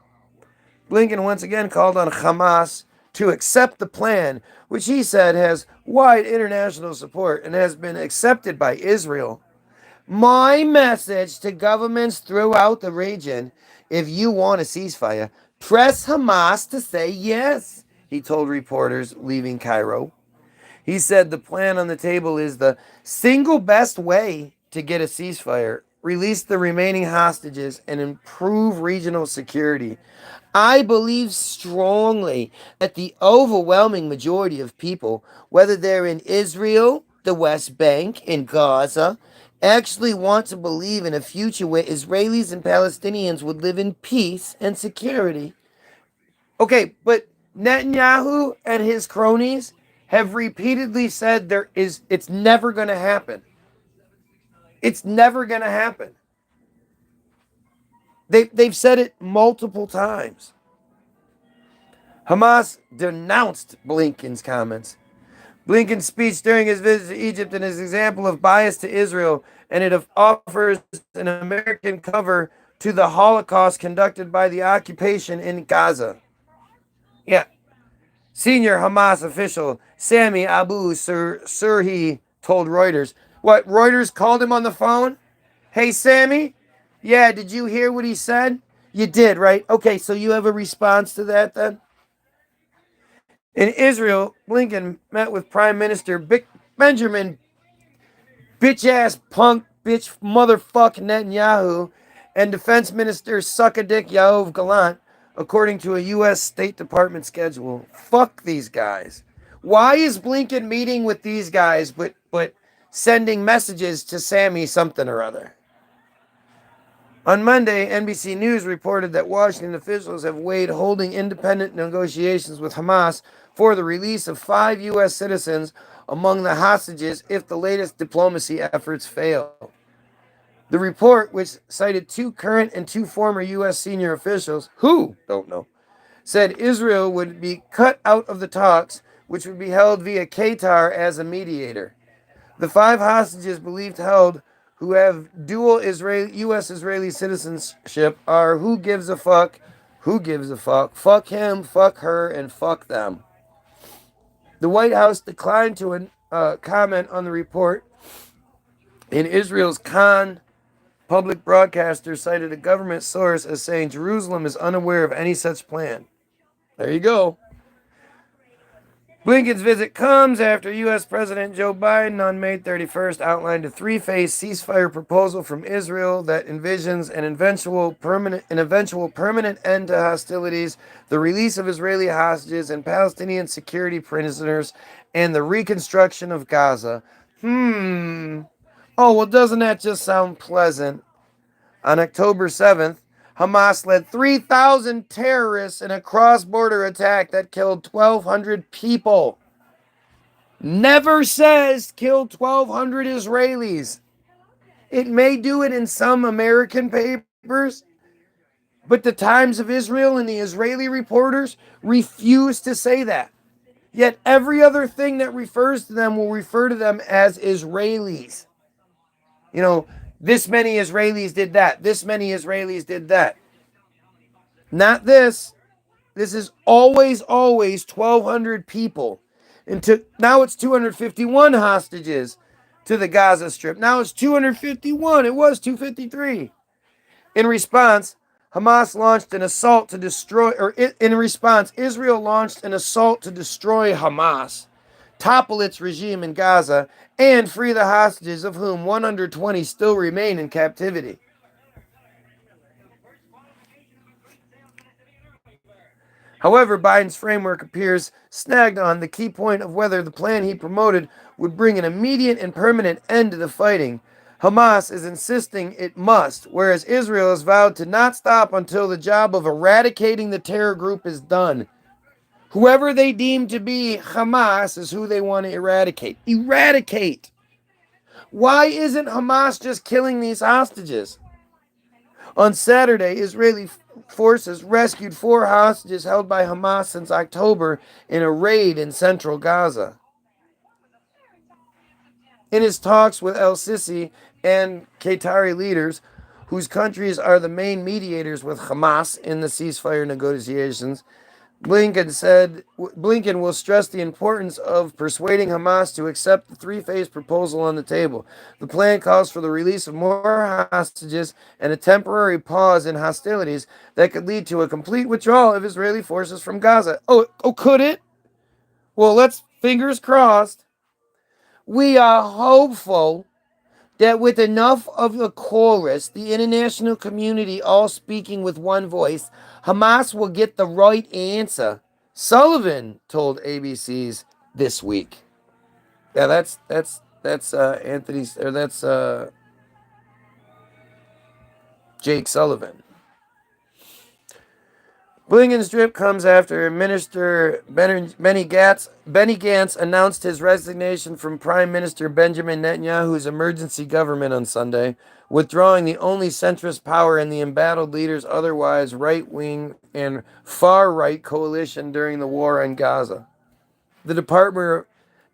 Blinken once again called on Hamas to accept the plan, which he said has wide international support and has been accepted by Israel. My message to governments throughout the region: if you want a ceasefire, press Hamas to say yes, he told reporters leaving Cairo. He said the plan on the table is the single best way to get a ceasefire, release the remaining hostages, and improve regional security. I believe strongly that the overwhelming majority of people, whether they're in Israel, the West Bank, in Gaza, actually want to believe in a future where Israelis and Palestinians would live in peace and security. Okay, but Netanyahu and his cronies have repeatedly said it's never going to happen. It's never going to happen. They've said it multiple times. Hamas denounced Blinken's comments. Blinken's speech during his visit to Egypt and his example of bias to Israel, and it offers an American cover to the Holocaust conducted by the occupation in Gaza. Yeah. Senior Hamas official Sami Abu Surhi told Reuters. What, Reuters called him on the phone? Hey, Sammy? Yeah, did you hear what he said? You did, right? Okay, so you have a response to that then? In Israel, Blinken met with Prime Minister Benjamin bitch-ass punk bitch motherfuck Netanyahu and Defense Minister Suckadik Yoav Gallant, according to a U.S. State Department schedule. Fuck these guys. Why is Blinken meeting with these guys but sending messages to Sammy something or other? On Monday, NBC News reported that Washington officials have weighed holding independent negotiations with Hamas for the release of 5 U.S. citizens among the hostages if the latest diplomacy efforts fail. The report, which cited 2 current and 2 former U.S. senior officials, who don't know, said Israel would be cut out of the talks, which would be held via Qatar as a mediator. The 5 hostages believed held who have dual U.S.-Israeli citizenship are who gives a fuck, fuck him, fuck her, and fuck them. The White House declined to comment on the report. In Israel's Khan, public broadcaster cited a government source as saying Jerusalem is unaware of any such plan. There you go. Blinken's visit comes after U.S. President Joe Biden on May 31st outlined a 3-phase ceasefire proposal from Israel that envisions an eventual permanent end to hostilities, the release of Israeli hostages and Palestinian security prisoners, and the reconstruction of Gaza. Oh, well, doesn't that just sound pleasant? On October 7th, Hamas led 3,000 terrorists in a cross-border attack that killed 1,200 people. Never says killed 1,200 Israelis. It may do it in some American papers, but the Times of Israel and the Israeli reporters refuse to say that. Yet every other thing that refers to them will refer to them as Israelis. You know, this many Israelis did that. This many Israelis did that. Not this. This is always 1,200 people. And now it's 251 hostages to the Gaza Strip. Now it's 251. It was 253. In response, Hamas launched an assault to destroy, Israel launched an assault to destroy Hamas, topple its regime in Gaza, and free the hostages, of whom 120 still remain in captivity. However, Biden's framework appears snagged on the key point of whether the plan he promoted would bring an immediate and permanent end to the fighting. Hamas is insisting it must, whereas Israel has vowed to not stop until the job of eradicating the terror group is done. Whoever they deem to be Hamas is who they want to eradicate. Eradicate! Why isn't Hamas just killing these hostages? On Saturday, Israeli forces rescued 4 hostages held by Hamas since October in a raid in central Gaza. In his talks with El-Sisi and Qatari leaders, whose countries are the main mediators with Hamas in the ceasefire negotiations, Blinken will stress the importance of persuading Hamas to accept the 3-phase proposal on the table. The plan calls for the release of more hostages and a temporary pause in hostilities that could lead to a complete withdrawal of Israeli forces from Gaza. Oh, could it? Well, let's fingers crossed. We are hopeful that with enough of the chorus, the international community all speaking with one voice, Hamas will get the right answer. Sullivan told ABC's This Week. Yeah, that's Anthony's, or that's Jake Sullivan. Blinken's trip comes after Minister Benny Gantz announced his resignation from Prime Minister Benjamin Netanyahu's emergency government on Sunday, withdrawing the only centrist power in the embattled leader's otherwise right-wing and far-right coalition during the war in Gaza. The departure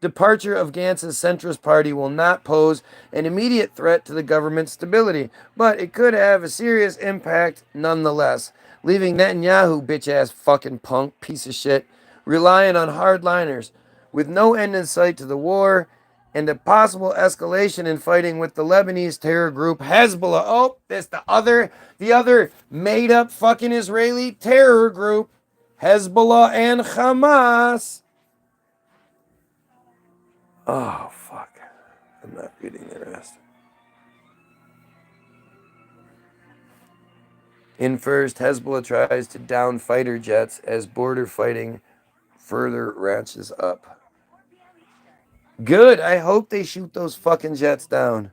of Gantz's centrist party will not pose an immediate threat to the government's stability, but it could have a serious impact nonetheless, leaving Netanyahu, bitch-ass fucking punk, piece of shit, relying on hardliners, with no end in sight to the war, and a possible escalation in fighting with the Lebanese terror group Hezbollah. Oh, that's the other made-up fucking Israeli terror group, Hezbollah and Hamas. Oh, fuck. I'm not reading the rest. In first, Hezbollah tries to down fighter jets as border fighting further ratchets up. Good. I hope they shoot those fucking jets down.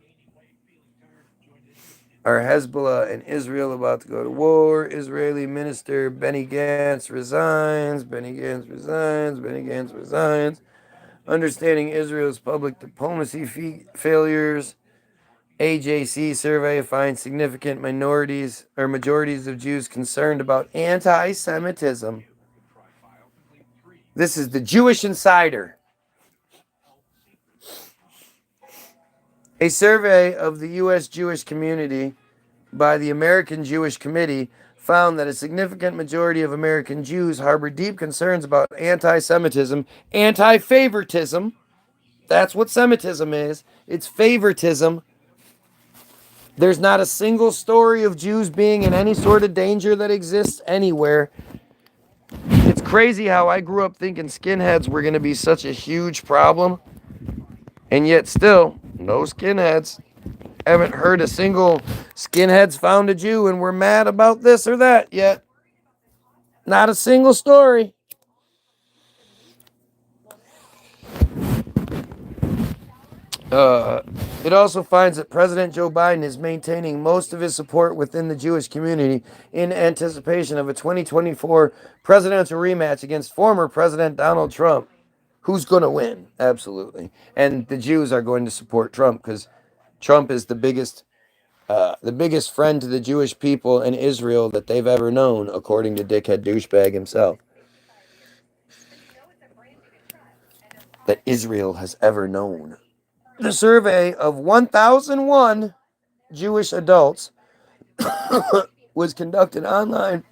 Are Hezbollah and Israel about to go to war? Israeli Minister Benny Gantz resigns. Benny Gantz resigns. Benny Gantz resigns. Understanding Israel's public diplomacy failures. AJC survey finds significant majorities of Jews concerned about anti-Semitism. This is the Jewish Insider. A survey of the U.S. Jewish community by the American Jewish Committee found that a significant majority of American Jews harbor deep concerns about anti-Semitism, anti-favoritism. That's what Semitism is. It's favoritism. There's not a single story of Jews being in any sort of danger that exists anywhere. It's crazy how I grew up thinking skinheads were going to be such a huge problem. And yet still, no skinheads. Haven't heard a single skinheads found a Jew and we're mad about this or that yet. Not a single story. It also finds that President Joe Biden is maintaining most of his support within the Jewish community in anticipation of a 2024 presidential rematch against former President Donald Trump. Who's going to win? Absolutely. And the Jews are going to support Trump because Trump is the biggest friend to the Jewish people and Israel that they've ever known, according to dickhead douchebag himself. That Israel has ever known. The survey of 1,001 Jewish adults was conducted online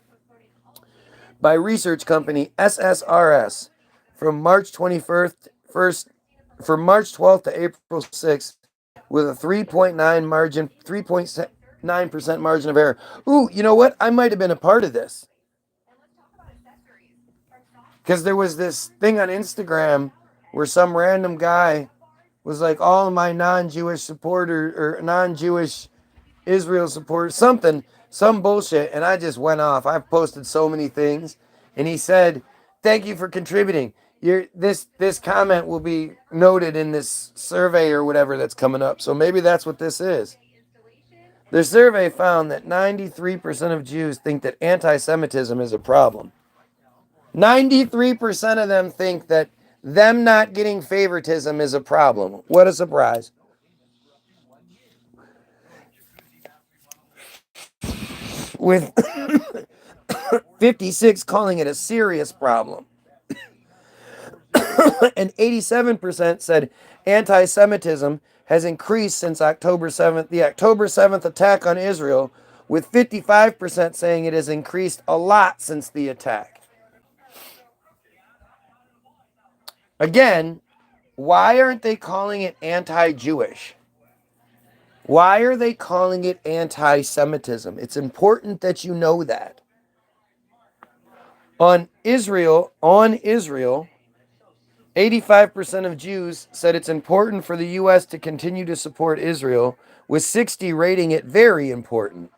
by research company SSRS from March 21st, from March 12th to April 6th, with a 3.9% margin of error. Ooh, you know what? I might have been a part of this. Because there was this thing on Instagram where some random guy was like, all my non-Jewish supporters or non-Jewish Israel supporters, some bullshit, and I just went off. I've posted so many things, and he said, "Thank you for contributing. This comment will be noted in this survey or whatever that's coming up." So maybe that's what this is. The survey found that 93% of Jews think that anti-Semitism is a problem. 93% of them think that them not getting favoritism is a problem. What a surprise. With 56 calling it a serious problem. And 87% said anti-Semitism has increased since October 7th, the October 7th attack on Israel, with 55% saying it has increased a lot since the attack. Again, why aren't they calling it anti-Jewish? Why are they calling it anti-Semitism? It's important that you know that. On Israel, 85% of Jews said it's important for the U.S. to continue to support Israel, with 60 rating it very important.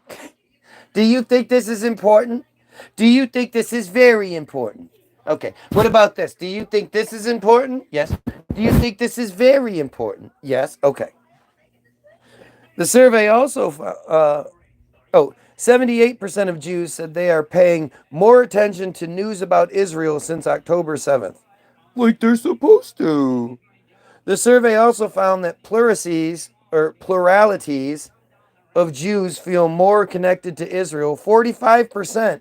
Do you think this is important? Do you think this is very important? Okay, what about this? Do you think this is important? Yes. Do you think this is very important? Yes. Okay. The survey also, 78% of Jews said they are paying more attention to news about Israel since October 7th. Like they're supposed to. The survey also found that pluralities of Jews feel more connected to Israel, 45%,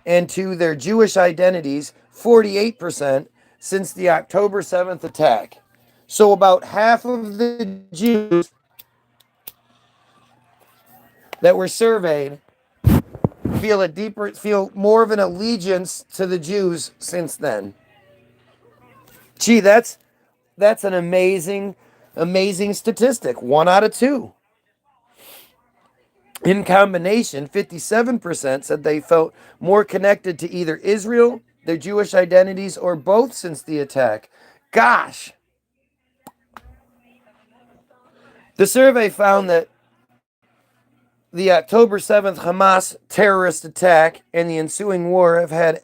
and to their Jewish identities, 48%, since the October 7th attack. So about half of the Jews that were surveyed feel more of an allegiance to the Jews since then. Gee, that's an amazing statistic. 1 out of 2. In combination, 57% said they felt more connected to either Israel, their Jewish identities, or both since the attack. Gosh. The survey found that the October 7th Hamas terrorist attack and the ensuing war have had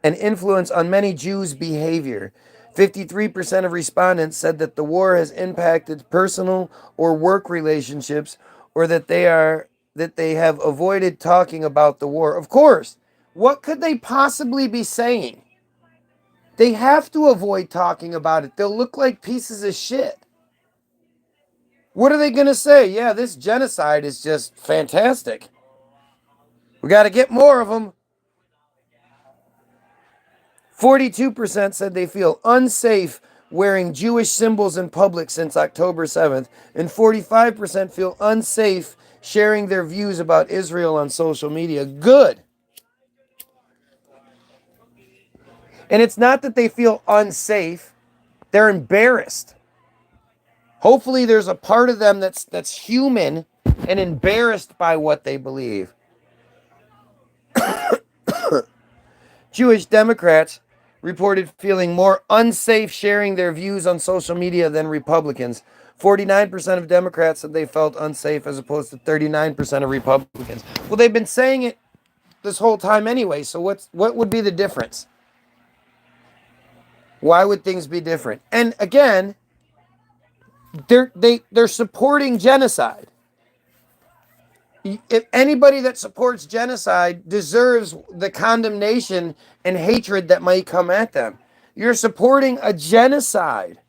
an influence on many Jews' behavior. 53% of respondents said that the war has impacted personal or work relationships, or that they have avoided talking about the war. Of course, what could they possibly be saying? They have to avoid talking about it. They'll look like pieces of shit. What are they going to say? Yeah, this genocide is just fantastic. We got to get more of them. 42% said they feel unsafe wearing Jewish symbols in public since October 7th, and 45% feel unsafe sharing their views about Israel on social media. Good. And it's not that they feel unsafe, they're embarrassed. Hopefully there's a part of them that's human and embarrassed by what they believe. Jewish Democrats reported feeling more unsafe sharing their views on social media than Republicans. 49% of Democrats said they felt unsafe as opposed to 39% of Republicans. Well, they've been saying it this whole time anyway, so what would be the difference? Why would things be different? And again, they're supporting genocide. If anybody that supports genocide deserves the condemnation and hatred that might come at them. You're supporting a genocide.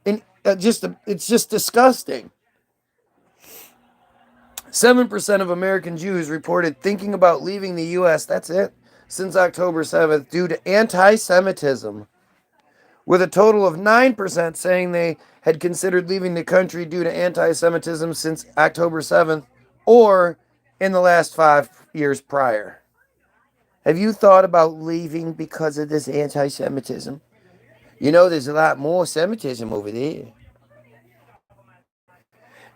And it's just disgusting. 7% of American Jews reported thinking about leaving the U.S., that's it, since October 7th due to anti-Semitism, with a total of 9% saying they had considered leaving the country due to anti-Semitism since October 7th or in the last 5 years prior. Have you thought about leaving because of this anti-Semitism? You know, there's a lot more Semitism over there.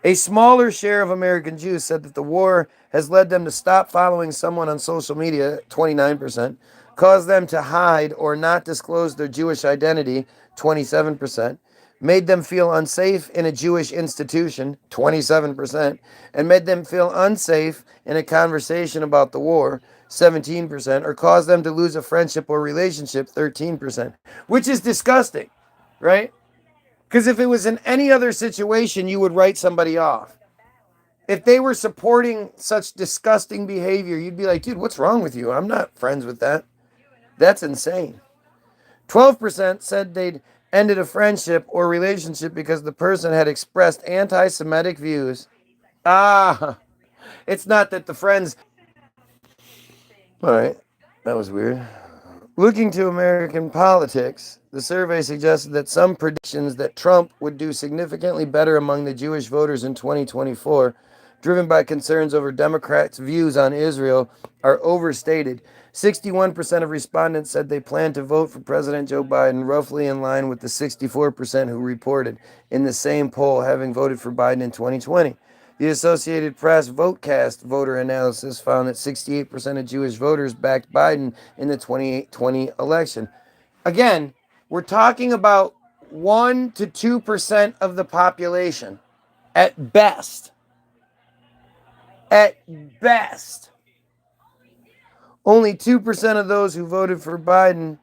A smaller share of American Jews said that the war has led them to stop following someone on social media, 29%, caused them to hide or not disclose their Jewish identity, 27%, made them feel unsafe in a Jewish institution, 27%, and made them feel unsafe in a conversation about the war, 17%, or caused them to lose a friendship or relationship, 13%, which is disgusting, right? Because if it was in any other situation, you would write somebody off. If they were supporting such disgusting behavior, you'd be like, dude, what's wrong with you? I'm not friends with that. That's insane. 12% said they'd ended a friendship or relationship because the person had expressed anti-Semitic views. It's not that the friends... All right, that was weird. Looking to American politics, the survey suggested that some predictions that Trump would do significantly better among the Jewish voters in 2024, driven by concerns over Democrats' views on Israel, are overstated. 61% of respondents said they plan to vote for President Joe Biden, roughly in line with the 64% who reported in the same poll having voted for Biden in 2020. The Associated Press VoteCast voter analysis found that 68% of Jewish voters backed Biden in the 2020 election. Again, We're talking about 1 to 2% of the population at best. At best. Only 2% of those who voted for Biden.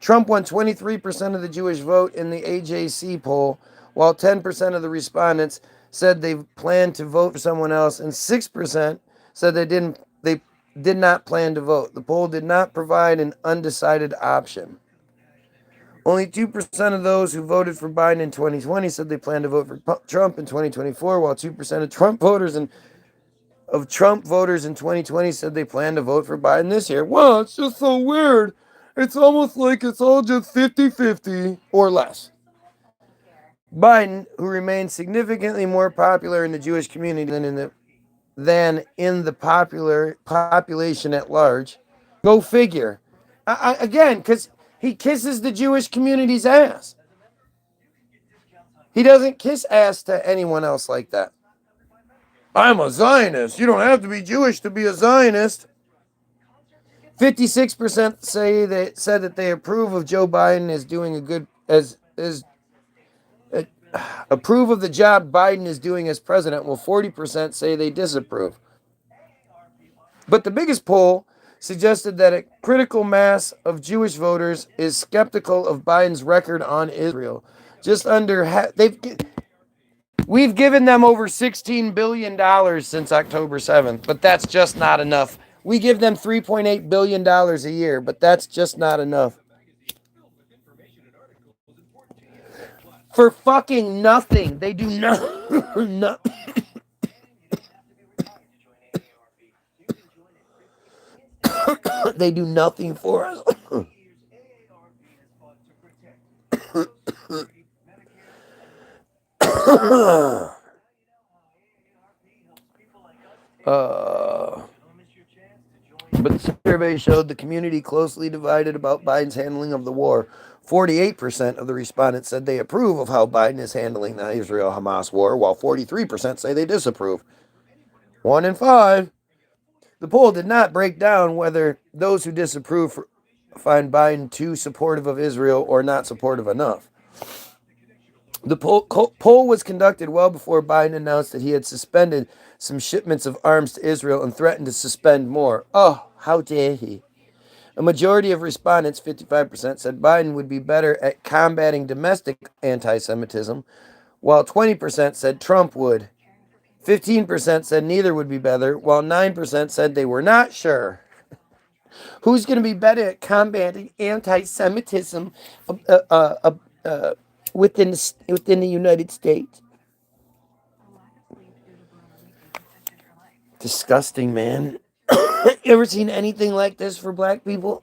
Trump won 23% of the Jewish vote in the AJC poll, while 10% of the respondents said they planned to vote for someone else, and 6% said they did not plan to vote. The poll did not provide an undecided option. Only 2% of those who voted for Biden in 2020 said they planned to vote for Trump in 2024, while 2% of Trump voters in 2020 said they plan to vote for Biden this year. Well, it's just so weird. It's almost like it's all just 50-50 or less. Biden, who remains significantly more popular in the Jewish community than in the population at large. Go figure. Again, because he kisses the Jewish community's ass. He doesn't kiss ass to anyone else like that. I'm a Zionist. You don't have to be Jewish to be a Zionist. 56% said that they approve of Joe Biden as doing a good approve of the job Biden is doing as president, while 40% say they disapprove. But the biggest poll suggested that a critical mass of Jewish voters is skeptical of Biden's record on Israel. Just under we've given them over $16 billion since October 7th, but that's just not enough. We give them $3.8 billion a year, but that's just not enough. For fucking nothing. They do no. They do nothing for us. But the survey showed the community closely divided about Biden's handling of the war. 48% of the respondents said they approve of how Biden is handling the Israel-Hamas war, while 43% say they disapprove. 1 in 5. The poll did not break down whether those who disapprove find Biden too supportive of Israel or not supportive enough. The poll was conducted well before Biden announced that he had suspended some shipments of arms to Israel and threatened to suspend more. Oh, how dare he? A majority of respondents, 55%, said Biden would be better at combating domestic anti-Semitism, while 20% said Trump would. 15% said neither would be better, while 9% said they were not sure. Who's going to be better at combating anti-Semitism within the United States? Disgusting, man. You ever seen anything like this for black people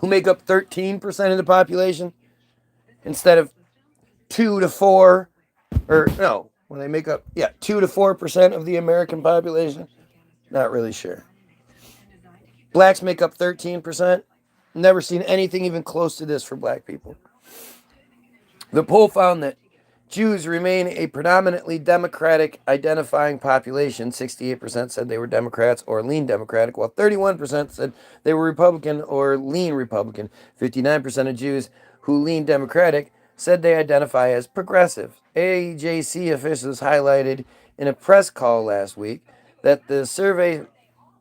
who make up 13% of the population instead of 2 to 4, or no, when they make up 2 to 4% of the American population? Not really sure. Blacks make up 13%. Never seen anything even close to this for black people. The poll found that Jews remain a predominantly Democratic identifying population. 68% said they were Democrats or lean Democratic, while 31% said they were Republican or lean Republican. 59% of Jews who lean Democratic said they identify as progressive. AJC officials highlighted in a press call last week that the survey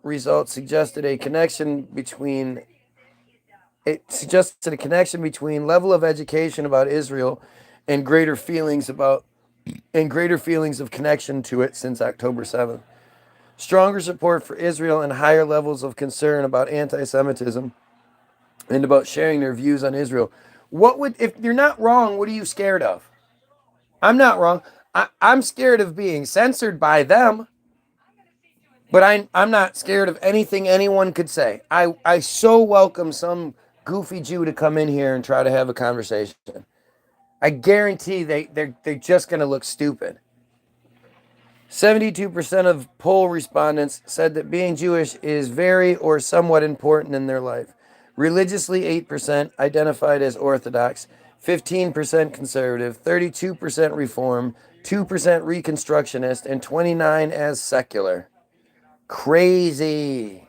results suggested a connection between level of education about Israel and greater feelings of connection to it since October 7th. Stronger support for Israel and higher levels of concern about anti-Semitism and about sharing their views on Israel. If you're not wrong, what are you scared of? I'm not wrong. I'm scared of being censored by them. But I'm not scared of anything anyone could say. I so welcome some goofy Jew to come in here and try to have a conversation. I guarantee they're just going to look stupid. 72% of poll respondents said that being Jewish is very or somewhat important in their life. Religiously, 8% identified as Orthodox, 15% conservative, 32% Reform, 2% Reconstructionist, and 29% as secular. Crazy.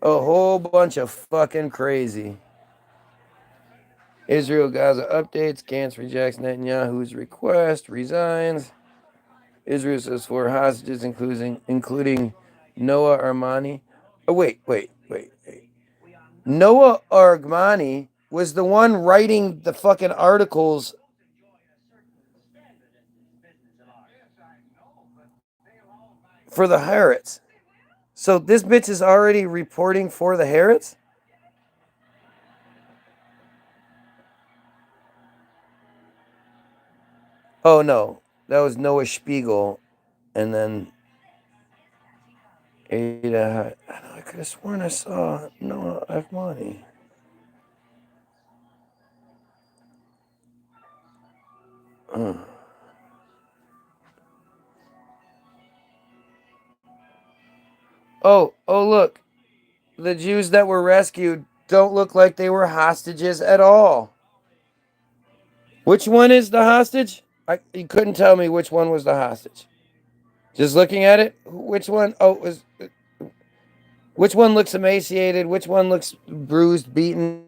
A whole bunch of fucking crazy. Israel Gaza updates. Gantz rejects Netanyahu's request. Resigns. Israel says 4 hostages, including Noah Armani. Oh, wait. Noah Armani was the one writing the fucking articles for the Haaretz. So this bitch is already reporting for the Haaretz? Oh no, that was Noah Spiegel, and then Ada. I could have sworn I saw Noah Armani. Uh. Oh, look. The Jews that were rescued don't look like they were hostages at all. Which one is the hostage? You couldn't tell me which one was the hostage. Just looking at it, which one? Which one looks emaciated? Which one looks bruised, beaten?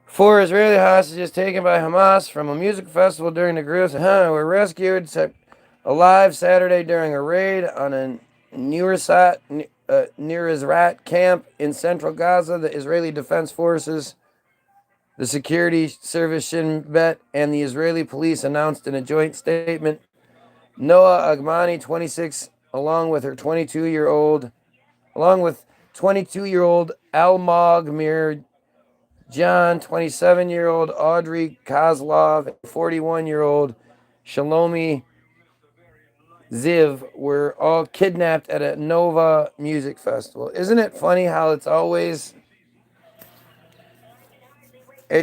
4 Israeli hostages taken by Hamas from a music festival during the grills were rescued alive Saturday during a raid on a Nuseirat camp in central Gaza. The Israeli Defense Forces, the security service Shin Bet, and the Israeli police announced in a joint statement. Noah Agmani, 26, along with 22-year-old Almog Mir John, 27-year-old Audrey Kozlov, 41-year-old Shalomi Ziv were all kidnapped at a Nova music festival. Isn't it funny how it's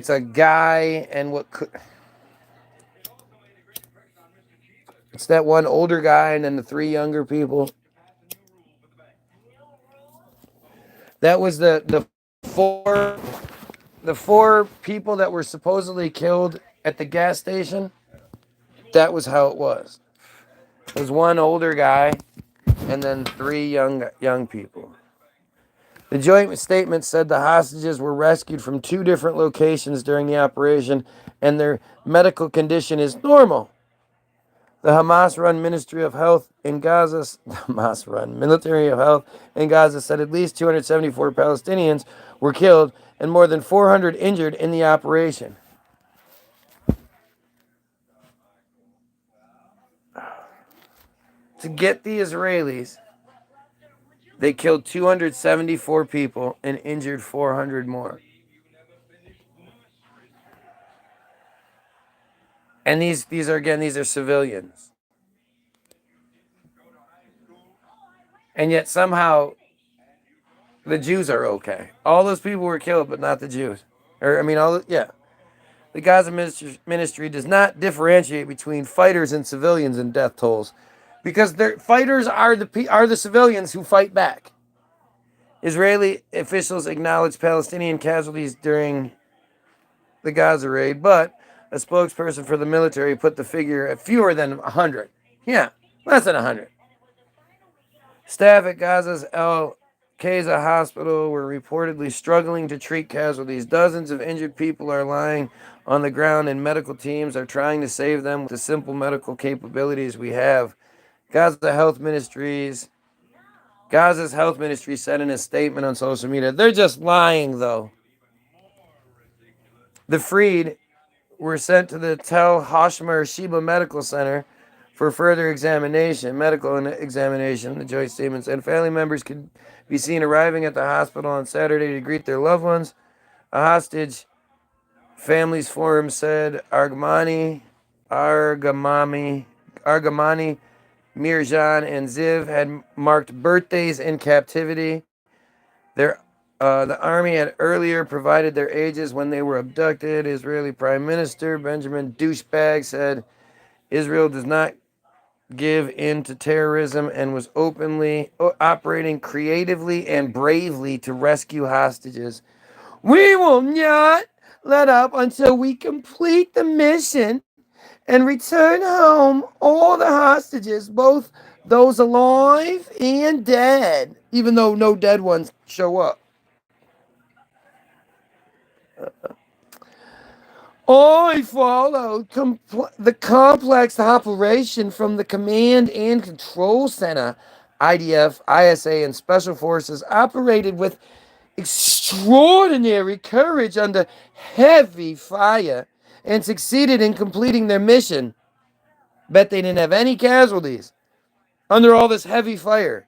a guy and it's that one older guy and then the 3 younger people. That was the four people that were supposedly killed at the gas station. That was how it was. It was one older guy and then 3 young people. The joint statement said the hostages were rescued from 2 different locations during the operation and their medical condition is normal. The Hamas-run Ministry of Health in Gaza, Military of Health in Gaza said at least 274 Palestinians were killed and more than 400 injured in the operation. To get the Israelis, they killed 274 people and injured 400 more. And these are civilians. And yet somehow the Jews are okay. All those people were killed, but not the Jews. The Gaza ministry does not differentiate between fighters and civilians in death tolls, because their fighters are the civilians who fight back. Israeli officials acknowledged Palestinian casualties during the Gaza raid, but a spokesperson for the military put the figure at fewer than 100. Yeah, less than 100. Staff at Gaza's El Keza hospital were reportedly struggling to treat casualties. Dozens of injured people are lying on the ground, and medical teams are trying to save them with the simple medical capabilities we have. Gaza's health ministry said in a statement on social media, they're just lying, though. The freed were sent to the Tel Hashmer Sheba Medical Center for further medical examination. The joint statement said family members could be seen arriving at the hospital on Saturday to greet their loved ones. A hostage families forum said Argamani, Mirjan, and Ziv had marked birthdays in captivity. The army had earlier provided their ages when they were abducted. Israeli Prime Minister Benjamin Douchebag said Israel does not give in to terrorism and was openly operating creatively and bravely to rescue hostages. We will not let up until we complete the mission and return home all the hostages, both those alive and dead, even though no dead ones show up. I followed the complex operation from the Command and Control Center. IDF, ISA, and Special Forces operated with extraordinary courage under heavy fire and succeeded in completing their mission. Bet they didn't have any casualties under all this heavy fire.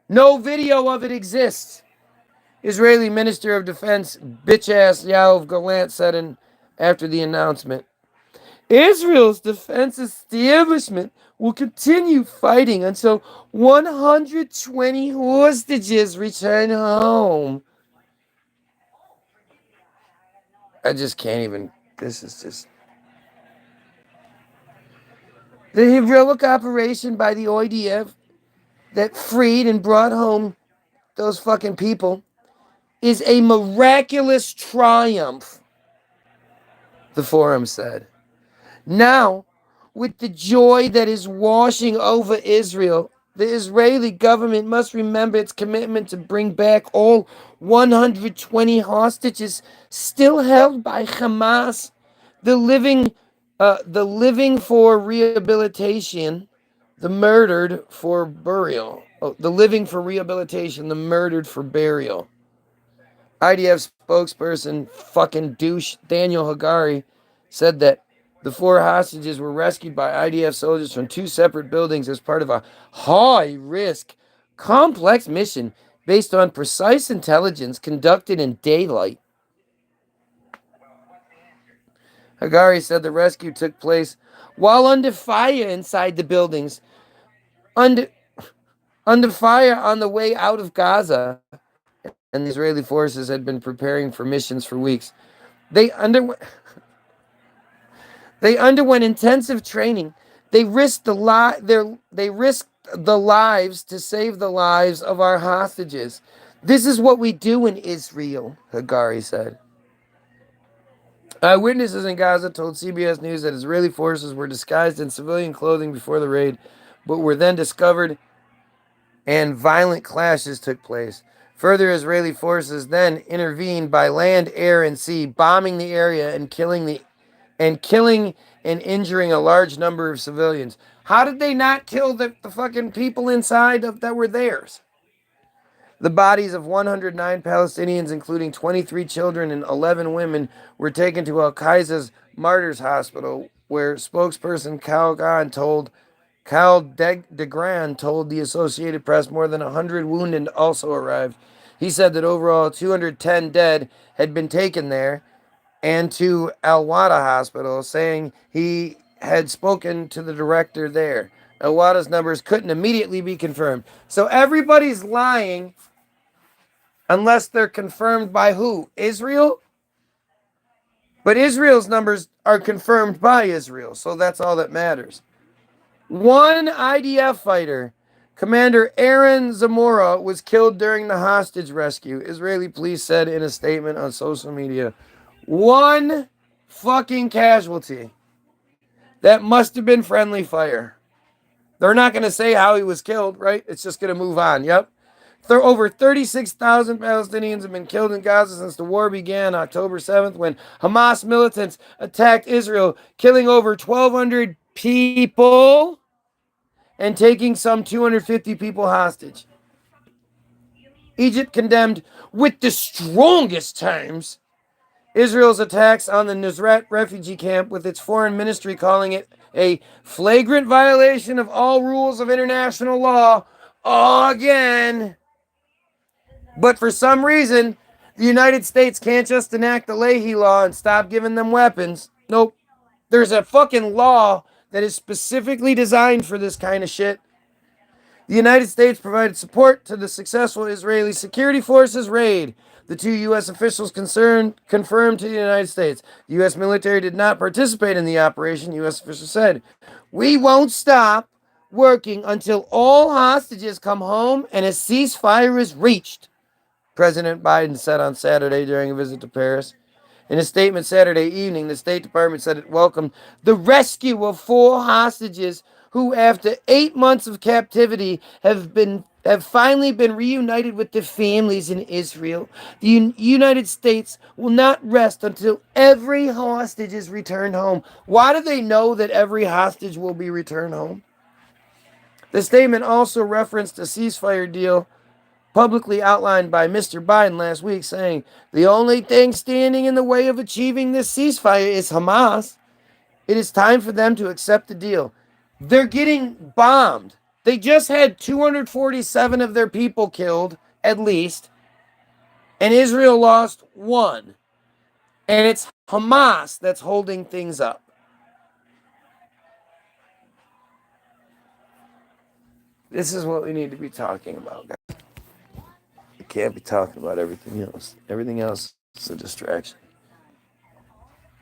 No video of it exists. Israeli Minister of Defense bitch ass Yoav Gallant said after the announcement. Israel's defense establishment will continue fighting until 120 hostages return home. I just can't even. This is just. The heroic operation by the IDF that freed and brought home those fucking people is a miraculous triumph, the forum said. Now, with the joy that is washing over Israel, the Israeli government must remember its commitment to bring back all 120 hostages still held by Hamas, the living for rehabilitation, the murdered for burial. Oh, the living for rehabilitation, the murdered for burial. IDF spokesperson fucking douche Daniel Hagari said that the 4 hostages were rescued by IDF soldiers from 2 separate buildings as part of a high-risk, complex mission based on precise intelligence conducted in daylight. Hagari said the rescue took place while under fire inside the buildings, under fire on the way out of Gaza, and the Israeli forces had been preparing for missions for weeks. They underwent intensive training. They risked the lives to save the lives of our hostages. This is what we do in Israel, Hagari said. Eyewitnesses in Gaza told CBS News that Israeli forces were disguised in civilian clothing before the raid, but were then discovered and violent clashes took place. Further, Israeli forces then intervened by land, air, and sea, bombing the area and killing and injuring a large number of civilians. How did they not kill the fucking people inside that were theirs? The bodies of 109 Palestinians, including 23 children and 11 women, were taken to Al Qaeda's Martyrs Hospital, where spokesperson Kyle DeGran told the Associated Press more than 100 wounded also arrived. He said that overall 210 dead had been taken there and to Al Wada Hospital, saying he had spoken to the director there. Al Wada's numbers couldn't immediately be confirmed. So everybody's lying unless they're confirmed by who? Israel? But Israel's numbers are confirmed by Israel, so that's all that matters. One IDF fighter, Commander Aaron Zamora, was killed during the hostage rescue, Israeli police said in a statement on social media. One fucking casualty. That must have been friendly fire. They're not going to say how he was killed, right? It's just going to move on. Yep. Over 36,000 Palestinians have been killed in Gaza since the war began October 7th when Hamas militants attacked Israel, killing over 1,200 people and taking some 250 people hostage. Egypt condemned with the strongest terms Israel's attacks on the Nusret refugee camp, with its foreign ministry calling it a flagrant violation of all rules of international law again. But for some reason, the United States can't just enact the Leahy Law and stop giving them weapons. Nope. There's a fucking law that is specifically designed for this kind of shit. The United States provided support to the successful Israeli security forces raid. The 2 U.S. officials confirmed to the United States. The U.S. military did not participate in the operation, U.S. officials said. We won't stop working until all hostages come home and a ceasefire is reached, President Biden said on Saturday during a visit to Paris. In a statement Saturday evening, the State Department said it welcomed the rescue of 4 hostages who, after 8 months of captivity, have finally been reunited with their families in Israel. The United States will not rest until every hostage is returned home. Why do they know that every hostage will be returned home? The statement also referenced a ceasefire deal publicly outlined by Mr. Biden last week, saying the only thing standing in the way of achieving this ceasefire is Hamas. It is time for them to accept the deal. They're getting bombed. They just had 247 of their people killed, at least, and Israel lost one. And it's Hamas that's holding things up. This is what we need to be talking about, guys. We can't be talking about everything else. Everything else is a distraction.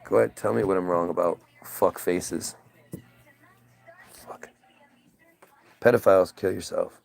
Go ahead, tell me what I'm wrong about. Fuck faces. Fuck. Pedophiles, kill yourself.